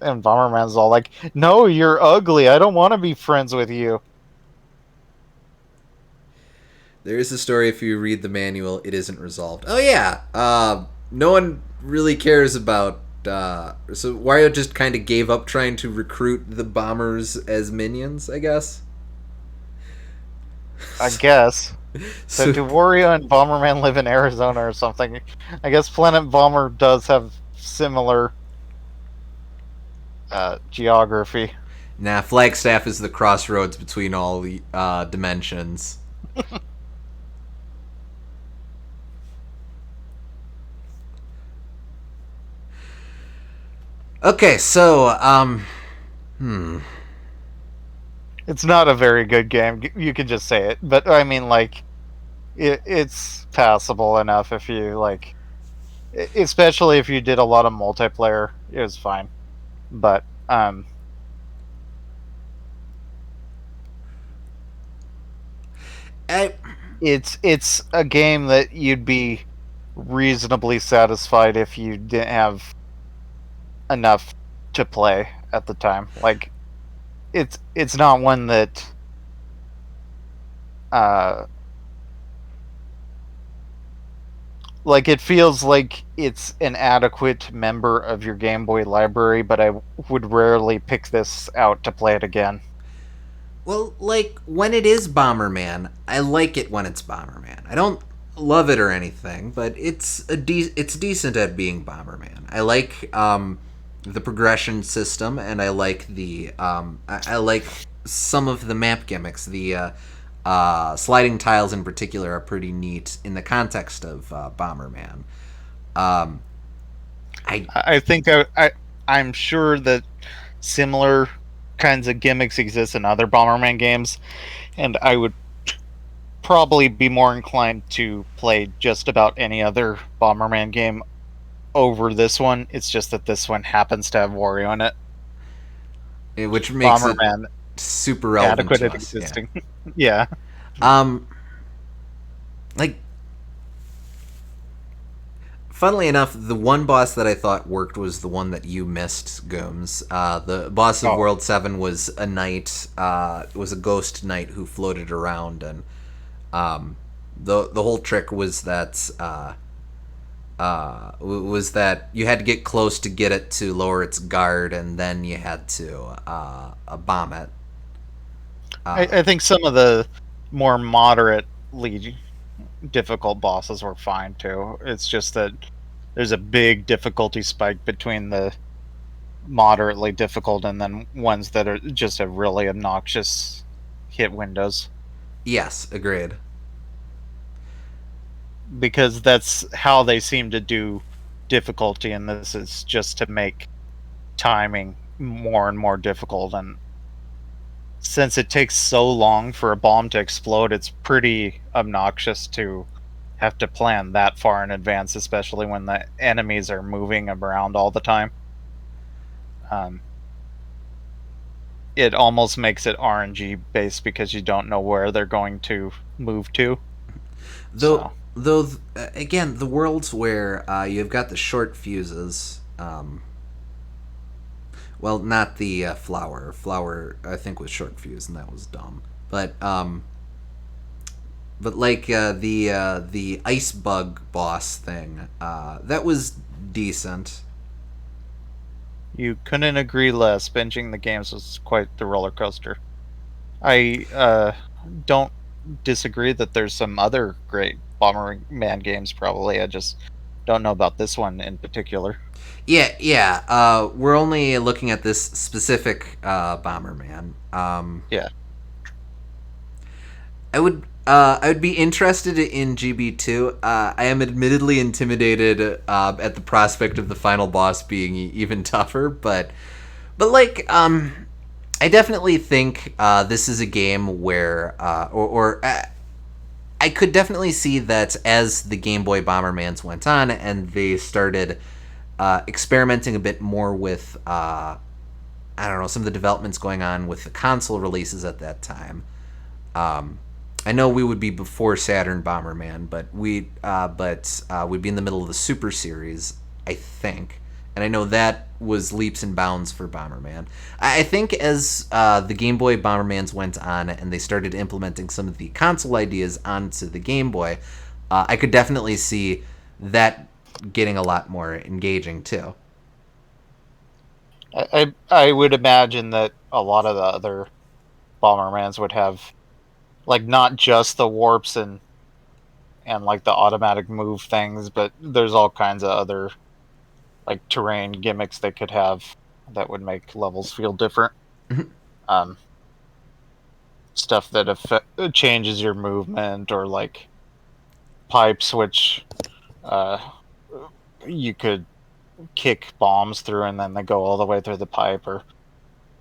And Bomberman's all like, "No, you're ugly. I don't want to be friends with you." There is a story, if you read the manual, it isn't resolved. Oh yeah, no one really cares about. So Wario just kind of gave up trying to recruit the bombers as minions, I guess. I guess. So So do Wario and Bomberman live in Arizona or something? I guess Planet Bomber does have similar geography. nah, Flagstaff is the crossroads between all the dimensions. Okay, so It's not a very good game. You could just say it, but I mean, like, it's passable enough if you like, especially if you did a lot of multiplayer. It was fine, but I, it's a game that you'd be reasonably satisfied if you didn't have enough to play at the time. Like, it's not one that uh like, it feels like it's an adequate member of your Game Boy library, but I would rarely pick this out to play it again. well, like when it is Bomberman, I like it when it's Bomberman. I don't love it or anything, but it's decent at being Bomberman. I like the progression system, and I like I like some of the map gimmicks. The sliding tiles in particular are pretty neat in the context of Bomberman. Um, I I think I'm sure that similar kinds of gimmicks exist in other Bomberman games, and I would probably be more inclined to play just about any other Bomberman game over this one. It's just that this one happens to have Wario in it. which makes it Bomberman super relevant adequate to at us. Yeah. existing. Yeah. Um, like funnily enough, the one boss that I thought worked was the one that you missed, Gooms. The boss of Oh, World 7 was a knight, was a ghost knight who floated around, and the whole trick was that was that you had to get close to get it to lower its guard, and then you had to bomb it. I think some of the more moderately difficult bosses were fine too. It's just that there's a big difficulty spike between the moderately difficult and then ones that are just have really obnoxious hit windows, Yes, agreed. because that's how they seem to do difficulty in this, is just to make timing more and more difficult. And since it takes so long for a bomb to explode, it's pretty obnoxious to have to plan that far in advance, especially when the enemies are moving around all the time. Um, it almost makes it RNG based because you don't know where they're going to move to. Though, So again, the worlds where you've got the short fuses. Well, not the flower. Flower, I think, was short fuse, and that was dumb. But like the ice bug boss thing, that was decent. you couldn't agree less. Binging the games was quite the roller coaster. I don't disagree that there's some other great Bomberman games. Probably, I just don't know about this one in particular. Yeah, yeah. We're only looking at this specific Bomberman. Yeah, I would be interested in GB2. I am admittedly intimidated at the prospect of the final boss being even tougher, but like I definitely think this is a game where I could definitely see that as the Game Boy Bombermans went on and they started experimenting a bit more with I don't know, some of the developments going on with the console releases at that time. I know we would be before Saturn Bomberman, but we'd be in the middle of the Super Series, I think, and I know that was leaps and bounds for Bomberman. I think as the Game Boy Bombermans went on and they started implementing some of the console ideas onto the Game Boy, I could definitely see that getting a lot more engaging too. I would imagine that a lot of the other Bombermans would have like not just the warps and like the automatic move things, but there's all kinds of other like terrain gimmicks they could have that would make levels feel different. Um, Stuff that changes your movement, or like pipes, which uh, you could kick bombs through and then they go all the way through the pipe, or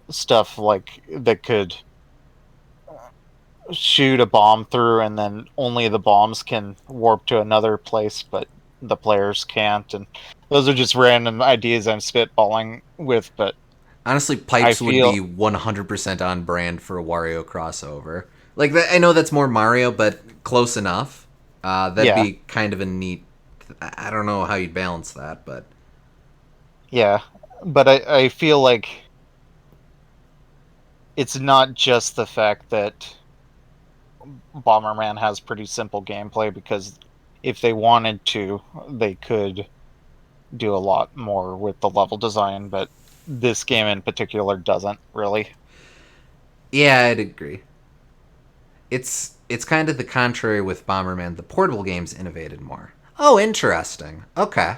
stuff like that could shoot a bomb through and then only the bombs can warp to another place, but the players can't. And those are just random ideas I'm spitballing with, but Honestly, I pipes would be feel 100% on brand for a Wario crossover. Like I know that's more Mario, but close enough. That'd yeah, be kind of a neat. I don't know how you'd balance that, but yeah, but I feel like it's not just the fact that Bomberman has pretty simple gameplay, because if they wanted to, they could do a lot more with the level design, but this game in particular doesn't really. yeah, I'd agree. It's kind of the contrary with Bomberman. The portable games innovated more. Oh, interesting. Okay.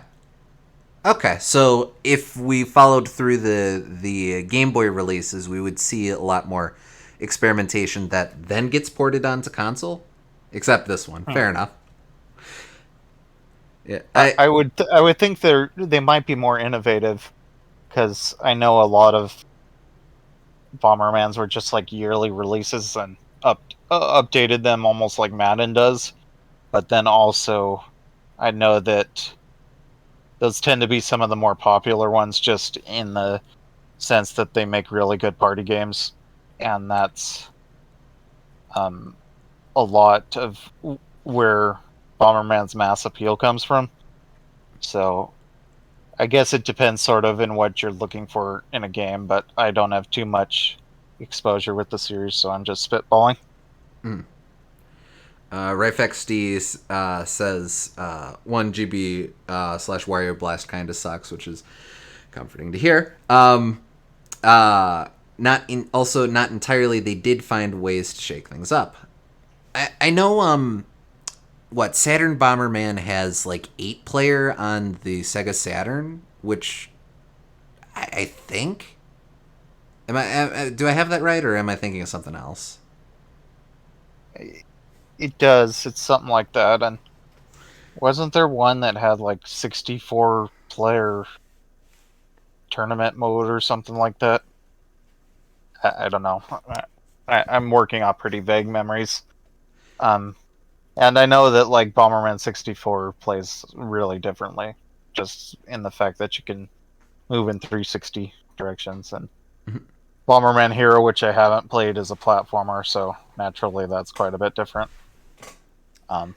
Okay, so if we followed through the Game Boy releases, we would see a lot more experimentation that then gets ported onto console. Except this one. Hmm. Fair enough. Yeah, I I would think they might be more innovative, because I know a lot of Bombermans were just like yearly releases and updated them almost like Madden does. But then also, I know that those tend to be some of the more popular ones, just in the sense that they make really good party games, and that's um, a lot of where Bomberman's mass appeal comes from. So I guess it depends sort of in what you're looking for in a game, but I don't have too much exposure with the series, so I'm just spitballing. RifeXD says 1 GB slash Wario Blast kind of sucks, which is comforting to hear. Not in also not entirely. They did find ways to shake things up. I know. What Saturn Bomberman has like 8-player on the Sega Saturn, which I think. Do I have that right, or am I thinking of something else? It does. It's something like that. And wasn't there one that had like 64 player tournament mode or something like that? I don't know. I'm working off pretty vague memories. Um, and I know that like Bomberman 64 plays really differently, just in the fact that you can move in 360 directions. And Bomberman Hero, which I haven't played, is a platformer, so naturally that's quite a bit different. Um,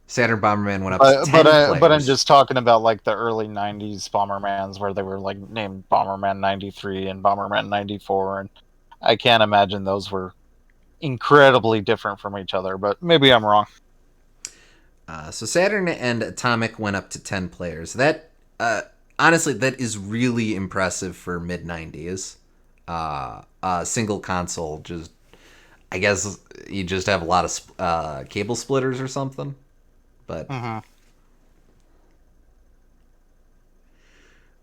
Saturn Bomberman went up to but 10 I'm players. just talking about like the early '90s Bombermans, where they were like named Bomberman '93 and Bomberman '94, and I can't imagine those were incredibly different from each other. But maybe I'm wrong. So Saturn and Atomic went up to 10 players. That honestly, that is really impressive for mid 90s. Single console, just I guess you just have a lot of cable splitters or something. But Mm-hmm.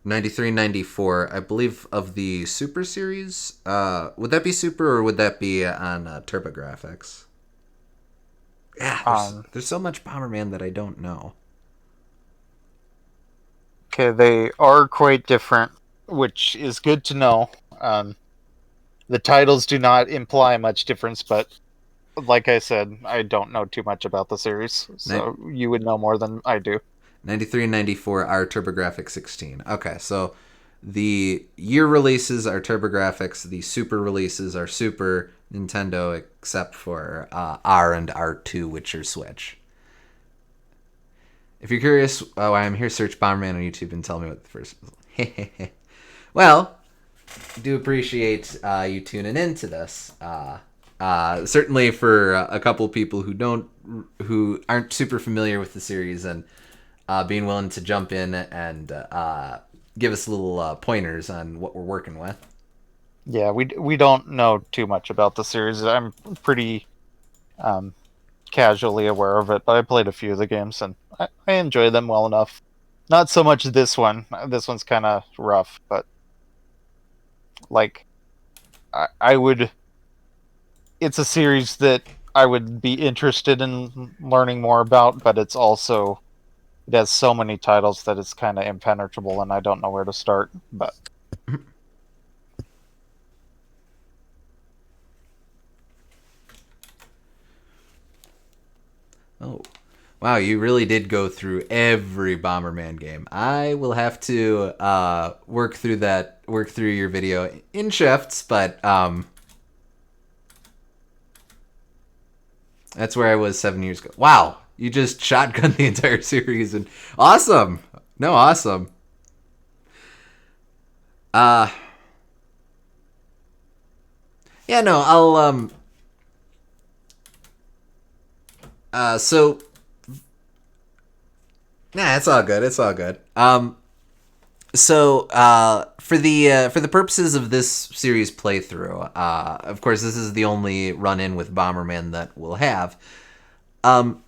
93, 94, I believe, of the Super Series. Would that be Super, or would that be on TurboGrafx? Yeah, there's so much Bomberman that I don't know. Okay, they are quite different, which is good to know. Um, the titles do not imply much difference, but like I said, I don't know too much about the series, Nin- so you would know more than I do. 93 and 94 are TurboGrafx 16. Okay, so the year releases are TurboGrafx, the Super releases are Super Nintendo, except for R and R2, which are Switch. If you're curious why I'm here, search Bomberman on YouTube and tell me what the first. Well, I do appreciate you tuning into this. Certainly for a couple of people who aren't super familiar with the series, and being willing to jump in and give us little pointers on what we're working with. Yeah, we don't know too much about the series. I'm pretty um, casually aware of it, but I played a few of the games and I enjoy them well enough. Not so much this one. This one's kind of rough, but like I would. It's a series that I would be interested in learning more about, but it's also it has so many titles that it's kind of impenetrable, and I don't know where to start. But Oh, wow! You really did go through every Bomberman game. I will have to work through your video in shifts, but that's where I was 7 years ago. Wow, you just shotgun the entire series and awesome. No, awesome. Uh yeah, no, I'll so nah, it's all good. It's all good. So for the purposes of this series playthrough, of course this is the only run in with Bomberman that we'll have. Um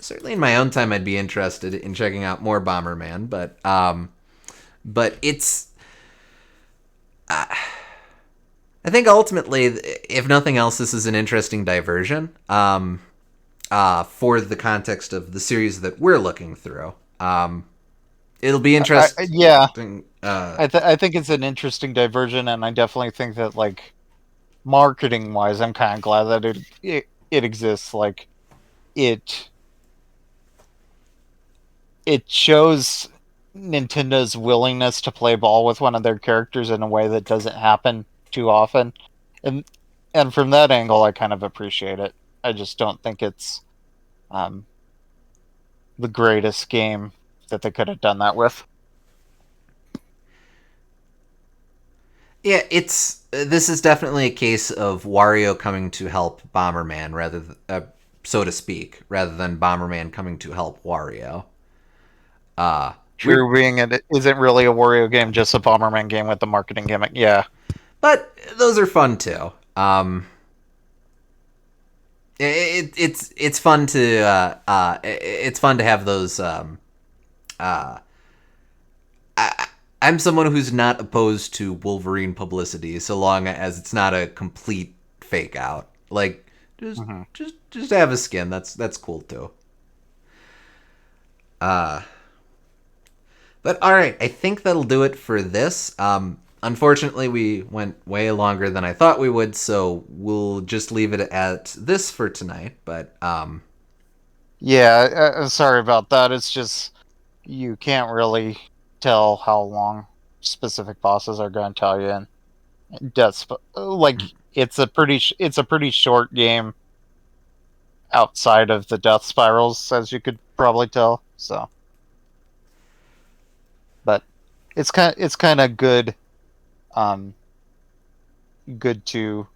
Certainly in my own time I'd be interested in checking out more Bomberman, but it's I think ultimately, if nothing else, this is an interesting diversion for the context of the series that we're looking through. It'll be interesting. yeah, Uh, I think it's an interesting diversion, and I definitely think that like marketing wise, I'm kind of glad that it exists. Like it it shows Nintendo's willingness to play ball with one of their characters in a way that doesn't happen too often, and from that angle, I kind of appreciate it. I just don't think it's um, the greatest game that they could have done that with. yeah, it's this is definitely a case of Wario coming to help Bomberman, so to speak, rather than Bomberman coming to help Wario. Uh, we True, being it isn't really a Wario game, just a Bomberman game with the marketing gimmick. Yeah, but those are fun too. It's fun to it's fun to have those. Uh, I'm someone who's not opposed to Wolverine publicity, so long as it's not a complete fake out. Like hmm just have a skin. That's cool too. Uh, but all right, I think that'll do it for this. Unfortunately, we went way longer than I thought we would, so we'll just leave it at this for tonight. But yeah. Sorry about that. It's just you can't really tell how long specific bosses are going to tell you, and like it's a pretty short game outside of the death spirals, as you could probably tell. So, but it's kind of good, um, good to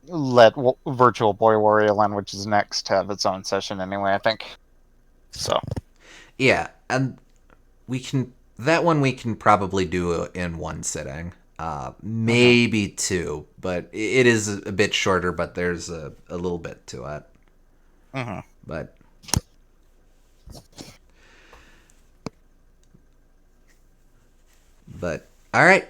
let Virtual Boy Wario Land, which is next, have its own session anyway. I think so. yeah, and we can that one we can probably do in one sitting. hmm Maybe two, but it is a bit shorter. But there's a little bit to it. hmm But all right.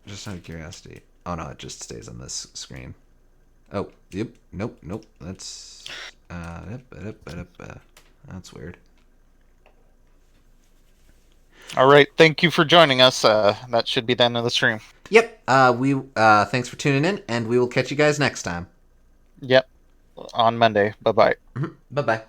Just out of curiosity. Oh no, it just stays on this screen. Oh, yep. Nope, nope. That's weird. All right, thank you for joining us. That should be the end of the stream. Yep. We thanks for tuning in, and we will catch you guys next time. Yep, on Monday. Bye bye. Bye bye.